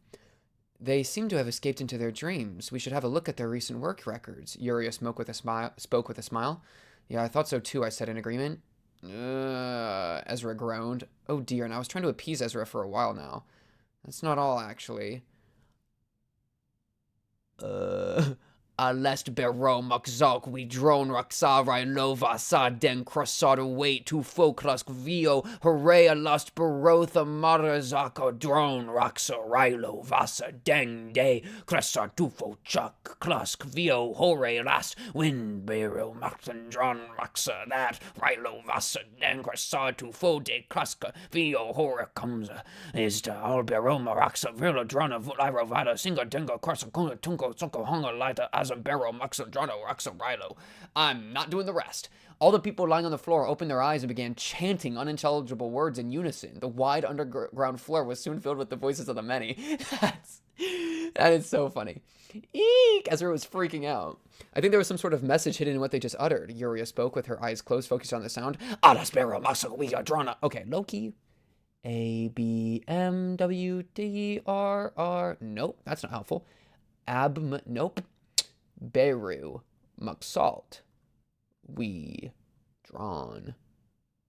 They seem to have escaped into their dreams. We should have a look at their recent work records. YuRia spoke with a smile. Yeah, I thought so too, I said in agreement. Ezra groaned. Oh dear, and I was trying to appease Ezra for a while now. That's not all, actually. Alest bero makzok we drone raksarai nova sa den crossada wait to folklask vio hooray lust berotha marazaka drone raksarilo vasa deng de cressa tufo chuck klusk vio hooray last wind bero maxen dron raksa that rilo vasa den cressa tufo de kluska vio hora comes is to albero maraksa villa drona vula vada singa denga cressa kunga tunko sunko hunga lita as a barrel Maxadrano Raxarilo. I'm not doing the rest. All the people lying on the floor opened their eyes and began chanting unintelligible words in unison. The wide underground floor was soon filled with the voices of the many. That is so funny. Eek! Ezra was freaking out. I think there was some sort of message hidden in what they just uttered. YuRia spoke with her eyes closed, focused on the sound. Alaspero Maxadrana. Okay, low-key. A, B, M, W, D, R, R. Nope, that's not helpful. Nope. Beru, Muxalt, we, drawn.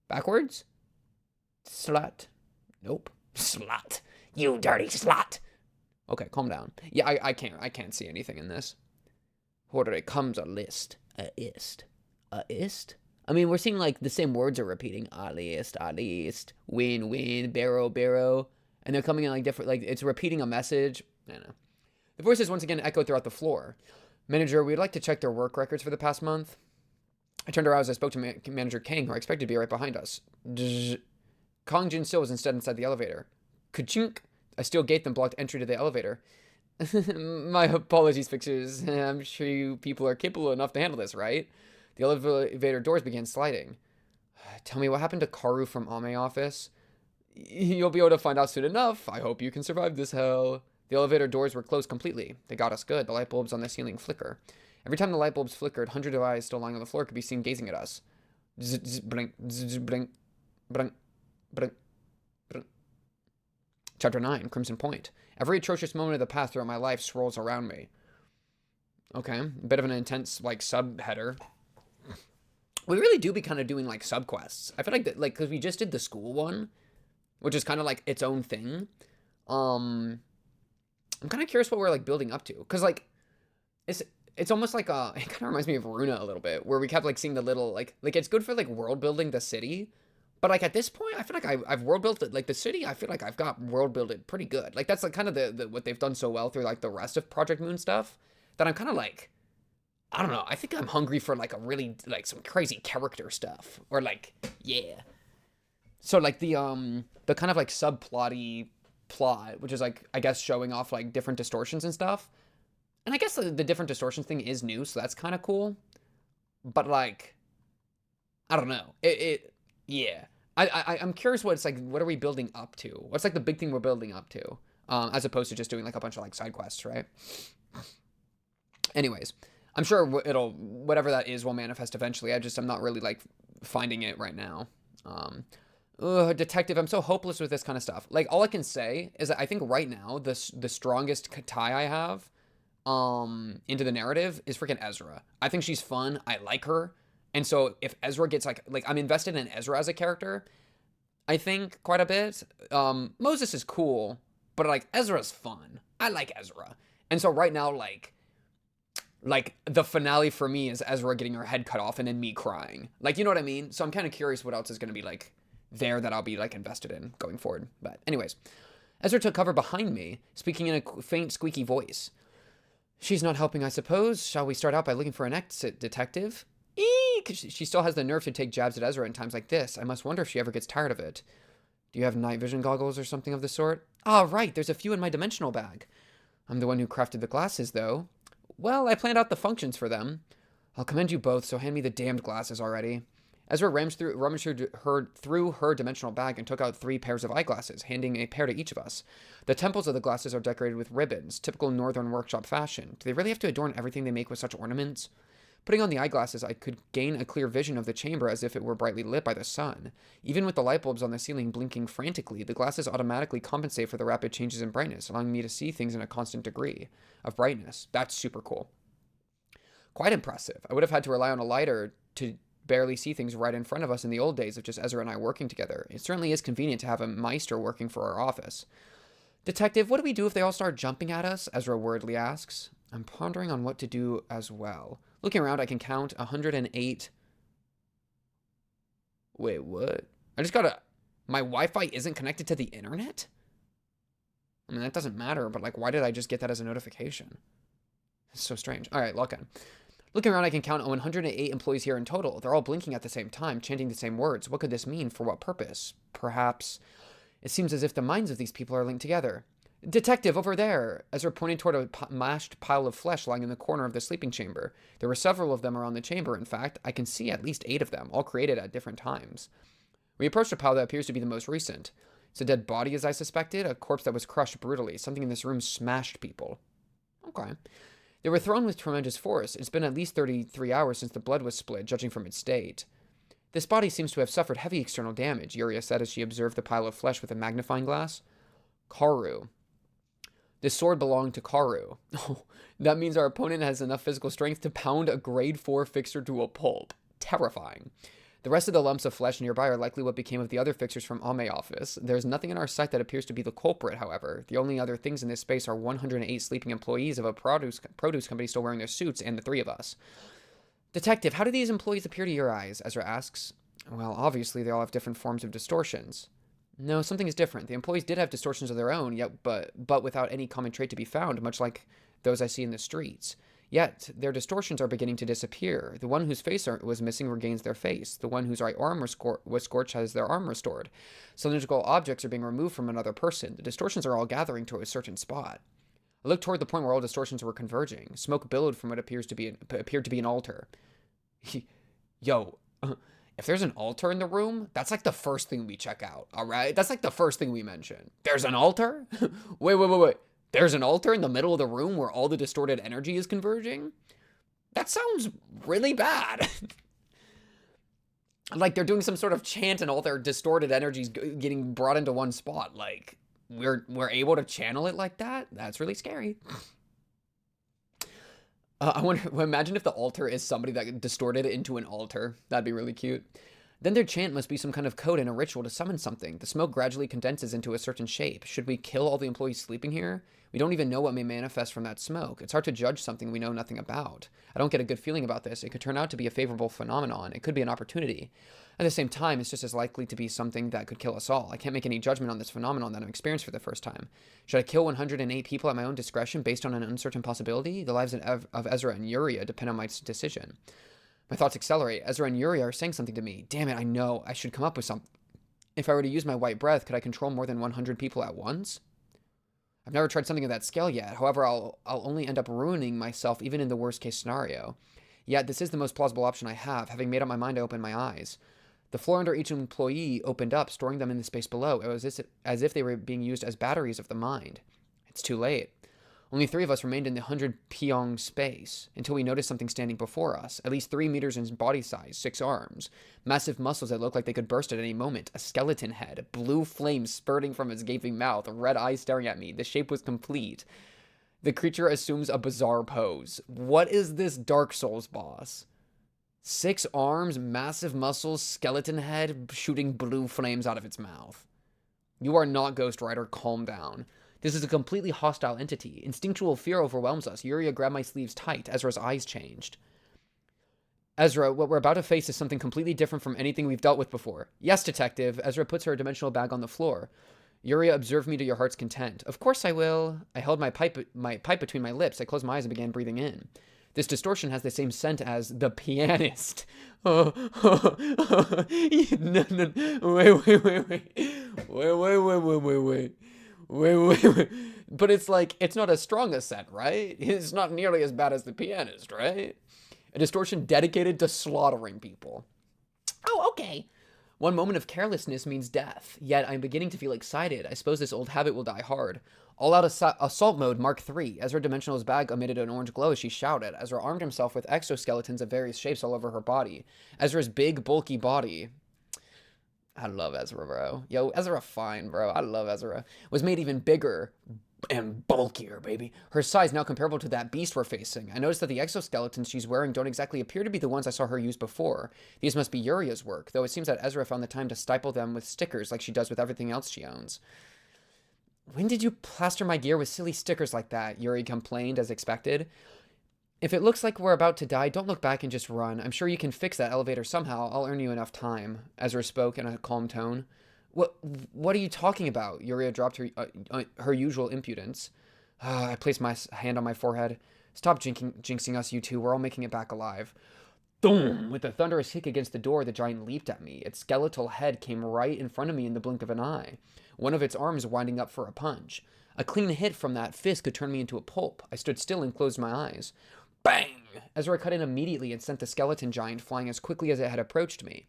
Backwards? Slut. Nope. Slut. You dirty slut. Okay, calm down. Yeah, I can't see anything in this. Hordere comes a list. A ist. A ist? I mean, we're seeing like the same words are repeating. A list, win, barrow. And they're coming in like different, like it's repeating a message. I don't know. The voices once again echoed throughout the floor. Manager, we'd like to check their work records for the past month. I turned around as I spoke to Manager Kang, who I expected to be right behind us. Kong Jin Sil was instead inside the elevator. Ka-chink! A steel gate then blocked entry to the elevator. My apologies, fixers. I'm sure you people are capable enough to handle this, right? The elevator doors began sliding. Tell me what happened to Karu from Ame office? You'll be able to find out soon enough. I hope you can survive this hell. The elevator doors were closed completely. They got us good. The light bulbs on the ceiling flicker. Every time the light bulbs flickered, hundreds of eyes still lying on the floor could be seen gazing at us. Zzz, blink, zzz, blink, blink, blink, blink. Chapter 9, Crimson Point. Every atrocious moment of the path throughout my life swirls around me. Okay, a bit of an intense, like, subheader. We really do be kind of doing, like, subquests. I feel like, that, like, because we just did the school one, which is kind of, like, its own thing. I'm kind of curious what we're, like, building up to. Because, like, it's almost like, it kind of reminds me of Runa a little bit. Where we kept, like, seeing the little, like it's good for, like, world building the city. But, like, at this point, I feel like I've world built it. Like, the city, I feel like I've got world built it pretty good. Like, that's, like, kind of the what they've done so well through, like, the rest of Project Moon stuff. That I'm kind of, like, I don't know. I think I'm hungry for, like, a really, like, some crazy character stuff. Or, like, yeah. So, like, the kind of, like, subplotty plot, which is like, I guess, showing off like different distortions and stuff. And I guess the different distortions thing is new, so that's kind of cool. But like, I don't know. Yeah. I'm curious what it's like. What are we building up to? What's like the big thing we're building up to, as opposed to just doing like a bunch of like side quests, right? Anyways, I'm sure whatever that is will manifest eventually. I'm not really like finding it right now. Detective, I'm so hopeless with this kind of stuff. Like, all I can say is that I think right now, the strongest tie I have into the narrative is freaking Ezra. I think she's fun. I like her. And so if Ezra gets, like I'm invested in Ezra as a character, I think, quite a bit. Moses is cool, but like Ezra's fun. I like Ezra. And so right now, like the finale for me is Ezra getting her head cut off and then me crying. Like, you know what I mean? So I'm kind of curious what else is going to be like there that I'll be like invested in going forward. But anyways, Ezra took cover behind me, speaking in a faint, squeaky voice. She's not helping, I suppose. Shall we start out by looking for an exit, detective? Eek! She still has the nerve to take jabs at Ezra in times like this. I must wonder if she ever gets tired of it. Do you have night vision goggles or something of the sort? Ah, right, there's a few in my dimensional bag. I'm the one who crafted the glasses, though. Well, I planned out the functions for them. I'll commend you both, so hand me the damned glasses already. Ezra rummaged through her dimensional bag and took out 3 pairs of eyeglasses, handing a pair to each of us. The temples of the glasses are decorated with ribbons, typical Northern workshop fashion. Do they really have to adorn everything they make with such ornaments? Putting on the eyeglasses, I could gain a clear vision of the chamber as if it were brightly lit by the sun. Even with the light bulbs on the ceiling blinking frantically, the glasses automatically compensate for the rapid changes in brightness, allowing me to see things in a constant degree of brightness. That's super cool. Quite impressive. I would have had to rely on a lighter to barely see things right in front of us in the old days of just Ezra and I working together. It certainly is convenient to have a Meister working for our office. Detective, what do we do if they all start jumping at us? Ezra worriedly asks. I'm pondering on what to do as well. Looking around, I can count 108. Wait, what? My Wi-Fi isn't connected to the internet? I mean, that doesn't matter, but like, why did I just get that as a notification? It's so strange. All right, lock in. Looking around, I can count 108 employees here in total. They're all blinking at the same time, chanting the same words. What could this mean? For what purpose? Perhaps it seems as if the minds of these people are linked together. Detective, over there! Ezra pointed toward a mashed pile of flesh lying in the corner of the sleeping chamber. There were several of them around the chamber, in fact. I can see at least 8 of them, all created at different times. We approached a pile that appears to be the most recent. It's a dead body, as I suspected, a corpse that was crushed brutally. Something in this room smashed people. Okay. They were thrown with tremendous force. It's been at least 33 hours since the blood was split, judging from its state. This body seems to have suffered heavy external damage, YuRia said as she observed the pile of flesh with a magnifying glass. Karu. This sword belonged to Karu. Oh, that means our opponent has enough physical strength to pound a grade 4 fixer to a pulp. Terrifying. The rest of the lumps of flesh nearby are likely what became of the other fixers from Ame office. There's nothing in our sight that appears to be the culprit, however. The only other things in this space are 108 sleeping employees of a produce company still wearing their suits, and the 3 of us. Detective, how do these employees appear to your eyes? Ezra asks. Well, obviously they all have different forms of distortions. No, something is different. The employees did have distortions of their own, yet, but without any common trait to be found, much like those I see in the streets. Yet, their distortions are beginning to disappear. The one whose face was missing regains their face. The one whose right arm was scorched has their arm restored. Cylindrical objects are being removed from another person. The distortions are all gathering to a certain spot. I looked toward the point where all distortions were converging. Smoke billowed from what appeared to be an altar. Yo, if there's an altar in the room, that's like the first thing we check out, all right? That's like the first thing we mention. There's an altar? Wait. There's an altar in the middle of the room where all the distorted energy is converging? That sounds really bad. Like they're doing some sort of chant and all their distorted energies getting brought into one spot. Like we're able to channel it like that? That's really scary. I wonder, imagine if the altar is somebody that distorted it into an altar. That'd be really cute. Then their chant must be some kind of code and a ritual to summon something. The smoke gradually condenses into a certain shape. Should we kill all the employees sleeping here? We don't even know what may manifest from that smoke. It's hard to judge something we know nothing about. I don't get a good feeling about this. It could turn out to be a favorable phenomenon. It could be an opportunity. At the same time, it's just as likely to be something that could kill us all. I can't make any judgment on this phenomenon that I'm experiencing for the first time. Should I kill 108 people at my own discretion based on an uncertain possibility? The lives of Ezra and YurRia depend on my decision. My thoughts accelerate. Ezra and YurRia are saying something to me. Damn it, I know. I should come up with something. If I were to use my white breath, could I control more than 100 people at once? I've never tried something of that scale yet. However, I'll only end up ruining myself even in the worst case scenario. Yet, this is the most plausible option I have. Having made up my mind, I opened my eyes. The floor under each employee opened up, storing them in the space below. It was as if they were being used as batteries of the mind. It's too late. Only 3 of us remained in the 100 Tae-young space, until we noticed something standing before us, at least 3 meters in body size, 6 arms, massive muscles that looked like they could burst at any moment, a skeleton head, blue flames spurting from its gaping mouth, red eyes staring at me. The shape was complete. The creature assumes a bizarre pose. What is this Dark Souls boss? 6 arms, massive muscles, skeleton head, shooting blue flames out of its mouth. You are not Ghost Rider, calm down. This is a completely hostile entity. Instinctual fear overwhelms us. YuRia grabbed my sleeves tight. Ezra's eyes changed. Ezra, what we're about to face is something completely different from anything we've dealt with before. Yes, Detective. Ezra puts her dimensional bag on the floor. YuRia, observe me to your heart's content. Of course I will. I held my pipe between my lips. I closed my eyes and began breathing in. This distortion has the same scent as the pianist. Oh, no, wait. But it's like, it's not as strong a scent, right? It's not nearly as bad as the pianist, right? A distortion dedicated to slaughtering people. Oh, okay. One moment of carelessness means death, yet I'm beginning to feel excited. I suppose this old habit will die hard. All-out assault mode, Mark III. Ezra Dimensional's bag emitted an orange glow as she shouted. Ezra armed himself with exoskeletons of various shapes all over her body. Ezra's big, bulky body... I love Ezra, bro. Yo, Ezra fine, bro. I love Ezra. Was made even bigger and bulkier, baby. Her size now comparable to that beast we're facing. I noticed that the exoskeletons she's wearing don't exactly appear to be the ones I saw her use before. These must be YuRia's work, though it seems that Ezra found the time to stipple them with stickers like she does with everything else she owns. When did you plaster my gear with silly stickers like that? YuRia complained as expected. If it looks like we're about to die, don't look back and just run. I'm sure you can fix that elevator somehow. I'll earn you enough time. Ezra spoke in a calm tone. What are you talking about? YuRia dropped her usual impudence. I placed my hand on my forehead. Stop jinxing us, you two. We're all making it back alive. Boom! With a thunderous kick against the door, the giant leaped at me. Its skeletal head came right in front of me in the blink of an eye, one of its arms winding up for a punch. A clean hit from that fist could turn me into a pulp. I stood still and closed my eyes. Bang! Ezra cut in immediately and sent the skeleton giant flying as quickly as it had approached me.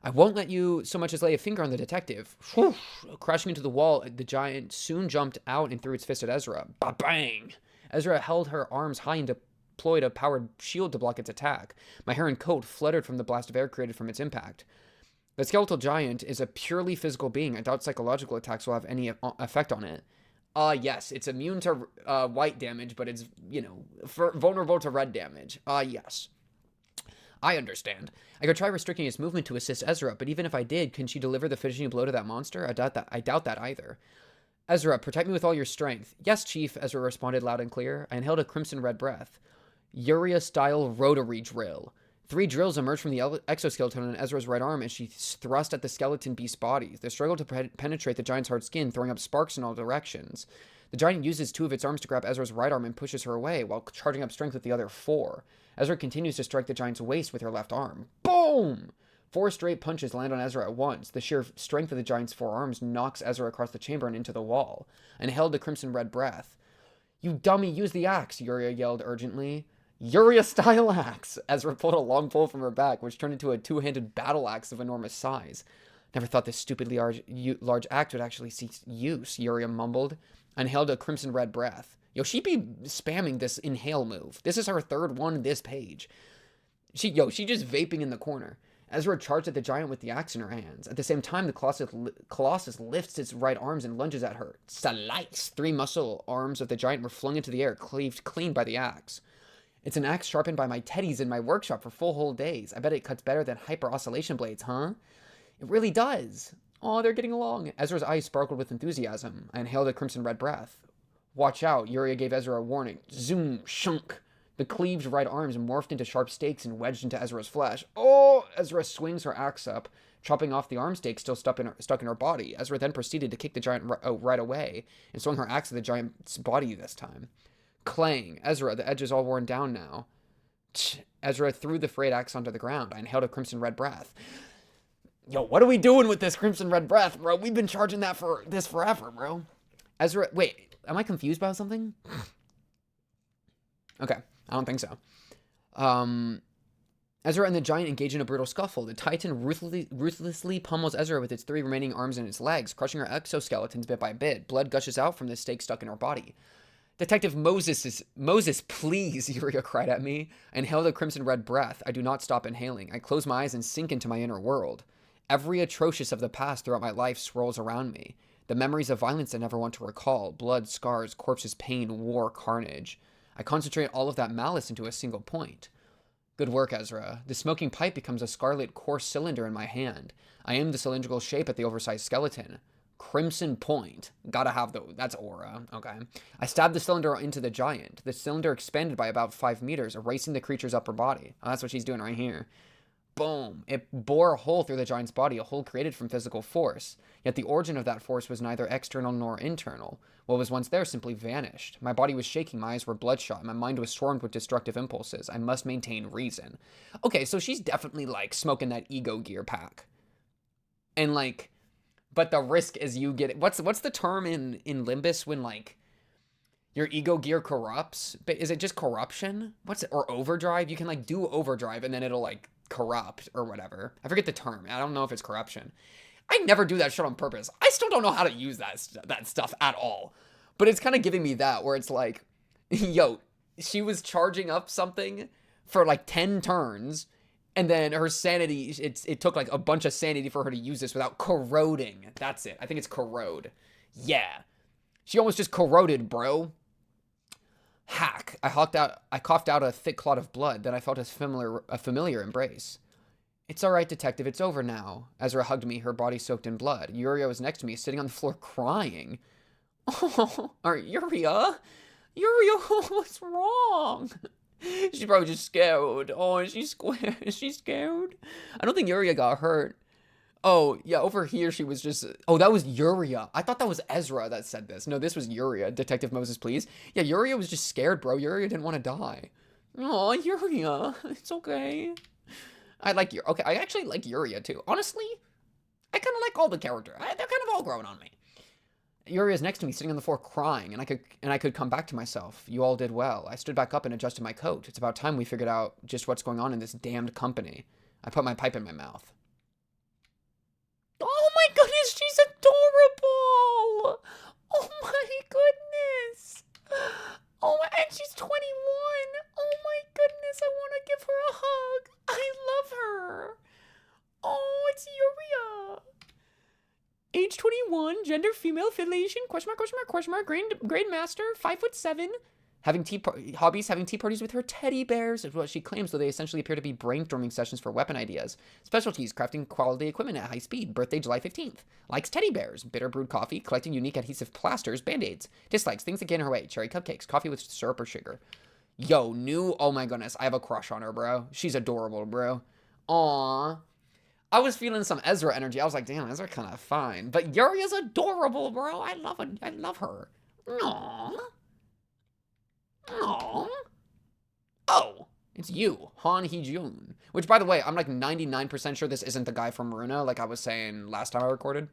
I won't let you so much as lay a finger on the detective. Whoosh! Crashing into the wall, the giant soon jumped out and threw its fist at Ezra. Ba-bang! Ezra held her arms high and deployed a powered shield to block its attack. My hair and coat fluttered from the blast of air created from its impact. The skeletal giant is a purely physical being. I doubt psychological attacks will have any effect on it. Yes, it's immune to white damage, but it's, vulnerable to red damage. Yes. I understand. I could try restricting its movement to assist Ezra, but even if I did, can she deliver the finishing blow to that monster? I doubt that either. Ezra, protect me with all your strength. Yes, Chief, Ezra responded loud and clear. I inhaled a crimson red breath. YuRia-style rotary drill. 3 drills emerged from the exoskeleton on Ezra's right arm as she thrust at the skeleton beast's body. They struggled to penetrate the giant's hard skin, throwing up sparks in all directions. The giant uses 2 of its arms to grab Ezra's right arm and pushes her away, while charging up strength with the other 4. Ezra continues to strike the giant's waist with her left arm. Boom! 4 straight punches land on Ezra at once. The sheer strength of the giant's 4 arms knocks Ezra across the chamber and into the wall. And held the crimson red breath. You dummy, use the axe, YuRia yelled urgently. YuRia-style axe! Ezra pulled a long pole from her back, which turned into a 2-handed battle axe of enormous size. Never thought this stupidly large axe would actually see use, YuRia mumbled, and held a crimson red breath. Yo, she be spamming this inhale move. This is her 3rd one this page. She just vaping in the corner. Ezra charged at the giant with the axe in her hands. At the same time, the Colossus lifts its right arms and lunges at her. Slice! 3 muscle arms of the giant were flung into the air, cleaved clean by the axe. It's an axe sharpened by my teddies in my workshop for full whole days. I bet it cuts better than hyper-oscillation blades, huh? It really does. Oh, they're getting along. Ezra's eyes sparkled with enthusiasm. I inhaled a crimson red breath. Watch out, YuRia gave Ezra a warning. Zoom, shunk. The cleaved right arms morphed into sharp stakes and wedged into Ezra's flesh. Oh! Ezra swings her axe up, chopping off the arm stake still stuck in her body. Ezra then proceeded to kick the giant right away, and swung her axe at the giant's body this time. Clang. Ezra, the edge is all worn down now. Ezra threw the frayed axe onto the ground. I inhaled a crimson red breath. Yo, what are we doing with this crimson red breath, bro? We've been charging that for this forever, bro. Ezra, wait, am I confused about something? Okay, I don't think so. Ezra and the giant engage in a brutal scuffle. The Titan ruthlessly pummels Ezra with its 3 remaining arms and its legs, crushing her exoskeletons bit by bit. Blood gushes out from the stake stuck in her body. Detective Moses, please, YuRia cried at me. I inhaled a crimson red breath. I do not stop inhaling. I close my eyes and sink into my inner world. Every atrocious of the past throughout my life swirls around me. The memories of violence I never want to recall. Blood, scars, corpses, pain, war, carnage. I concentrate all of that malice into a single point. Good work, Ezra. The smoking pipe becomes a scarlet, coarse cylinder in my hand. I aim the cylindrical shape at the oversized skeleton. Crimson Point. Gotta have that's aura. Okay. I stabbed the cylinder into the giant. The cylinder expanded by about 5 meters, erasing the creature's upper body. Oh, that's what she's doing right here. Boom. It bore a hole through the giant's body, a hole created from physical force. Yet the origin of that force was neither external nor internal. What was once there simply vanished. My body was shaking, my eyes were bloodshot, my mind was swarmed with destructive impulses. I must maintain reason. Okay, so she's definitely, like, smoking that ego gear pack. And, like, but the risk is you get... What's the term in Limbus when, like, your ego gear corrupts? But is it just corruption? Or overdrive? You can, like, do overdrive and then it'll, like, corrupt or whatever. I forget the term. I don't know if it's corruption. I never do that shit on purpose. I still don't know how to use that stuff at all. But it's kind of giving me that where it's like, yo, she was charging up something for like 10 turns and then her sanity, it took like a bunch of sanity for her to use this without corroding. That's it. I think it's corrode. Yeah. She almost just corroded, bro. Hack. I coughed out a thick clot of blood. Then I felt a familiar embrace. It's all right, detective. It's over now. Ezra hugged me, her body soaked in blood. YuRia was next to me, sitting on the floor crying. Oh, YurRia? YurRia, what's wrong? She's probably just scared. Oh, is she scared? I don't think YurRia got hurt. Oh, yeah, over here she was just... Oh, that was YuRia. I thought that was Ezra that said this. No, this was YuRia. Detective Moses, please. Yeah, YuRia was just scared, bro. YuRia didn't want to die. Oh, YuRia. It's okay. I actually like YuRia, too. Honestly, I kind of like all the characters. They're kind of all growing on me. YuRia's next to me, sitting on the floor crying, and I could come back to myself. You all did well. I stood back up and adjusted my coat. It's about time we figured out just what's going on in this damned company. I put my pipe in my mouth. Oh my goodness, she's adorable! Oh my goodness! Oh, and she's 21! Oh my goodness, I want to give her a hug! I love her! Oh, it's YuRia! Age 21, gender female, affiliation, question mark, grade master, 5'7", having tea parties with her teddy bears is what she claims, though they essentially appear to be brainstorming sessions for weapon ideas. Specialties, crafting quality equipment at high speed. Birthday July 15th. Likes teddy bears. Bitter brewed coffee. Collecting unique adhesive plasters. Band-aids. Dislikes things that get in her way. Cherry cupcakes. Coffee with syrup or sugar. Yo, oh my goodness. I have a crush on her, bro. She's adorable, bro. Aww. I was feeling some Ezra energy. I was like, damn, Ezra kind of fine. But YuRia's adorable, bro. I love her. Aww. Aww. Oh, it's you, Hee-joon. Which, by the way, I'm like 99% sure this isn't the guy from Runa, like I was saying last time I recorded.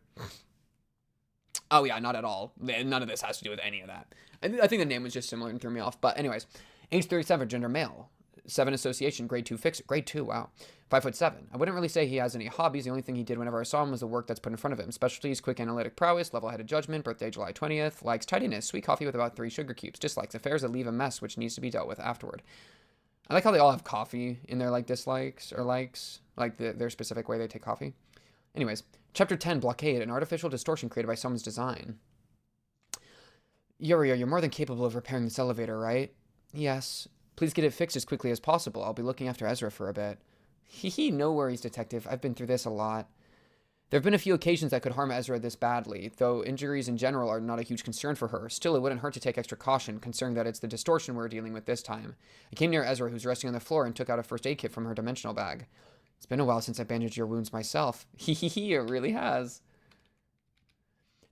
Oh yeah, not at all. None of this has to do with any of that. I think the name was just similar and threw me off. But anyways, age 37, gender male. 7 association, grade 2 fix it. Grade 2, wow. 5'7". I wouldn't really say he has any hobbies. The only thing he did whenever I saw him was the work that's put in front of him. Specialties, quick analytic prowess, level-headed judgment, birthday July 20th, likes tidiness, sweet coffee with about 3 sugar cubes, dislikes affairs that leave a mess which needs to be dealt with afterward. I like how they all have coffee in their like dislikes or likes, like their specific way they take coffee. Anyways, chapter 10, Blockade, an artificial distortion created by someone's design. YurRia, you're more than capable of repairing this elevator, right? Yes. Please get it fixed as quickly as possible. I'll be looking after Ezra for a bit. Hee, no worries, detective. I've been through this a lot. There have been a few occasions that could harm Ezra this badly, though injuries in general are not a huge concern for her. Still, it wouldn't hurt to take extra caution, considering that it's the distortion we're dealing with this time. I came near Ezra, who's resting on the floor, and took out a first aid kit from her dimensional bag. It's been a while since I bandaged your wounds myself. It really has.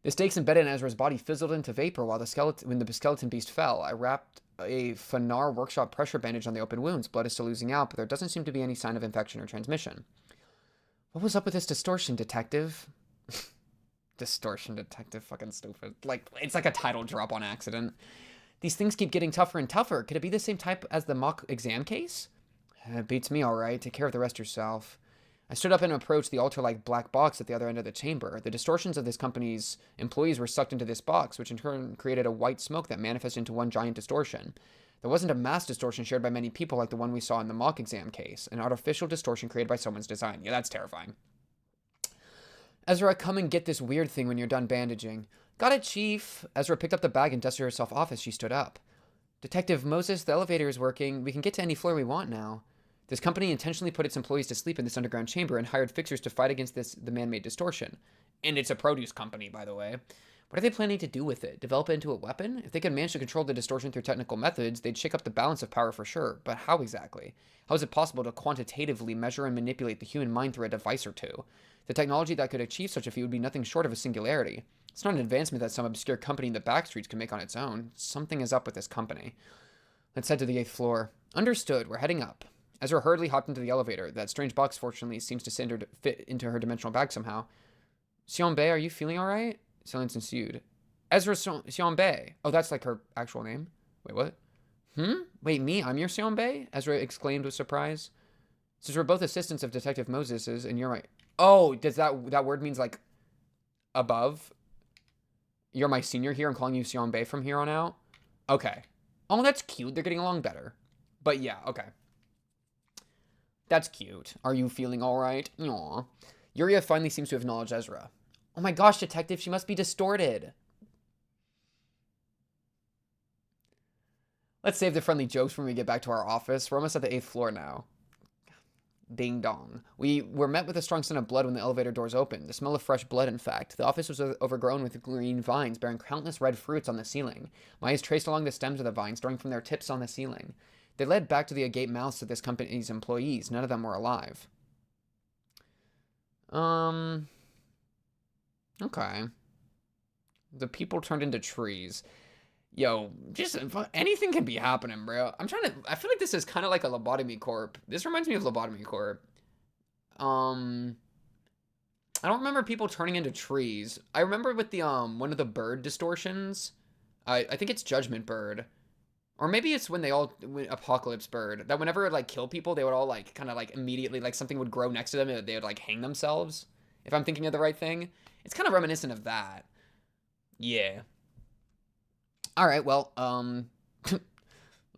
The stakes embedded in Ezra's body fizzled into vapor when the skeleton beast fell. I wrapped a Fanar workshop pressure bandage on the open wounds. Blood is still oozing out, but there doesn't seem to be any sign of infection or transmission. What was up with this distortion, detective? Distortion detective, fucking stupid. Like, it's like a title drop on accident. These things keep getting tougher and tougher. Could it be the same type as the mock exam case? It beats me, all right. Take care of the rest yourself. I stood up and approached the altar-like black box at the other end of the chamber. The distortions of this company's employees were sucked into this box, which in turn created a white smoke that manifested into one giant distortion. There wasn't a mass distortion shared by many people like the one we saw in the mock exam case, an artificial distortion created by someone's design. Yeah, that's terrifying. Ezra, come and get this weird thing when you're done bandaging. Got it, Chief. Ezra picked up the bag and dusted herself off as she stood up. Detective Moses, the elevator is working. We can get to any floor we want now. This company intentionally put its employees to sleep in this underground chamber and hired fixers to fight against the man-made distortion. And it's a produce company, by the way. What are they planning to do with it? Develop it into a weapon? If they could manage to control the distortion through technical methods, they'd shake up the balance of power for sure. But how exactly? How is it possible to quantitatively measure and manipulate the human mind through a device or two? The technology that could achieve such a feat would be nothing short of a singularity. It's not an advancement that some obscure company in the backstreets can make on its own. Something is up with this company. Let's head to the 8th floor. Understood. We're heading up. Ezra hurriedly hopped into the elevator. That strange box, fortunately, seems to fit into her dimensional bag somehow. Sionbei, are you feeling alright? Silence ensued. Ezra Sionbei. Oh, that's like her actual name? Wait, what? Wait, me? I'm your Sionbei? Ezra exclaimed with surprise. Since we're both assistants of Detective Moses's, and you're my... Oh, does that word means like above? You're my senior here. I'm calling you Sionbei from here on out. Okay. Oh, that's cute. They're getting along better. But yeah, okay. That's cute. Are you feeling alright? Aww. YuRia finally seems to acknowledge Ezra. Oh my gosh, Detective, she must be distorted. Let's save the friendly jokes when we get back to our office. We're almost at the 8th floor now. Ding dong. We were met with a strong scent of blood when the elevator doors opened. The smell of fresh blood, in fact. The office was overgrown with green vines bearing countless red fruits on the ceiling. My eyes traced along the stems of the vines, starting from their tips on the ceiling. They led back to the agape mouths of this company's employees. None of them were alive. Okay. The people turned into trees. Yo, just anything can be happening, bro. I feel like this is kind of like a Lobotomy Corp. This reminds me of Lobotomy Corp. I don't remember people turning into trees. I remember with the, one of the bird distortions. I think it's Judgment Bird. Or maybe it's when Apocalypse Bird. That whenever it, like, kill people, they would all, like, kind of, like, immediately, like, something would grow next to them and they would, like, hang themselves. If I'm thinking of the right thing. It's kind of reminiscent of that. Yeah. Alright, well, a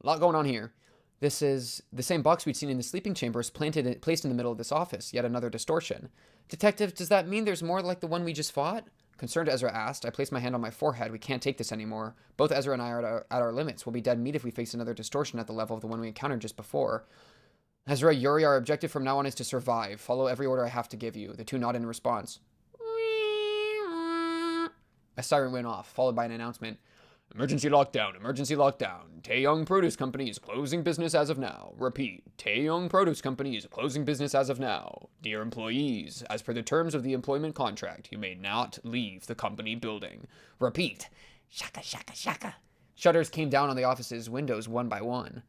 lot going on here. This is the same box we'd seen in the sleeping chambers placed in the middle of this office. Yet another distortion. Detective, does that mean there's more like the one we just fought? Concerned, Ezra asked. I placed my hand on my forehead. We can't take this anymore. Both Ezra and I are at our limits. We'll be dead meat if we face another distortion at the level of the one we encountered just before. Ezra, YurRia, our objective from now on is to survive. Follow every order I have to give you. The two nodded in response. A siren went off, followed by an announcement. Emergency lockdown, emergency lockdown. Tae-young Produce Company is closing business as of now. Repeat, Tae-young Produce Company is closing business as of now. Dear employees, as per the terms of the employment contract, you may not leave the company building. Repeat, shaka, shaka, shaka. Shutters came down on the office's windows one by one.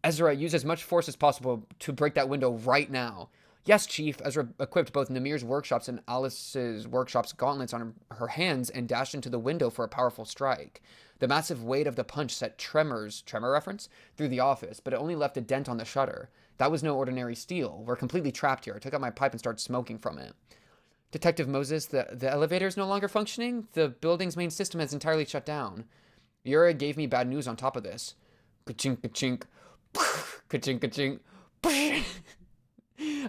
Ezra, use as much force as possible to break that window right now. Yes, Chief. Ezra equipped both Namir's workshops and Alice's workshop's gauntlets on her hands and dashed into the window for a powerful strike. The massive weight of the punch set tremor reference, through the office, but it only left a dent on the shutter. That was no ordinary steel. We're completely trapped here. I took out my pipe and started smoking from it. Detective Moses, the elevator is no longer functioning? The building's main system has entirely shut down. YurRia gave me bad news on top of this. Ka-chink, ka-chink. Ka-chink, ka-chink.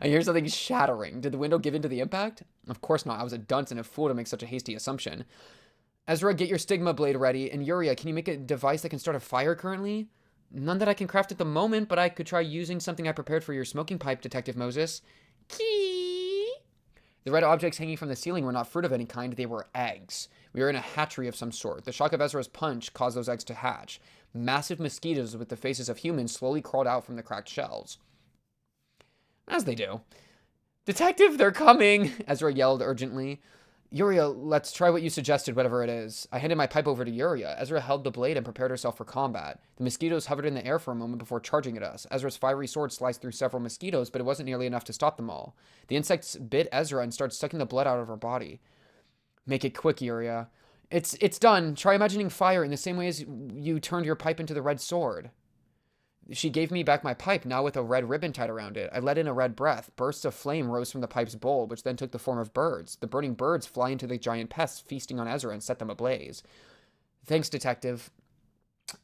I hear something shattering. Did the window give in to the impact? Of course not. I was a dunce and a fool to make such a hasty assumption. Ezra, get your stigma blade ready. And YurRia, can you make a device that can start a fire currently? None that I can craft at the moment, but I could try using something I prepared for your smoking pipe, Detective Moses. Key. The red objects hanging from the ceiling were not fruit of any kind. They were eggs. We were in a hatchery of some sort. The shock of Ezra's punch caused those eggs to hatch. Massive mosquitoes with the faces of humans slowly crawled out from the cracked shells. As they do. Detective, they're coming! Ezra yelled urgently. YurRia, let's try what you suggested, whatever it is. I handed my pipe over to YurRia. Ezra held the blade and prepared herself for combat. The mosquitoes hovered in the air for a moment before charging at us. Ezra's fiery sword sliced through several mosquitoes, but it wasn't nearly enough to stop them all. The insects bit Ezra and started sucking the blood out of her body. Make it quick, YurRia. It's done. Try imagining fire in the same way as you turned your pipe into the red sword. She gave me back my pipe, now with a red ribbon tied around it. I let in a red breath. Bursts of flame rose from the pipe's bowl, which then took the form of birds. The burning birds fly into the giant pests, feasting on Ezra and set them ablaze. Thanks, Detective.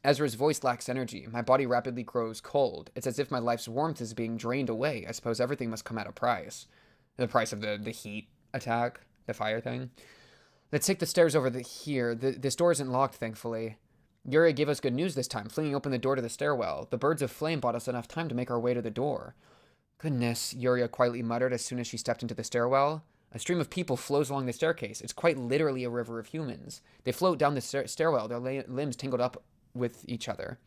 Ezra's voice lacks energy. My body rapidly grows cold. It's as if my life's warmth is being drained away. I suppose everything must come at a price. The price of the heat attack, the fire thing. Let's take the stairs over here. This door isn't locked, thankfully. YurRia gave us good news this time, flinging open the door to the stairwell. The birds of flame bought us enough time to make our way to the door. Goodness, YurRia quietly muttered as soon as she stepped into the stairwell. A stream of people flows along the staircase. It's quite literally a river of humans. They float down the stairwell, their limbs tangled up with each other.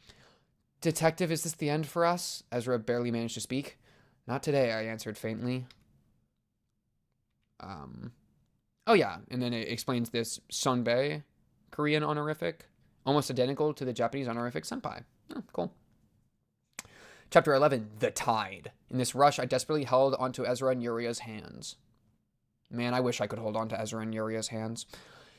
Detective, is this the end for us? Ezra barely managed to speak. Not today, I answered faintly. Oh yeah, and then it explains this Sonbei, Korean honorific, almost identical to the Japanese honorific senpai. Oh, cool. Chapter 11, The Tide. In this rush, I desperately held onto Ezra and YuRia's hands. Man, I wish I could hold on to Ezra and YuRia's hands.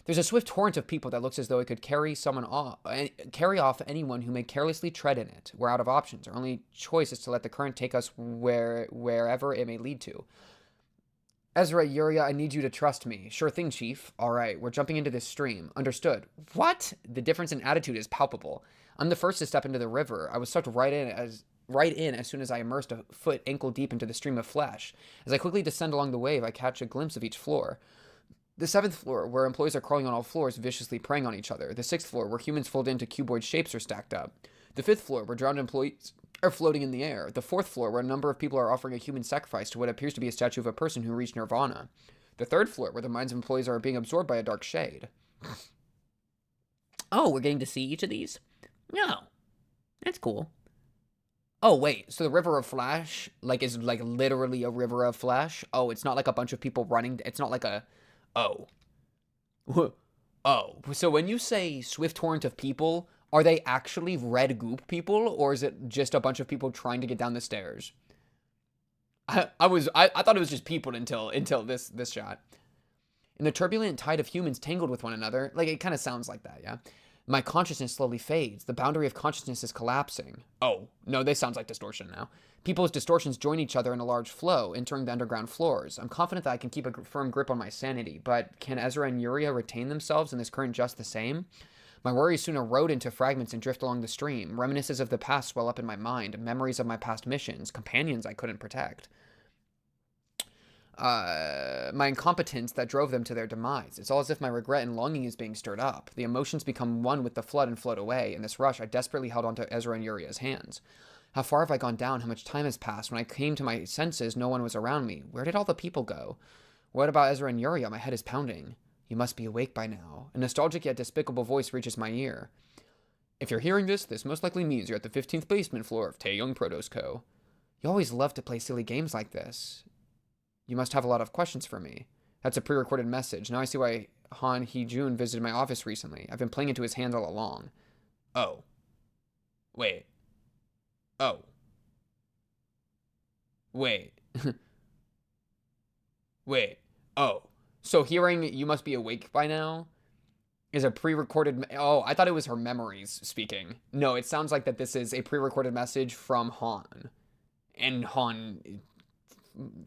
There's a swift torrent of people that looks as though it could carry off anyone who may carelessly tread in it. We're out of options. Our only choice is to let the current take us wherever it may lead to. Ezra, YurRia, I need you to trust me. Sure thing, Chief. All right, we're jumping into this stream. Understood. What? The difference in attitude is palpable. I'm the first to step into the river. I was sucked right in as soon as I immersed a foot ankle deep into the stream of flesh. As I quickly descend along the wave, I catch a glimpse of each floor. The 7th floor, where employees are crawling on all floors, viciously preying on each other. The 6th floor, where humans fold into cuboid shapes are stacked up. The 5th floor, where drowned employees are floating in the air. The 4th floor, where a number of people are offering a human sacrifice to what appears to be a statue of a person who reached nirvana. The 3rd floor, where the minds of employees are being absorbed by a dark shade. Oh, we're getting to see each of these? No. That's cool. Oh, wait, so the river of flesh, is literally a river of flesh? Oh, it's not like a bunch of people running, it's not like a, oh. Oh, so when you say swift torrent of people, are they actually red goop people, or is it just a bunch of people trying to get down the stairs? I thought it was just people until this shot. In the turbulent tide of humans tangled with one another, it kind of sounds like that, yeah? My consciousness slowly fades. The boundary of consciousness is collapsing. Oh, no, this sounds like distortion now. People's distortions join each other in a large flow, entering the underground floors. I'm confident that I can keep a firm grip on my sanity, but can Ezra and YuRia retain themselves in this current just the same? My worries soon erode into fragments and drift along the stream. Reminiscences of the past swell up in my mind, memories of my past missions, companions I couldn't protect. My incompetence that drove them to their demise. It's all as if my regret and longing is being stirred up. The emotions become one with the flood and float away. In this rush, I desperately held onto Ezra and YuRia's hands. How far have I gone down? How much time has passed? When I came to my senses, no one was around me. Where did all the people go? What about Ezra and YuRia? My head is pounding. You must be awake by now. A nostalgic yet despicable voice reaches my ear. If you're hearing this, this most likely means you're at the 15th basement floor of Tae-young Protos Co. You always love to play silly games like this. You must have a lot of questions for me. That's a pre-recorded message. Now I see why Hee-joon visited my office recently. I've been playing into his hands all along. Oh. Wait. Oh. Wait. Wait. Oh. So hearing you must be awake by now is a pre-recorded... Oh, I thought it was her memories speaking. No, it sounds like that this is a pre-recorded message from Han. And Han...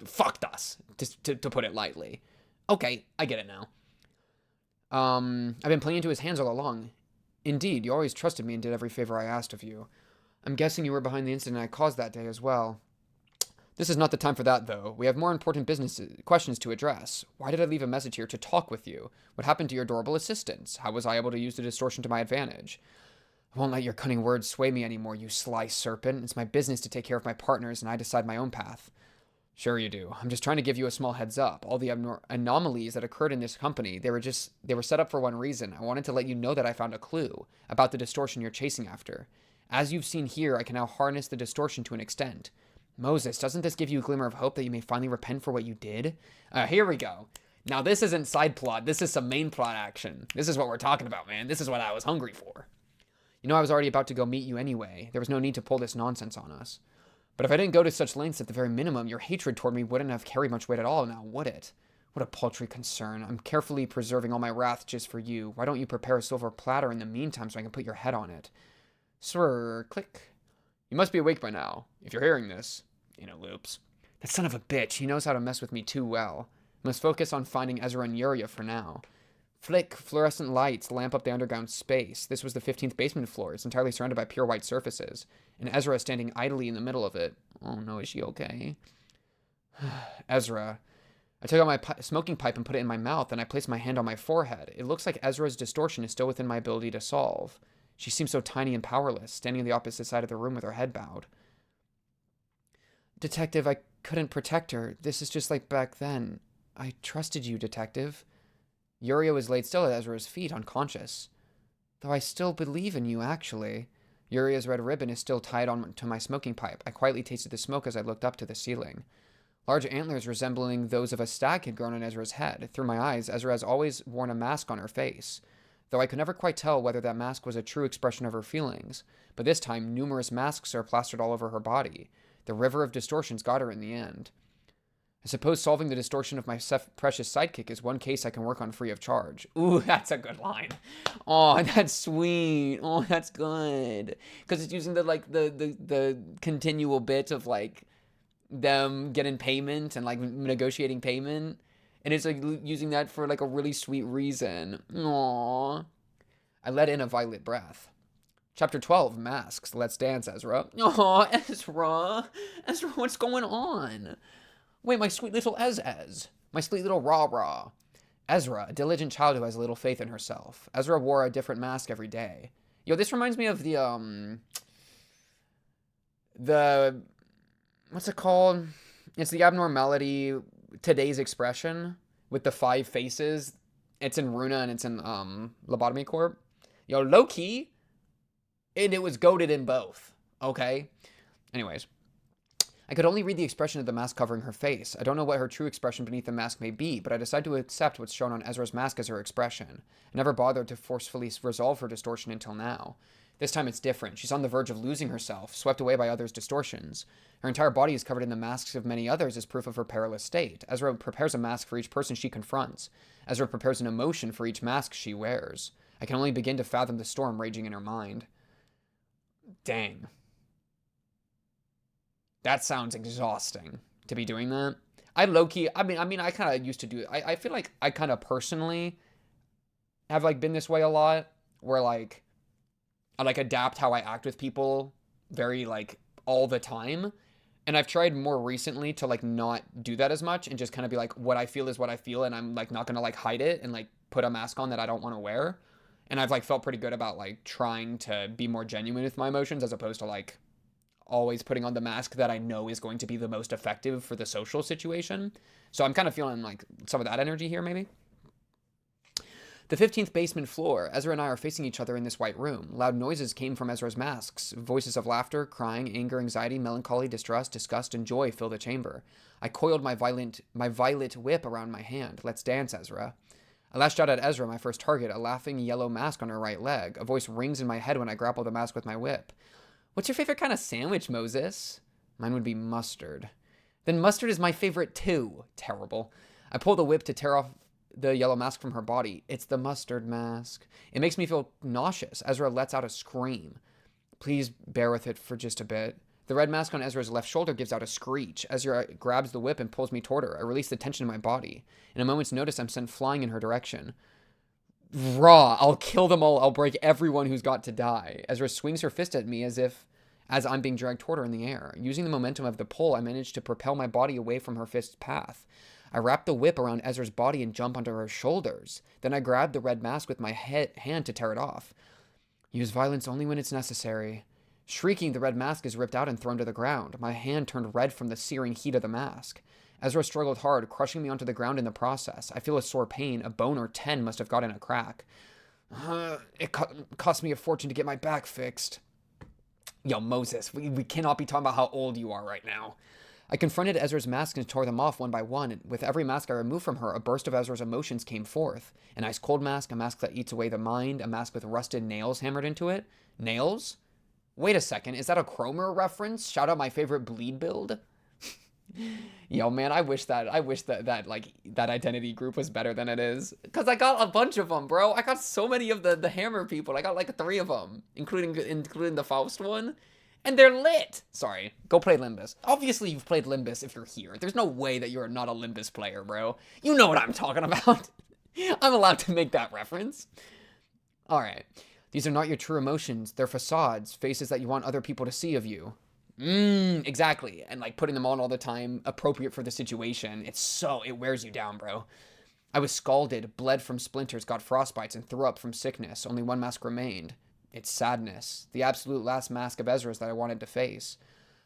fucked us, to put it lightly. Okay, I get it now. I've been playing into his hands all along. Indeed, you always trusted me and did every favor I asked of you. I'm guessing you were behind the incident I caused that day as well. This is not the time for that, though. We have more important questions to address. Why did I leave a message here to talk with you? What happened to your adorable assistants? How was I able to use the distortion to my advantage? I won't let your cunning words sway me anymore, you sly serpent. It's my business to take care of my partners, and I decide my own path. Sure you do. I'm just trying to give you a small heads up. All the anomalies that occurred in this company, they were set up for one reason. I wanted to let you know that I found a clue about the distortion you're chasing after. As you've seen here, I can now harness the distortion to an extent. Moses, doesn't this give you a glimmer of hope that you may finally repent for what you did? Here we go. Now this isn't side plot. This is some main plot action. This is what we're talking about, man. This is what I was hungry for. You know, I was already about to go meet you anyway. There was no need to pull this nonsense on us. But if I didn't go to such lengths, at the very minimum, your hatred toward me wouldn't have carried much weight at all now, would it? What a paltry concern. I'm carefully preserving all my wrath just for you. Why don't you prepare a silver platter in the meantime so I can put your head on it? Sir, click. You must be awake by now, if you're hearing this. Loops. That son of a bitch, he knows how to mess with me too well. I must focus on finding Ezra and YurRia for now. Flick, fluorescent lights lamp up the underground space. This was the 15th basement floor. It's entirely surrounded by pure white surfaces. And Ezra is standing idly in the middle of it. Oh no, is she okay? Ezra. I took out my smoking pipe and put it in my mouth, and I placed my hand on my forehead. It looks like Ezra's distortion is still within my ability to solve. She seems so tiny and powerless, standing on the opposite side of the room with her head bowed. Detective, I couldn't protect her. This is just like back then. I trusted you, detective. YuRia was laid still at Ezra's feet, unconscious. Though I still believe in you, actually. YuRia's red ribbon is still tied on to my smoking pipe. I quietly tasted the smoke as I looked up to the ceiling. Large antlers resembling those of a stag had grown on Ezra's head. Through my eyes, Ezra has always worn a mask on her face, though I could never quite tell whether that mask was a true expression of her feelings. But this time, numerous masks are plastered all over her body. The river of distortions got her in the end. I suppose solving the distortion of my precious sidekick is one case I can work on free of charge. Ooh, that's a good line. Oh, that's sweet. Oh, that's good. Because it's using the continual bit of like them getting payment and like negotiating payment. And it's like using that for like a really sweet reason. Aww. I let in a violet breath. Chapter 12, Masks. Let's dance, Ezra. Oh, Ezra. Ezra, what's going on? Wait, my sweet little Ez. My sweet little Rah. Ezra, a diligent child who has little faith in herself. Ezra wore a different mask every day. Yo, this reminds me of the what's it called? It's the abnormality, today's expression, with the 5 faces. It's in Runa and it's in Lobotomy Corp. Yo, low-key, and it was goated in both, okay? Anyways, I could only read the expression of the mask covering her face. I don't know what her true expression beneath the mask may be, but I decide to accept what's shown on Ezra's mask as her expression. I never bothered to forcefully resolve her distortion until now. This time it's different. She's on the verge of losing herself, swept away by others' distortions. Her entire body is covered in the masks of many others as proof of her perilous state. Ezra prepares a mask for each person she confronts. Ezra prepares an emotion for each mask she wears. I can only begin to fathom the storm raging in her mind. Dang. That sounds exhausting, to be doing that. I low-key, I mean, I kind of used to do it. I feel like I kind of personally have, like, been this way a lot, where, like, I, like, adapt how I act with people very, like, all the time. And I've tried more recently to, like, not do that as much and just kind of be like, what I feel is what I feel, and I'm, like, not going to, like, hide it and, like, put a mask on that I don't want to wear. And I've, like, felt pretty good about, like, trying to be more genuine with my emotions as opposed to, like, always putting on the mask that I know is going to be the most effective for the social situation. So I'm kind of feeling, like, some of that energy here, maybe. The 15th basement floor. Ezra and I are facing each other in this white room. Loud noises came from Ezra's masks. Voices of laughter, crying, anger, anxiety, melancholy, distrust, disgust, and joy fill the chamber. I coiled my violet whip around my hand. Let's dance, Ezra. I lashed out at Ezra, my first target, a laughing yellow mask on her right leg. A voice rings in my head when I grapple the mask with my whip. What's your favorite kind of sandwich, Moses? Mine would be mustard. Then mustard is my favorite too. Terrible. I pull the whip to tear off the yellow mask from her body. It's the mustard mask. It makes me feel nauseous. Ezra lets out a scream. Please bear with it for just a bit. The red mask on Ezra's left shoulder gives out a screech. Ezra grabs the whip and pulls me toward her. I release the tension in my body. In a moment's notice, I'm sent flying in her direction. Raw. I'll kill them all. I'll break everyone who's got to die. Ezra swings her fist at me as I'm being dragged toward her in the air. Using the momentum of the pull, I manage to propel my body away from her fist's path. I wrap the whip around Ezra's body and jump onto her shoulders. Then I grab the red mask with my hand to tear it off. Use violence only when it's necessary. Shrieking, the red mask is ripped out and thrown to the ground. My hand turned red from the searing heat of the mask. Ezra struggled hard, crushing me onto the ground in the process. I feel a sore pain. A bone or 10 must have gotten a crack. It cost me a fortune to get my back fixed. Yo, Moses, we cannot be talking about how old you are right now. I confronted Ezra's masks and tore them off one by one. With every mask I removed from her, a burst of Ezra's emotions came forth. An ice-cold mask, a mask that eats away the mind, a mask with rusted nails hammered into it. Nails? Wait a second, is that a Cromer reference? Shout out my favorite bleed build. Yo, man, I wish that identity group was better than it is. Because I got a bunch of them, bro. I got so many of the hammer people. I got like 3 of them, including the Faust one. And they're lit. Sorry, go play Limbus. Obviously, you've played Limbus if you're here. There's no way that you're not a Limbus player, bro. You know what I'm talking about. I'm allowed to make that reference. All right. These are not your true emotions. They're facades, faces that you want other people to see of you. Exactly. And like putting them on all the time, appropriate for the situation. It wears you down, bro. I was scalded, bled from splinters, got frostbites, and threw up from sickness. Only one mask remained. It's sadness. The absolute last mask of Ezra's that I wanted to face.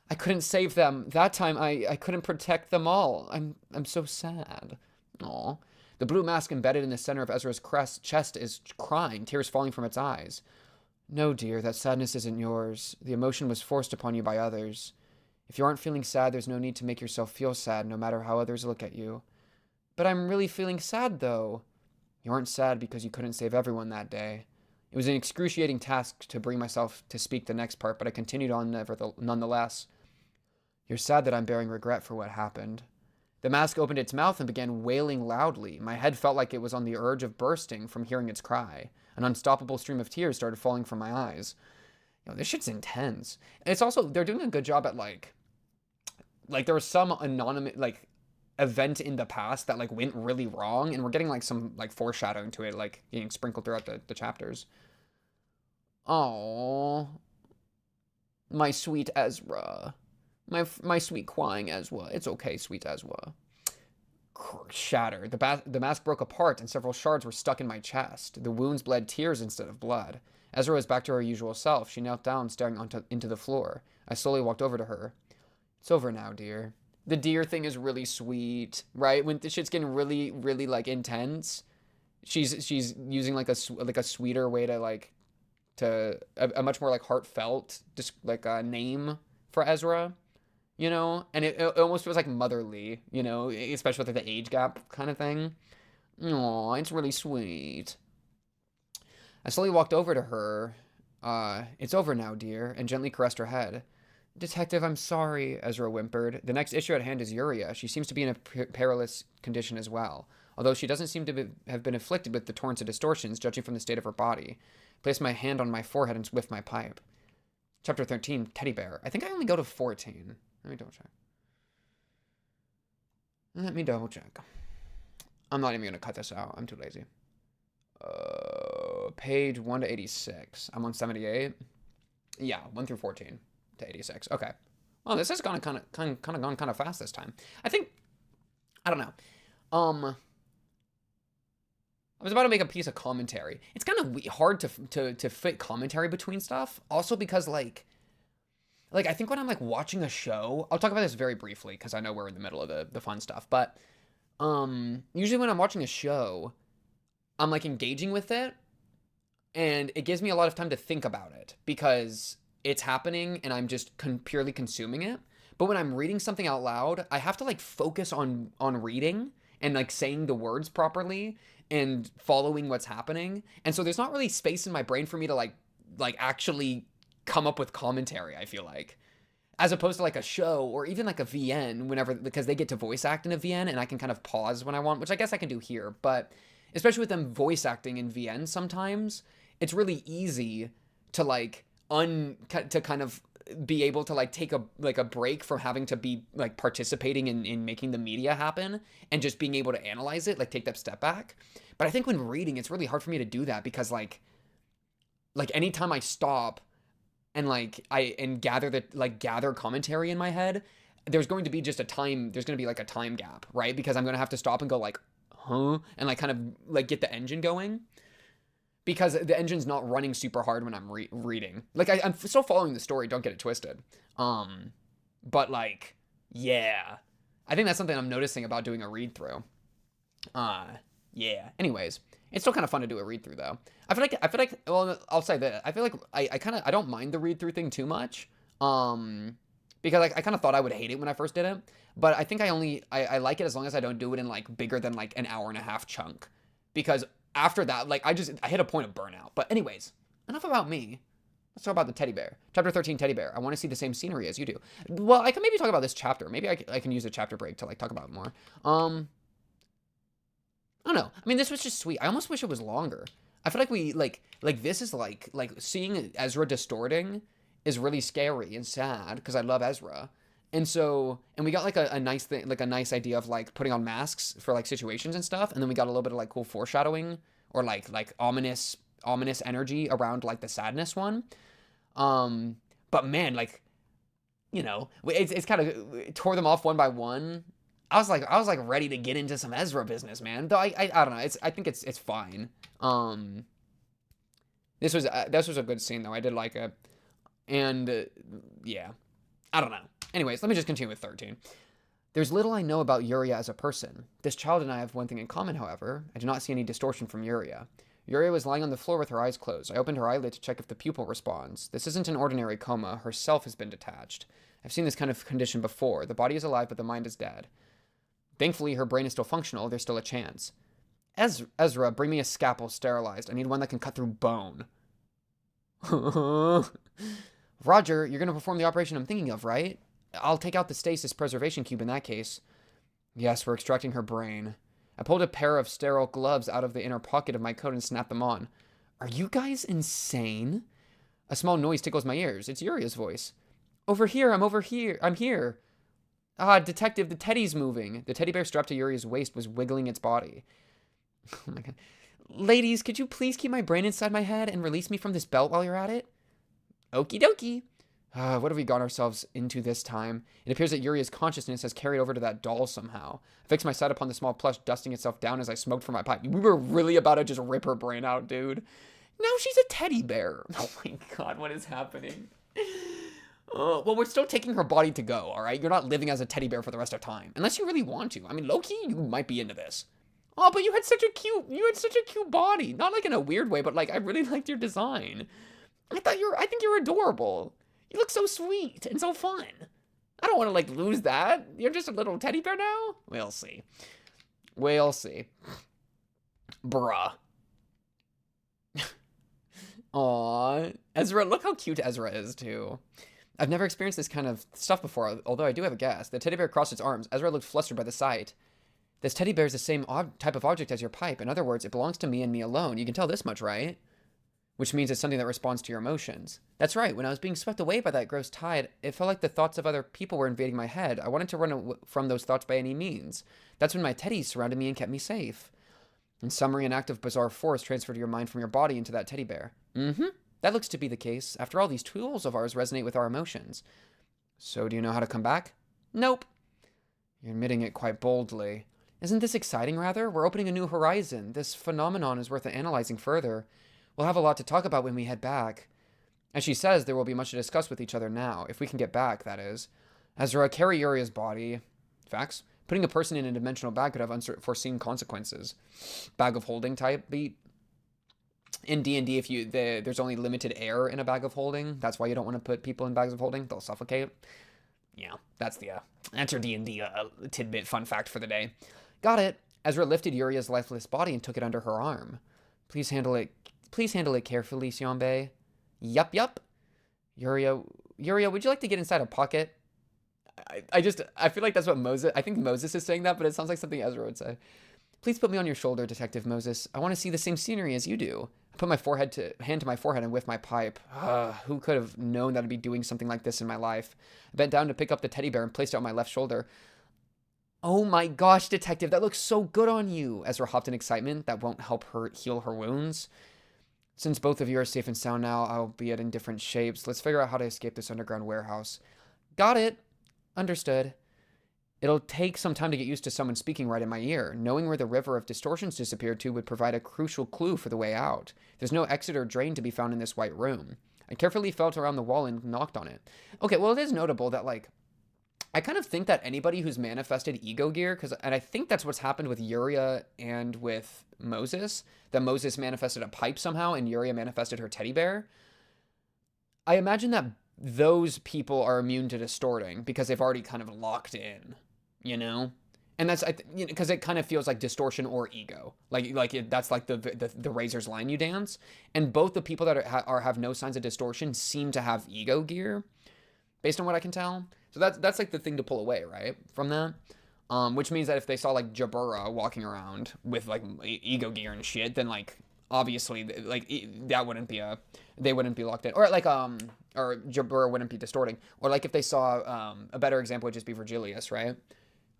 I couldn't save them. That time, I couldn't protect them all. I'm so sad. Aw. The blue mask embedded in the center of Ezra's chest is crying, tears falling from its eyes. No, dear, that sadness isn't yours. The emotion was forced upon you by others. If you aren't feeling sad, there's no need to make yourself feel sad, no matter how others look at you. But I'm really feeling sad, though. You aren't sad because you couldn't save everyone that day. It was an excruciating task to bring myself to speak the next part, but I continued on nonetheless. You're sad that I'm bearing regret for what happened. The mask opened its mouth and began wailing loudly. My head felt like it was on the urge of bursting from hearing its cry. An unstoppable stream of tears started falling from my eyes. This shit's intense. And it's also, they're doing a good job at, like there was some anonymous, like, event in the past that, like, went really wrong, and we're getting, like, some, like, foreshadowing to it, like, being sprinkled throughout the chapters. Oh, my sweet Ezra. My sweet crying Ezra. It's okay, sweet Ezra. Shattered. The mask broke apart, and several shards were stuck in my chest. The wounds bled tears instead of blood. Ezra was back to her usual self. She knelt down, staring into the floor. I slowly walked over to her. It's over now, dear. The dear thing is really sweet, right? When the shit's getting really, really, like, intense, she's using, like, a sweeter way to, like, a much more, like, heartfelt, just, like, a name for Ezra. You know, and it almost feels like motherly, you know, especially with like the age gap kind of thing. Aw, it's really sweet. I slowly walked over to her. It's over now, dear, and gently caressed her head. Detective, I'm sorry, Ezra whimpered. The next issue at hand is YuRia. She seems to be in a perilous condition as well, although she doesn't seem to have been afflicted with the torrents of distortions, judging from the state of her body. I placed my hand on my forehead and whiffed my pipe. Chapter 13, Teddy Bear. I think I only go to 14. Let me double check. I'm not even going to cut this out. I'm too lazy. Page 1 to 86. I'm on 78. Yeah, 1 through 14 to 86. Okay. Well, this has gone kind of fast this time. I think, I don't know. I was about to make a piece of commentary. It's kind of hard to fit commentary between stuff. Also because, like, I think when I'm, like, watching a show, I'll talk about this very briefly because I know we're in the middle of the fun stuff, but usually when I'm watching a show, I'm, like, engaging with it, and it gives me a lot of time to think about it because it's happening and I'm just purely consuming it. But when I'm reading something out loud, I have to, like, focus on reading and, like, saying the words properly and following what's happening. And so there's not really space in my brain for me to, like actually come up with commentary, I feel like, as opposed to like a show or even like a VN whenever, because they get to voice act in a VN and I can kind of pause when I want, which I guess I can do here, but especially with them voice acting in VN sometimes, it's really easy to like to kind of be able to like take a break from having to be like participating in making the media happen and just being able to analyze it, like take that step back. But I think when reading, it's really hard for me to do that because like anytime I stop and gather commentary in my head, there's going to be just there's going to be like a time gap, right? Because I'm going to have to stop and go like, huh? And like kind of like get the engine going because the engine's not running super hard when I'm reading. Like I'm still following the story, don't get it twisted. But like, yeah, I think that's something I'm noticing about doing a read through. Yeah. Anyways, it's still kind of fun to do a read through though. I feel like, well, I'll say that I feel like I don't mind the read through thing too much. Because like I kind of thought I would hate it when I first did it, but I think I like it as long as I don't do it in like bigger than like an hour and a half chunk, because after that, like I hit a point of burnout. But anyways, enough about me. Let's talk about the teddy bear. Chapter 13, Teddy Bear. I want to see the same scenery as you do. Well, I can maybe talk about this chapter. Maybe I can use a chapter break to like talk about it more. I don't know. I mean, this was just sweet. I almost wish it was longer. I feel like we like this is like seeing Ezra distorting is really scary and sad because I love Ezra. And we got like a nice thing, like a nice idea of like putting on masks for like situations and stuff. And then we got a little bit of like cool foreshadowing or like ominous energy around like the sadness one. But man, like, you know, it's kind of tore them off one by one. I was like ready to get into some Ezra business, man. Though I don't know. I think it's fine. This was a good scene though. I did like it. And yeah, I don't know. Anyways, let me just continue with 13. There's little I know about YuRia as a person. This child and I have one thing in common, however. I do not see any distortion from YuRia. YuRia was lying on the floor with her eyes closed. I opened her eyelid to check if the pupil responds. This isn't an ordinary coma. Her self has been detached. I've seen this kind of condition before. The body is alive, but the mind is dead. Thankfully, her brain is still functional. There's still a chance. Ezra, bring me a scalpel sterilized. I need one that can cut through bone. Roger, you're going to perform the operation I'm thinking of, right? I'll take out the stasis preservation cube in that case. Yes, we're extracting her brain. I pulled a pair of sterile gloves out of the inner pocket of my coat and snapped them on. Are you guys insane? A small noise tickles my ears. It's YuRia's voice. Over here, I'm here. Ah, detective, the teddy's moving. The teddy bear strapped to YuRia's waist was wiggling its body. Oh my god. Ladies, could you please keep my brain inside my head and release me from this belt while you're at it? Okie dokie. What have we got ourselves into this time? It appears that YuRia's consciousness has carried over to that doll somehow. I fixed my sight upon the small plush, dusting itself down as I smoked from my pipe. We were really about to just rip her brain out, dude. Now she's a teddy bear. Oh my god, what is happening? Well, we're still taking her body to go, all right? You're not living as a teddy bear for the rest of time. Unless you really want to. I mean, low-key, you might be into this. Oh, but you had such a cute body. Not like in a weird way, but like, I really liked your design. I think you're adorable. You look so sweet and so fun. I don't want to, like, lose that. You're just a little teddy bear now? We'll see. We'll see. Bruh. Aww. Ezra, look how cute Ezra is, too. I've never experienced this kind of stuff before, although I do have a guess. The teddy bear crossed its arms. Ezra looked flustered by the sight. This teddy bear is the same type of object as your pipe. In other words, it belongs to me and me alone. You can tell this much, right? Which means it's something that responds to your emotions. That's right. When I was being swept away by that gross tide, it felt like the thoughts of other people were invading my head. I wanted to run from those thoughts by any means. That's when my teddies surrounded me and kept me safe. In summary, an act of bizarre force transferred your mind from your body into that teddy bear. That looks to be the case. After all, these tools of ours resonate with our emotions. So do you know how to come back? Nope. You're admitting it quite boldly. Isn't this exciting, rather? We're opening a new horizon. This phenomenon is worth analyzing further. We'll have a lot to talk about when we head back. As she says, there will be much to discuss with each other now. If we can get back, that is. Ezra, carry YuRia's body. Facts. Putting a person in a dimensional bag could have unforeseen consequences. Bag of holding type beat. In D&D, if there's only limited air in a bag of holding. That's why you don't want to put people in bags of holding. They'll suffocate. Yeah, that's your D&D tidbit fun fact for the day. Got it. Ezra lifted YuRia's lifeless body and took it under her arm. Please handle it carefully, Sionbei. Yup. YuRia, would you like to get inside a pocket? I feel like that's what I think Moses is saying that, but it sounds like something Ezra would say. Please put me on your shoulder, Detective Moses. I want to see the same scenery as you do. I put my hand to my forehead and whiffed my pipe. Who could have known that I'd be doing something like this in my life? I bent down to pick up the teddy bear and placed it on my left shoulder. Oh my gosh, Detective, that looks so good on you. Ezra hopped in excitement. That won't help her heal her wounds. Since both of you are safe and sound now, albeit in different shapes, let's figure out how to escape this underground warehouse. Got it. Understood. It'll take some time to get used to someone speaking right in my ear. Knowing where the river of distortions disappeared to would provide a crucial clue for the way out. There's no exit or drain to be found in this white room. I carefully felt around the wall and knocked on it. Okay, well, it is notable that, like, I kind of think that anybody who's manifested ego gear, and I think that's what's happened with YuRia and with Moses, that Moses manifested a pipe somehow and YuRia manifested her teddy bear. I imagine that those people are immune to distorting because they've already kind of locked in, you know? And that's, because it kind of feels like distortion or ego. That's like the razor's line you dance. And both the people that have no signs of distortion seem to have ego gear, based on what I can tell. So that's like the thing to pull away, right, from that. Which means that if they saw like Jabura walking around with like ego gear and shit, then like obviously like they wouldn't be locked in, or like or Jabura wouldn't be distorting, or like if they saw a better example would just be Virgilius, right?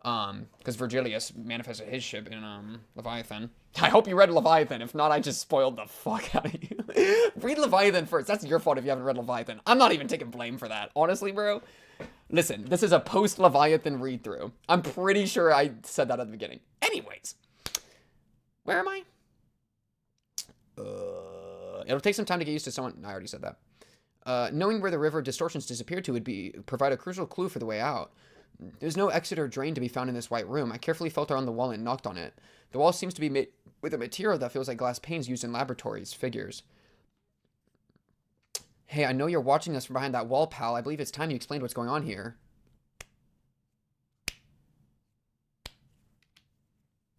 Because Virgilius manifested his ship in Leviathan. I hope you read Leviathan. If not, I just spoiled the fuck out of you. Read Leviathan first. That's your fault if you haven't read Leviathan. I'm not even taking blame for that. Honestly, bro. Listen, this is a post-Leviathan read-through. I'm pretty sure I said that at the beginning. Anyways. Where am I? It'll take some time to get used to someone. I already said that. Knowing where the river of distortions disappeared to would provide a crucial clue for the way out. There's no exit or drain to be found in this white room. I carefully felt around the wall and knocked on it. The wall seems to be made with a material that feels like glass panes used in laboratories. Figures. Hey, I know you're watching us from behind that wall, pal. I believe it's time you explained what's going on here.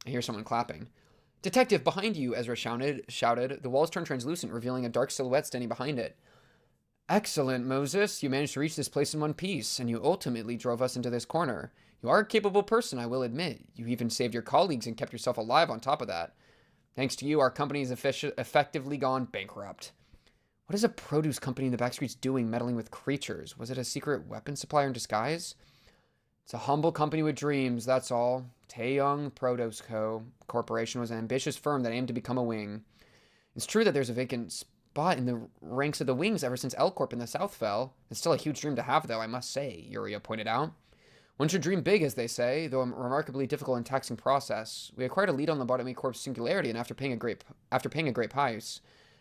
I hear someone clapping. Detective, behind you, Ezra shouted. The walls turned translucent, revealing a dark silhouette standing behind it. Excellent, Moses. You managed to reach this place in one piece, and you ultimately drove us into this corner. You are a capable person, I will admit. You even saved your colleagues and kept yourself alive on top of that. Thanks to you, our company has effectively gone bankrupt. What is a produce company in the backstreets doing meddling with creatures? Was it a secret weapon supplier in disguise? It's a humble company with dreams, that's all. Tae-young Produce Corporation was an ambitious firm that aimed to become a wing. It's true that there's a vacant spot in the ranks of the wings ever since L-Corp in the South fell. It's still a huge dream to have, though, I must say, YuRia pointed out. One should dream big, as they say, though a remarkably difficult and taxing process. We acquired a lead on Lobotomy Corp's singularity, and after paying a great price,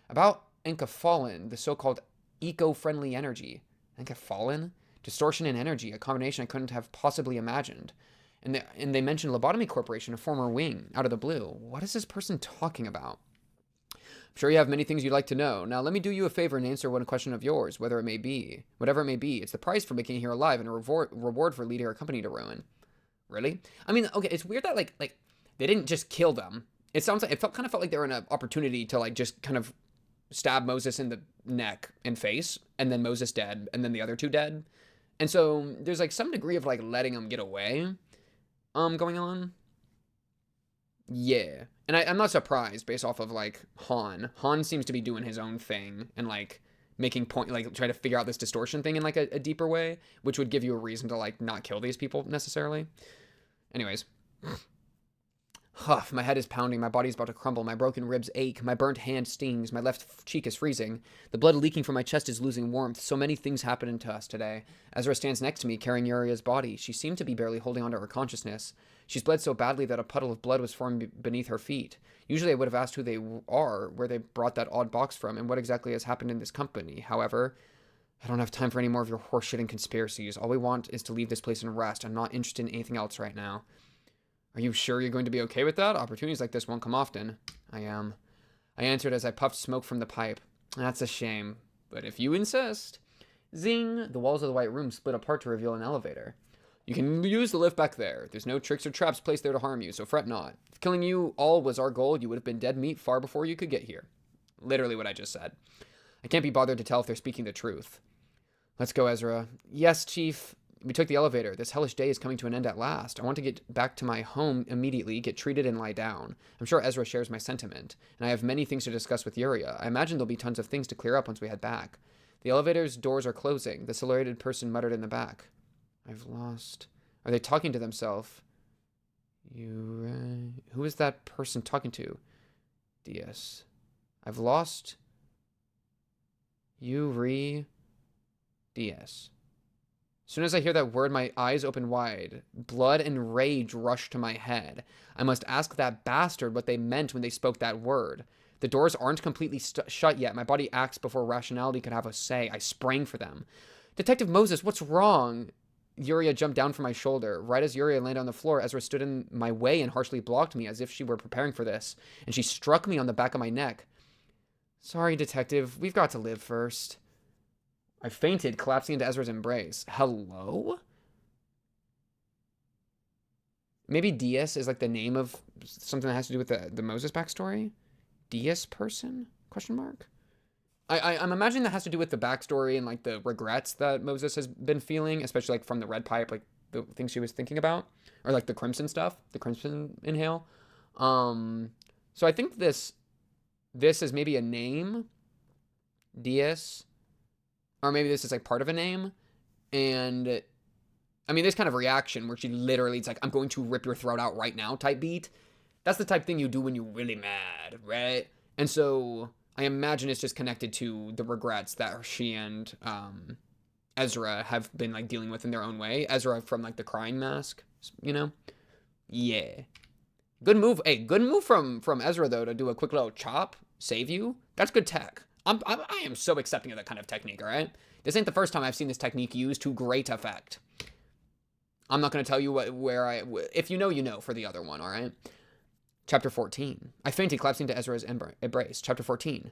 about Fallen, the so-called eco-friendly energy. Fallen? Distortion and energy, a combination I couldn't have possibly imagined. And they mentioned Lobotomy Corporation, a former wing, out of the blue. What is this person talking about? I'm sure you have many things you'd like to know. Now, let me do you a favor and answer one question of yours, whatever it may be. It's the price for making it here alive and a reward for leading our company to ruin. Really? I mean, okay, it's weird that, like they didn't just kill them. It felt like they were in an opportunity to, like, just kind of stab Moses in the neck and face, and then Moses dead, and then the other two dead. And so there's, like, some degree of, like, letting them get away going on. Yeah. And I'm not surprised based off of, like, Han. Han seems to be doing his own thing and, like, making like, trying to figure out this distortion thing in, like, a deeper way, which would give you a reason to, like, not kill these people necessarily. Anyways. Huff, my head is pounding, my body is about to crumble, my broken ribs ache, my burnt hand stings, my left cheek is freezing, the blood leaking from my chest is losing warmth. So many things happening to us today. Ezra stands next to me, carrying YurRia's body. She seemed to be barely holding onto her consciousness. She's bled so badly that a puddle of blood was formed beneath her feet. Usually I would have asked who they are, where they brought that odd box from, and what exactly has happened in this company. However, I don't have time for any more of your horseshit and conspiracies. All we want is to leave this place and rest. I'm not interested in anything else right now. Are you sure you're going to be okay with that? Opportunities like this won't come often. I am. I answered as I puffed smoke from the pipe. That's a shame, but if you insist. Zing! The walls of the white room split apart to reveal an elevator. You can use the lift back there. There's no tricks or traps placed there to harm you, so fret not. If killing you all was our goal, you would have been dead meat far before you could get here. Literally what I just said. I can't be bothered to tell if they're speaking the truth. Let's go, Ezra. Yes, Chief. We took the elevator. This hellish day is coming to an end at last. I want to get back to my home immediately, get treated, and lie down. I'm sure Ezra shares my sentiment, and I have many things to discuss with YurRia. I imagine there'll be tons of things to clear up once we head back. The elevator's doors are closing. The silhouetted person muttered in the back. I've lost. Are they talking to themselves? Who is that person talking to? DS. I've lost. YurRia. DS. As soon as I hear that word, my eyes open wide. Blood and rage rush to my head. I must ask that bastard what they meant when they spoke that word. The doors aren't completely shut yet. My body acts before rationality could have a say. I sprang for them. Detective Moses, what's wrong? YurRia jumped down from my shoulder. Right as YurRia landed on the floor, Ezra stood in my way and harshly blocked me as if she were preparing for this. And she struck me on the back of my neck. Sorry, Detective. We've got to live first. I fainted, collapsing into Ezra's embrace. Hello? Maybe DS is like the name of something that has to do with the Moses backstory? DS person? Question mark? I'm imagining that has to do with the backstory and like the regrets that Moses has been feeling, especially like from the red pipe, like the things she was thinking about, or like the crimson stuff, the crimson inhale. So I think this is maybe a name, DS. Or maybe this is like part of a name. And I mean, this kind of reaction where she literally, it's like, I'm going to rip your throat out right now type beat. That's the type thing you do when you're really mad, right? And so I imagine it's just connected to the regrets that she and Ezra have been like dealing with in their own way. Ezra from like the crying mask, you know? Yeah. Good move. Hey, good move from Ezra though to do a quick little chop, save you. That's good tech. I am so accepting of that kind of technique, all right? This ain't the first time I've seen this technique used to great effect. I'm not going to tell you if you know for the other one, all right? Chapter 14. I fainted, collapsing to Ezra's embrace. Chapter 14.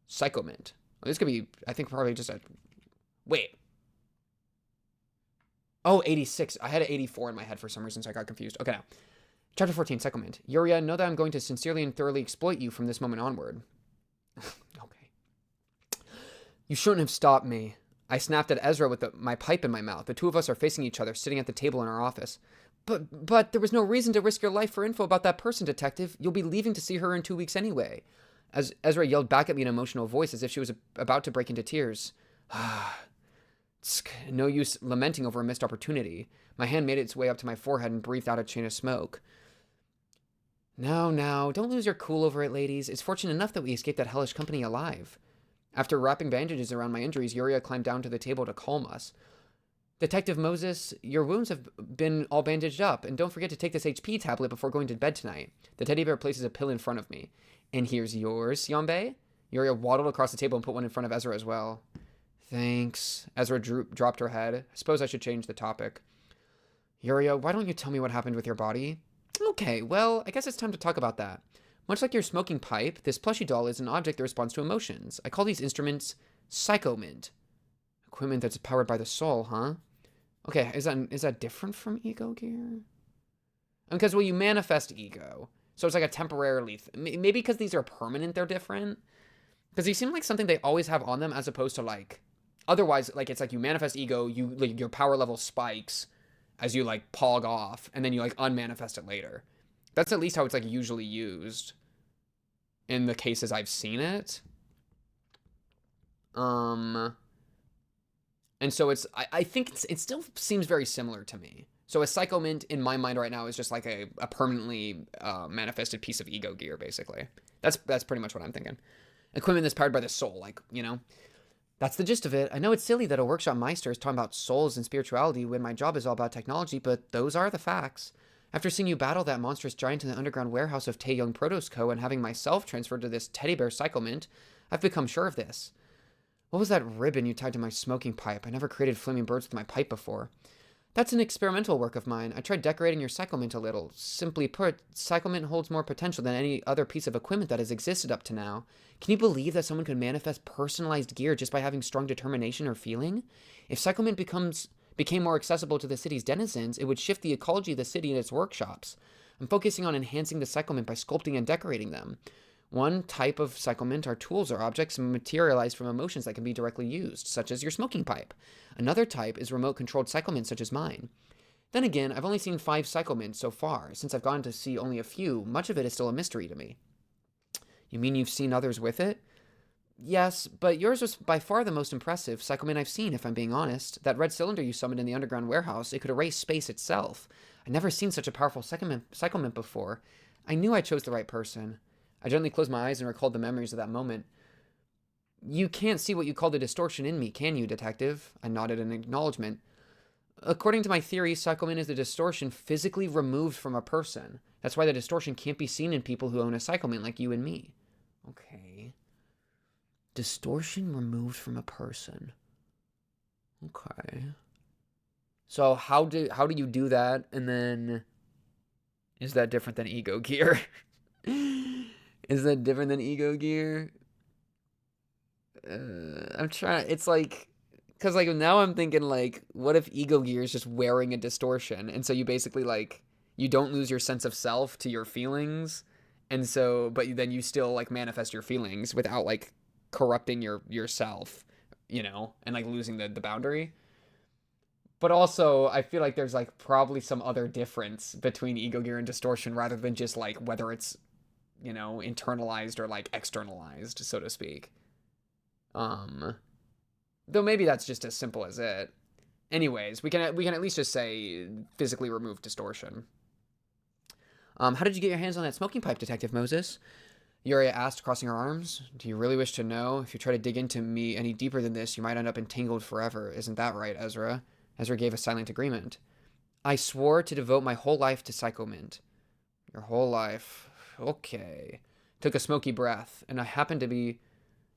Psychoment. This could be, I think, probably just a... Wait. Oh, 86. I had an 84 in my head for some reason, so I got confused. Okay, now. Chapter 14, Psychoment. YuRia, know that I'm going to sincerely and thoroughly exploit you from this moment onward. Okay. You shouldn't have stopped me. I snapped at Ezra with my pipe in my mouth. The two of us are facing each other, sitting at the table in our office. But there was no reason to risk your life for info about that person, Detective. You'll be leaving to see her in 2 weeks anyway. As Ezra yelled back at me in an emotional voice as if she was about to break into tears. No use lamenting over a missed opportunity. My hand made its way up to my forehead and breathed out a chain of smoke. Now, don't lose your cool over it, ladies. It's fortunate enough that we escaped that hellish company alive. After wrapping bandages around my injuries, YuRia climbed down to the table to calm us. Detective Moses, your wounds have been all bandaged up, and don't forget to take this HP tablet before going to bed tonight. The teddy bear places a pill in front of me. And here's yours, Yonbe. YuRia waddled across the table and put one in front of Ezra as well. Thanks. Ezra dropped her head. I suppose I should change the topic. YuRia, why don't you tell me what happened with your body? Okay, well, I guess it's time to talk about that. Much like your smoking pipe, this plushie doll is an object that responds to emotions. I call these instruments Psychoment. Equipment that's powered by the soul, huh? Okay, is that different from ego gear? Because, well, you manifest ego. So it's like a temporarily... maybe because these are permanent, they're different. Because these seem like something they always have on them as opposed to, like... Otherwise, like, it's like you manifest ego, your power level spikes as you, like, pog off, and then you, like, unmanifest it later. That's at least how it's, like, usually used in the cases I've seen it. And so it's, I think it still seems very similar to me. So a Psychoment in my mind right now is just like a permanently manifested piece of ego gear, basically. That's pretty much what I'm thinking. Equipment that's powered by the soul, like, you know. That's the gist of it. I know it's silly that a workshop meister is talking about souls and spirituality when my job is all about technology, but those are the facts. After seeing you battle that monstrous giant in the underground warehouse of Tae-young Protos Co. and having myself transferred to this teddy bear Psychoment, I've become sure of this. What was that ribbon you tied to my smoking pipe? I never created flaming birds with my pipe before. That's an experimental work of mine. I tried decorating your Psychoment a little. Simply put, Psychoment holds more potential than any other piece of equipment that has existed up to now. Can you believe that someone could manifest personalized gear just by having strong determination or feeling? If Psychoment became more accessible to the city's denizens, it would shift the ecology of the city and its workshops. I'm focusing on enhancing the Psychoment by sculpting and decorating them. One type of Psychoment are tools or objects materialized from emotions that can be directly used, such as your smoking pipe. Another type is remote-controlled Psychoment, such as mine. Then again, I've only seen 5 Psychoments so far. Since I've gotten to see only a few, much of it is still a mystery to me. You mean you've seen others with it? Yes, but yours was by far the most impressive Psychoment I've seen, if I'm being honest. That red cylinder you summoned in the underground warehouse, it could erase space itself. I've never seen such a powerful Psychoment before. I knew I chose the right person. I gently closed my eyes and recalled the memories of that moment. You can't see what you call the distortion in me, can you, Detective? I nodded in acknowledgement. According to my theory, Psychoment is the distortion physically removed from a person. That's why the distortion can't be seen in people who own a Psychoment like you and me. Okay. Distortion removed from a person. Okay. So how do you do that? And then is that different than ego gear? Is that different than ego gear? I'm trying. It's like, because like now I'm thinking like, what if ego gear is just wearing a distortion, and so you basically like you don't lose your sense of self to your feelings, and so but then you still like manifest your feelings without like corrupting yourself, you know, and like losing the boundary. But also, I feel like there's like probably some other difference between ego gear and distortion rather than just like whether it's, you know, internalized or like externalized, so to speak. Though maybe that's just as simple as it. Anyways, we can at least just say physically remove distortion. How did you get your hands on that smoking pipe, Detective Moses? YurRia asked, crossing her arms. Do you really wish to know? If you try to dig into me any deeper than this, you might end up entangled forever. Isn't that right, Ezra? Ezra gave a silent agreement. I swore to devote my whole life to Psychoment. Your whole life. Okay. Took a smoky breath, and I happened to be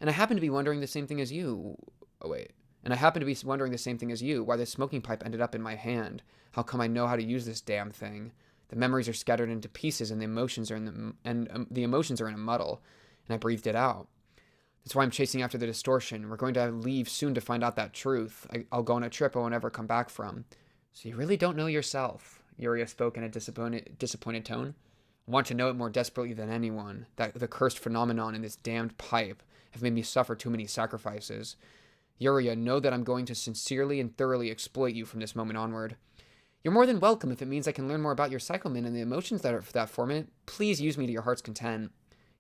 wondering the same thing as you. Oh, wait. And I happen to be wondering the same thing as you, why the smoking pipe ended up in my hand. How come I know how to use this damn thing? The memories are scattered into pieces, and the emotions are the emotions are in a muddle. And I breathed it out. That's why I'm chasing after the distortion. We're going to leave soon to find out that truth. I'll go on a trip I won't ever come back from. So you really don't know yourself, YuRia spoke in a disappointed tone. I want to know it more desperately than anyone. That the cursed phenomenon in this damned pipe have made me suffer too many sacrifices. YuRia, know that I'm going to sincerely and thoroughly exploit you from this moment onward. You're more than welcome if it means I can learn more about your Psychoment and the emotions that form it. Please use me to your heart's content.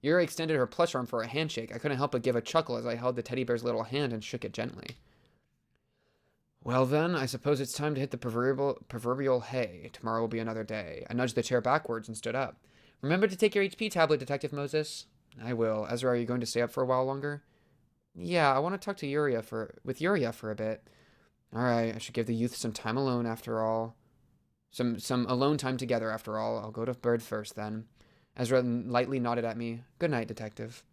YuRia extended her plush arm for a handshake. I couldn't help but give a chuckle as I held the teddy bear's little hand and shook it gently. Well then, I suppose it's time to hit the proverbial hay. Tomorrow will be another day. I nudged the chair backwards and stood up. Remember to take your HP tablet, Detective Moses. I will. Ezra, are you going to stay up for a while longer? Yeah, I want to talk to YuRia with YuRia for a bit. Alright, I should give the youth some time alone after all. Some alone time together after all. I'll go to bed first then. Ezra lightly nodded at me. Good night, Detective.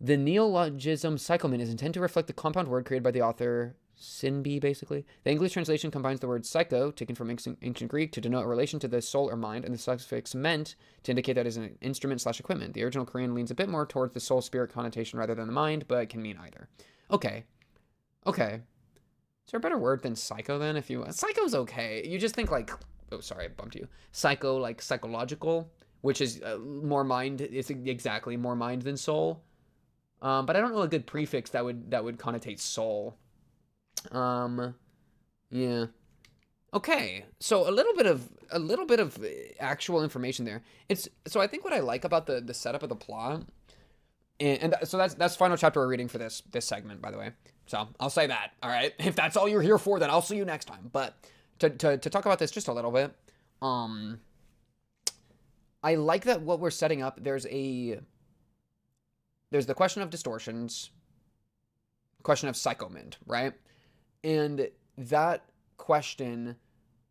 The neologism Psychoment is intended to reflect the compound word created by the author Sinbi, basically. The English translation combines the word psycho, taken from ancient Greek, to denote a relation to the soul or mind, and the suffix ment to indicate that it is an instrument/equipment. The original Korean leans a bit more towards the soul-spirit connotation rather than the mind, but it can mean either. Okay. Is there a better word than psycho then? Psycho's okay. You just think like, oh, sorry, I bumped you. Psycho, like psychological, which is more mind. It's exactly more mind than soul. But I don't know a good prefix that would connotate soul. Yeah. Okay. So a little bit of actual information there. So I think what I like about the setup of the plot, so that's final chapter we're reading for this segment, by the way. So I'll say that. All right. If that's all you're here for, then I'll see you next time. But to talk about this just a little bit, I like that what we're setting up. There's the question of distortions, question of Psychoment, right? And that question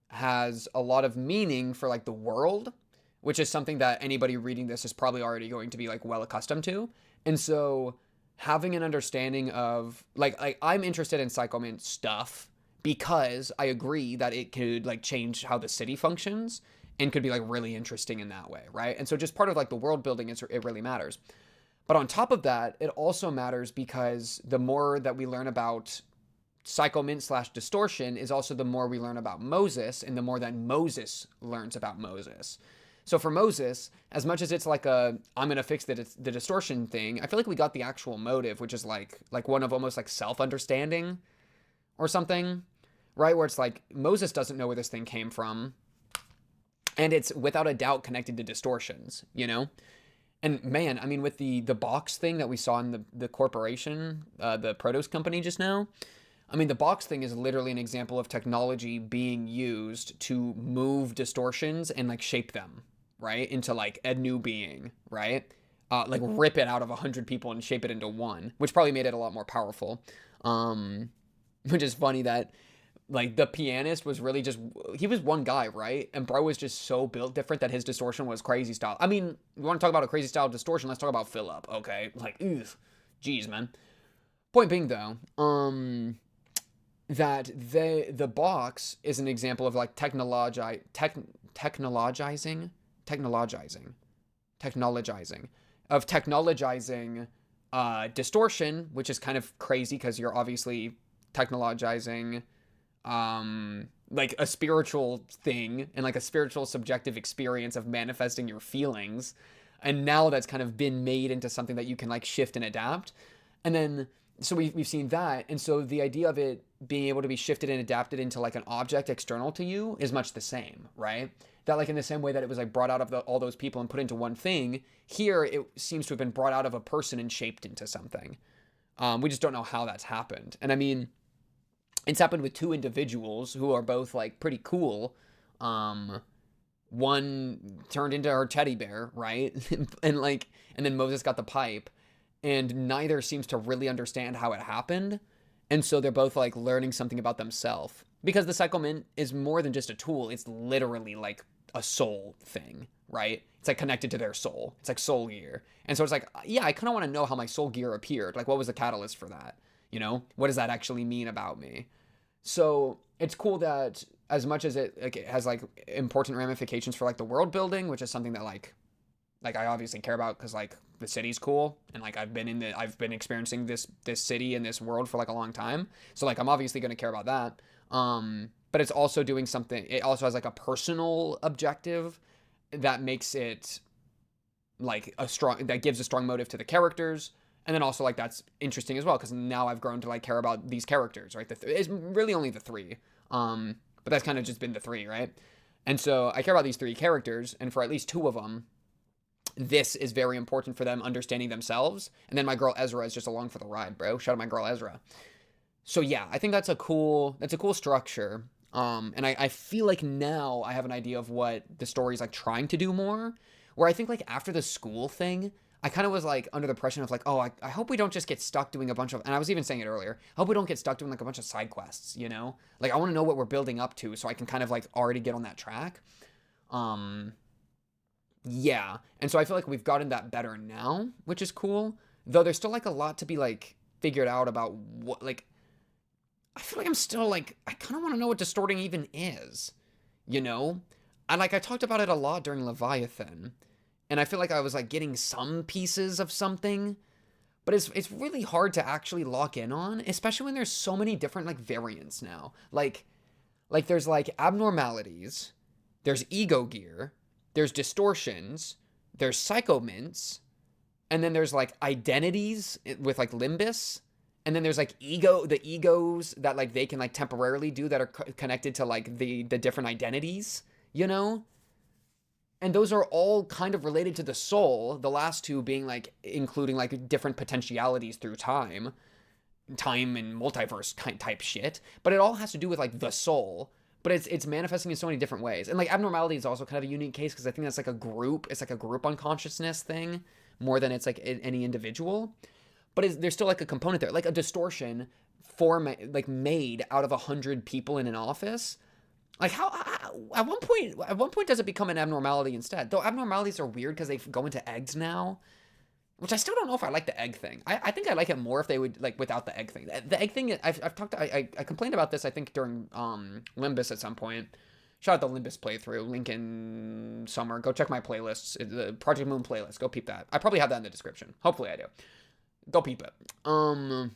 has a lot of meaning for like the world, which is something that anybody reading this is probably already going to be like well accustomed to. And so having an understanding of like I'm interested in Psychoment stuff because I agree that it could like change how the city functions and could be like really interesting in that way, right? And so just part of like the world building, it really matters. But on top of that, it also matters because the more that we learn about Psychoment/distortion is also the more we learn about Moses and the more that Moses learns about Moses. So for Moses, as much as it's like I'm going to fix the distortion thing, I feel like we got the actual motive, which is like one of almost like self-understanding or something, right? Where it's like Moses doesn't know where this thing came from. And it's without a doubt connected to distortions, you know? And man, I mean, with the box thing that we saw in the corporation, the Protos company just now, I mean, the box thing is literally an example of technology being used to move distortions and like shape them, right? Into like a new being, right? Like rip it out of 100 people and shape it into one, which probably made it a lot more powerful. Which is funny that like the pianist was really he was one guy, right? And bro was just so built different that his distortion was crazy style. I mean, you want to talk about a crazy style of distortion? Let's talk about Philip, okay? Like, jeez, man. Point being though, that the box is an example of like technologizing distortion, which is kind of crazy because you're obviously technologizing like a spiritual thing and like a spiritual subjective experience of manifesting your feelings, and now that's kind of been made into something that you can like shift and adapt. And then so we've seen that, and so the idea of it being able to be shifted and adapted into like an object external to you is much the same, right? That like in the same way that it was like brought out of all those people and put into one thing, here it seems to have been brought out of a person and shaped into something. We just don't know how that's happened. And I mean, it's happened with two individuals who are both like pretty cool. One turned into her teddy bear, right? and then Moses got the pipe, and neither seems to really understand how it happened. And so they're both like learning something about themselves, because the Psychoment is more than just a tool. It's literally like a soul thing, right? It's like connected to their soul. It's like soul gear. And so it's like, yeah, I kind of want to know how my soul gear appeared. Like, what was the catalyst for that? You know, what does that actually mean about me? So it's cool that as much as it has like important ramifications for like the world building, which is something that like I obviously care about because like the city's cool and like I've been experiencing this city and this world for like a long time. So like I'm obviously going to care about that. But it's also doing something. It also has like a personal objective that makes it like that gives a strong motive to the characters. And then also like that's interesting as well because now I've grown to like care about these characters, right? It's really only the three, but that's kind of just been the three, right? And so I care about these three characters, and for at least two of them, this is very important for them understanding themselves. And then my girl Ezra is just along for the ride, bro. Shout out my girl Ezra. So yeah, I think that's a cool structure. And I feel like now I have an idea of what the story's like trying to do more. Where I think like after the school thing, I kind of was like under the impression of like, oh, I hope we don't just get stuck doing a bunch of, and I was even saying it earlier, I hope we don't get stuck doing like a bunch of side quests, you know? Like I want to know what we're building up to so I can kind of like already get on that track. Yeah. And so I feel like we've gotten that better now, which is cool. Though there's still like a lot to be like figured out about what, like, I feel like I'm still like, I kind of want to know what distorting even is, you know? I talked about it a lot during Leviathan. And I feel like I was like getting some pieces of something, but it's really hard to actually lock in on, especially when there's so many different like variants now. Like there's like abnormalities, there's ego gear, there's distortions, there's psychoments, and then there's like identities with like Limbus, and then there's like the egos that like they can like temporarily do that are connected to like the different identities, you know? And those are all kind of related to the soul, the last two being like including like different potentialities through time and multiverse type shit. But it all has to do with like the soul. But it's manifesting in so many different ways. And like abnormality is also kind of a unique case because I think that's like a group. It's like a group unconsciousness thing more than it's like any individual. But there's still like a component there, like a distortion made out of 100 people in an office. Like how at one point does it become an abnormality instead? Though abnormalities are weird because they go into eggs now, which I still don't know if I like the egg thing. I think I like it more if they would like without the egg thing. The egg thing I complained about this I think during Limbus at some point. Shout out the Limbus playthrough, link in somewhere. Go check my playlists, the Project Moon playlist. Go peep that. I probably have that in the description. Hopefully I do. Go peep it. What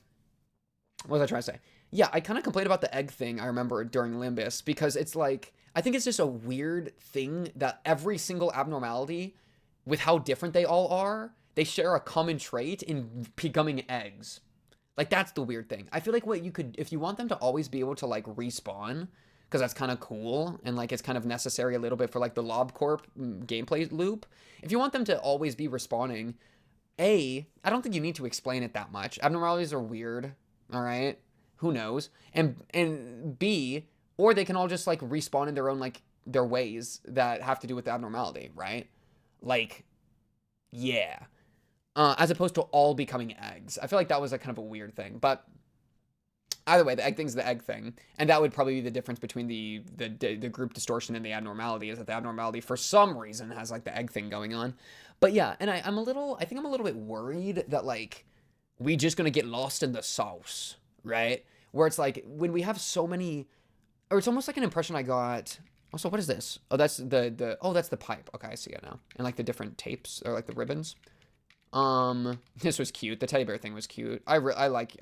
was I trying to say? Yeah, I kind of complained about the egg thing, I remember, during Limbus, because it's like, I think it's just a weird thing that every single abnormality, with how different they all are, they share a common trait in becoming eggs. Like, that's the weird thing. I feel like what you could, if you want them to always be able to, like, respawn, because that's kind of cool, and, like, it's kind of necessary a little bit for, like, the LobCorp gameplay loop, if you want them to always be respawning, I don't think you need to explain it that much. Abnormalities are weird, all right? Who knows? And B, or they can all just like respawn in their own like their ways that have to do with the abnormality, right? Like, yeah. As opposed to all becoming eggs. I feel like that was like kind of a weird thing. But either way, the egg thing's the egg thing. And that would probably be the difference between the group distortion and the abnormality, is that the abnormality for some reason has like the egg thing going on. But yeah, and I think I'm a little bit worried that like we just gonna get lost in the sauce, right? Where it's like when we have so many, or it's almost like an impression I got. Also, what is this? Oh, that's that's the pipe. Okay, I see it now. And like the different tapes or like the ribbons. This was cute. The teddy bear thing was cute. I like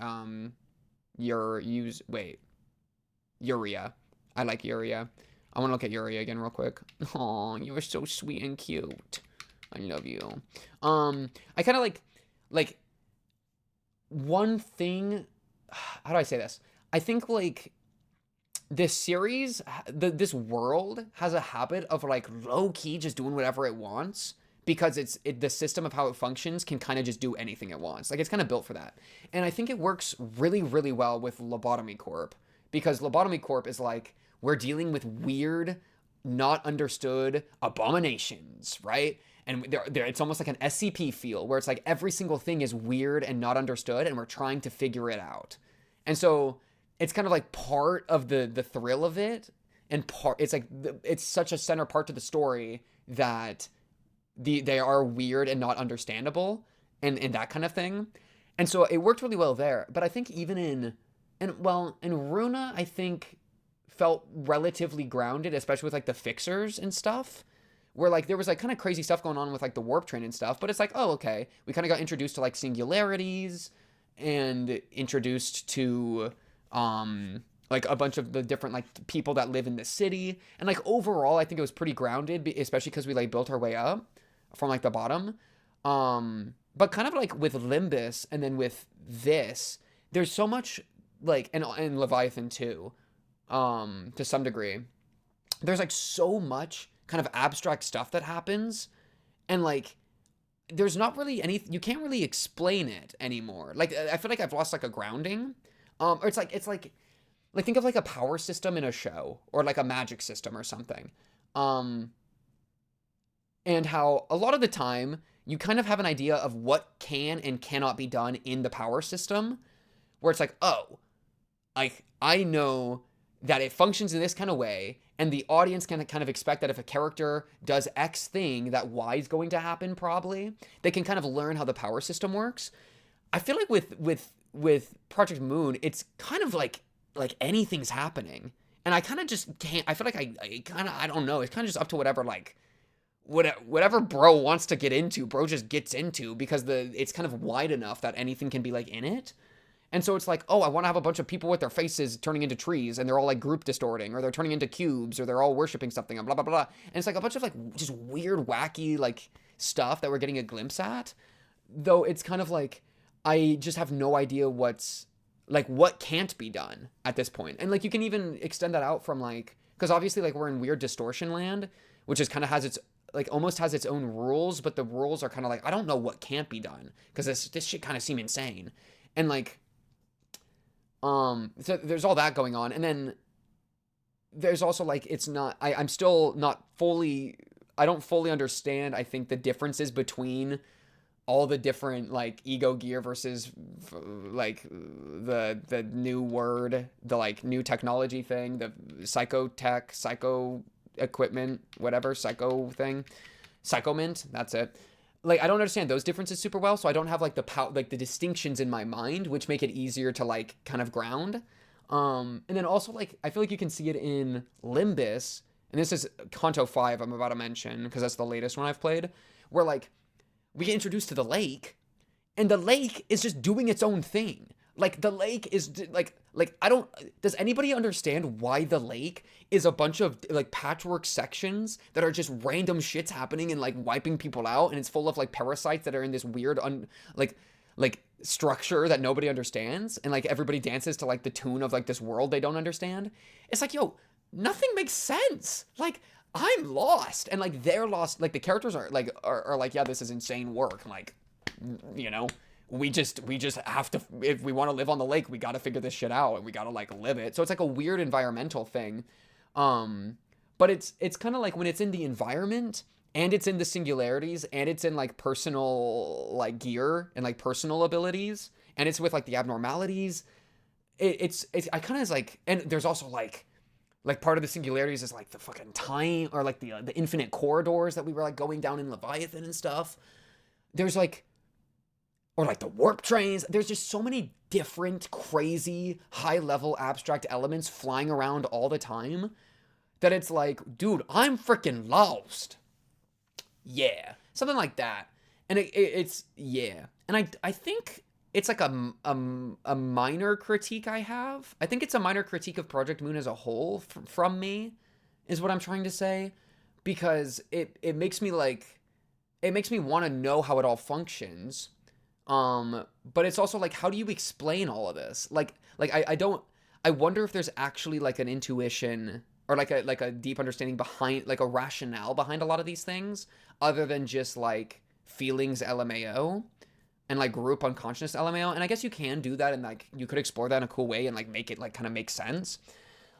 YuRia. I like YurRia. I want to look at YurRia again real quick. Oh, you were so sweet and cute. I love you. I kind of like one thing. How do I say this? I think like this series, this world has a habit of like low key just doing whatever it wants because the system of how it functions can kind of just do anything it wants. Like it's kind of built for that. And I think it works really, really well with Lobotomy Corp, because Lobotomy Corp is like, we're dealing with weird, not understood abominations, right? And it's almost like an SCP feel where it's like every single thing is weird and not understood and we're trying to figure it out. And so it's kind of like part of the thrill of it. And it's like, it's such a center part to the story that they are weird and not understandable and that kind of thing. And so it worked really well there. But I think even in Runa, I think felt relatively grounded, especially with like the fixers and stuff. Where like there was like kind of crazy stuff going on with like the warp train and stuff, but it's like, oh, okay. We kind of got introduced to like singularities and introduced to like a bunch of the different like people that live in the city. And like overall, I think it was pretty grounded, especially because we like built our way up from like the bottom. But kind of like with Limbus and then with this, there's so much like and Leviathan too, to some degree. There's like so much kind of abstract stuff that happens, and like there's not really any, you can't really explain it anymore. Like I feel like I've lost like a grounding. Or it's like think of like a power system in a show or like a magic system or something. And how a lot of the time you kind of have an idea of what can and cannot be done in the power system, where it's like, oh, like I know that it functions in this kind of way, and the audience can kind of expect that if a character does X thing, that Y is going to happen probably. They can kind of learn how the power system works. I feel like with Project Moon, it's kind of like anything's happening, and I kind of just can't. I feel like I don't know. It's kind of just up to whatever like whatever bro wants to get into, bro just gets into, because it's kind of wide enough that anything can be like in it. And so it's like, oh, I want to have a bunch of people with their faces turning into trees, and they're all like group distorting, or they're turning into cubes, or they're all worshiping something, and blah, blah, blah. And it's like a bunch of like just weird, wacky like stuff that we're getting a glimpse at. Though it's kind of like, I just have no idea what can't be done at this point. And like you can even extend that out from like, because obviously like we're in weird distortion land, which is kind of has its like almost has its own rules, but the rules are kind of like, I don't know what can't be done, because this shit kind of seem insane. And like, so there's all that going on, and then there's also like, it's not, I'm still not fully, I don't fully understand, I think, the differences between all the different like ego gear versus like the new word, the like new technology thing, the psycho equipment, whatever, psycho thing, Psychoment, that's it. Like, I don't understand those differences super well, so I don't have like the distinctions in my mind, which make it easier to like kind of ground. And then also like I feel like you can see it in Limbus, and this is Kanto 5 I'm about to mention because that's the latest one I've played, where like we get introduced to the lake, and the lake is just doing its own thing. Like the lake is like I don't, does anybody understand why the lake is a bunch of like patchwork sections that are just random shits happening and like wiping people out, and it's full of like parasites that are in this weird like structure that nobody understands, and like everybody dances to like the tune of like this world they don't understand. It's like, yo, nothing makes sense. Like I'm lost, and like they're lost. Like the characters are like yeah, this is insane work. Like, you know, we just have to, if we want to live on the lake, we got to figure this shit out, and we got to like live it. So it's like a weird environmental thing. But it's kind of like when it's in the environment, and it's in the singularities, and it's in like personal like gear and like personal abilities, and it's with like the abnormalities. It's I kind of like, and there's also like part of the singularities is like the fucking time, or like the infinite corridors that we were like going down in Leviathan and stuff. There's like, or like the warp trains. There's just so many different, crazy, high-level abstract elements flying around all the time that it's like, dude, I'm freaking lost. Yeah. Something like that. And it's, yeah. And I think it's like a minor critique I have. I think it's a minor critique of Project Moon as a whole from me, is what I'm trying to say. Because it makes me like, it makes me want to know how it all functions. But it's also like, how do you explain all of this? Like I wonder if there's actually like an intuition, or like a deep understanding behind, like a rationale behind a lot of these things, other than just like feelings LMAO and like group unconscious LMAO. And I guess you can do that, and like you could explore that in a cool way and like make it like kind of make sense.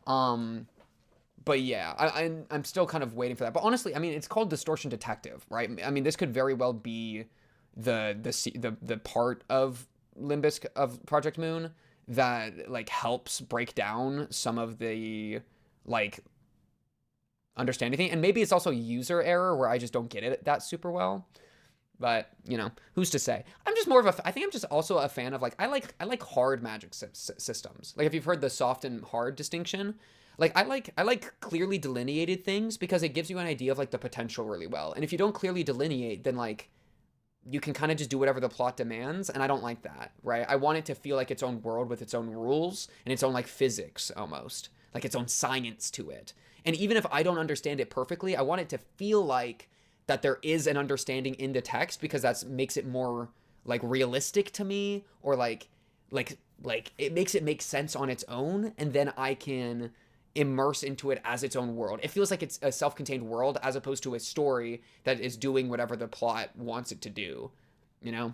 But yeah, I'm still kind of waiting for that. But honestly, I mean, it's called Distortion Detective, right? I mean, this could very well be the part of Limbus of Project Moon that like helps break down some of the like understanding thing. And maybe it's also user error where I just don't get it that super well. But, you know, who's to say? I'm just more of a, I think I'm just also a fan of, like, I like hard magic systems. Like, if you've heard the soft and hard distinction, like, I like clearly delineated things because it gives you an idea of, like, the potential really well. And if you don't clearly delineate, then, like, you can kind of just do whatever the plot demands, and I don't like that, right? I want it to feel like its own world with its own rules and its own, like, physics almost, like its own science to it. And even if I don't understand it perfectly, I want it to feel like that there is an understanding in the text, because that makes it more, like, realistic to me, or like it makes it make sense on its own, and then I can immerse into it as its own world. It feels like it's a self-contained world as opposed to a story that is doing whatever the plot wants it to do, you know?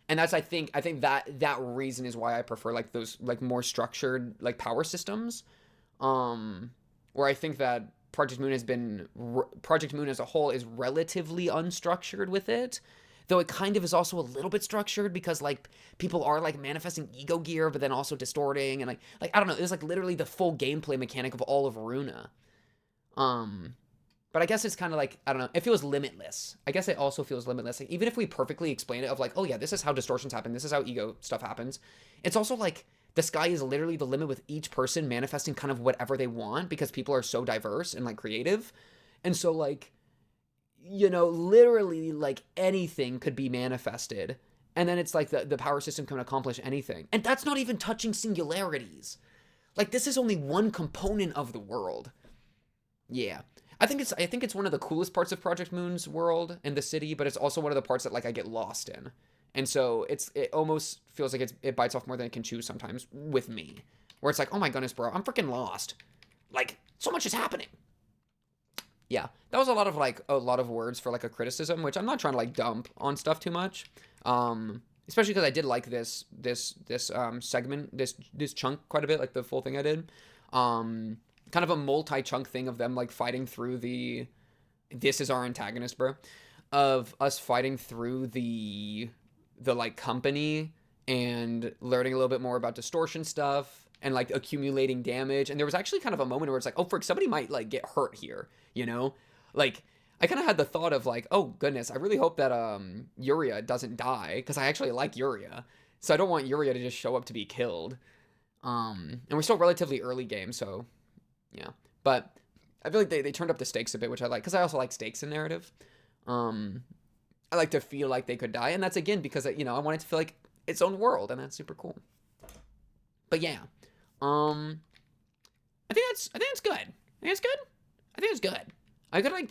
And that's, I think that reason is why I prefer, like, those, like, more structured, like, power systems, where I think that Project Moon as a whole is relatively unstructured with it, though it kind of is also a little bit structured, because, like, people are, like, manifesting ego gear, but then also distorting, and, like I don't know, it's, like, literally the full gameplay mechanic of all of YurRia. But I guess it's kind of like, I don't know, it feels limitless. I guess it also feels limitless. Like, even if we perfectly explain it of, like, oh yeah, this is how distortions happen, this is how ego stuff happens, it's also like, the sky is literally the limit, with each person manifesting kind of whatever they want, because people are so diverse and, like, creative. And so, like, you know, literally, like, anything could be manifested. And then it's like the power system can accomplish anything. And that's not even touching singularities. Like, this is only one component of the world. Yeah. I think it's one of the coolest parts of Project Moon's world and the city, but it's also one of the parts that, like, I get lost in. And so it almost feels like it bites off more than it can chew sometimes with me, where it's like, oh my goodness, bro, I'm freaking lost. Like, so much is happening. Yeah, that was a lot of words for, like, a criticism, which I'm not trying to, like, dump on stuff too much. Especially because I did like this segment, this chunk quite a bit, like the full thing I did. Kind of a multi-chunk thing of them, like, fighting through this is our antagonist, bro, of us fighting through the like, company, and learning a little bit more about distortion stuff, and, like, accumulating damage. And there was actually kind of a moment where it's like, oh, frick, somebody might, like, get hurt here, you know? Like, I kind of had the thought of, like, oh goodness, I really hope that YuRia doesn't die, because I actually like YuRia, so I don't want YuRia to just show up to be killed. And we're still relatively early game, so yeah. But I feel like they turned up the stakes a bit, which I like, because I also like stakes in narrative. I like to feel like they could die, and that's, again, because, you know, I want it to feel like its own world, and that's super cool. But yeah, I think that's good. I think it's good. I think it's good. I could, like,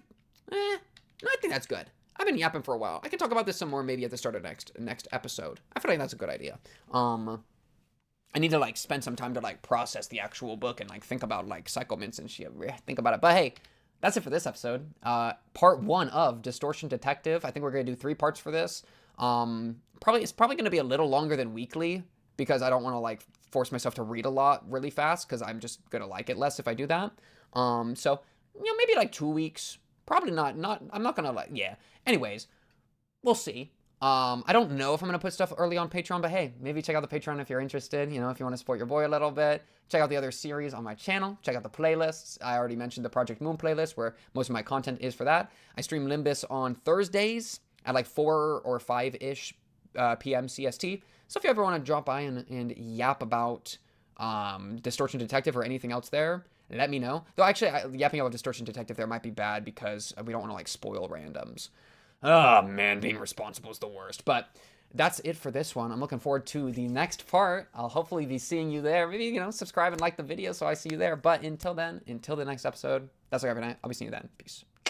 no, I think that's good. I've been yapping for a while. I can talk about this some more maybe at the start of next episode. I feel like that's a good idea. I need to, like, spend some time to, like, process the actual book and, like, think about, like, Psychoments and shit. Think about it. But hey, that's it for this episode. Part 1 of Distortion Detective. I think we're going to do 3 parts for this. It's probably going to be a little longer than weekly, because I don't want to, like, force myself to read a lot really fast, because I'm just going to like it less if I do that. So, you know, maybe, like, 2 weeks. Probably not, I'm not going to, like, yeah. Anyways, we'll see. I don't know if I'm going to put stuff early on Patreon, but hey, maybe check out the Patreon if you're interested, you know, if you want to support your boy a little bit. Check out the other series on my channel. Check out the playlists. I already mentioned the Project Moon playlist, where most of my content is for that. I stream Limbus on Thursdays at, like, 4 or 5-ish p.m. CST. So if you ever want to drop by and yap about Distortion Detective or anything else there, let me know. Though, actually, yapping about Distortion Detective there might be bad, because we don't want to, like, spoil randoms. Oh, man, being responsible is the worst. But that's it for this one. I'm looking forward to the next part. I'll hopefully be seeing you there. Maybe, you know, subscribe and like the video so I see you there. But until then, until the next episode, that's all I have for tonight. I'll be seeing you then. Peace.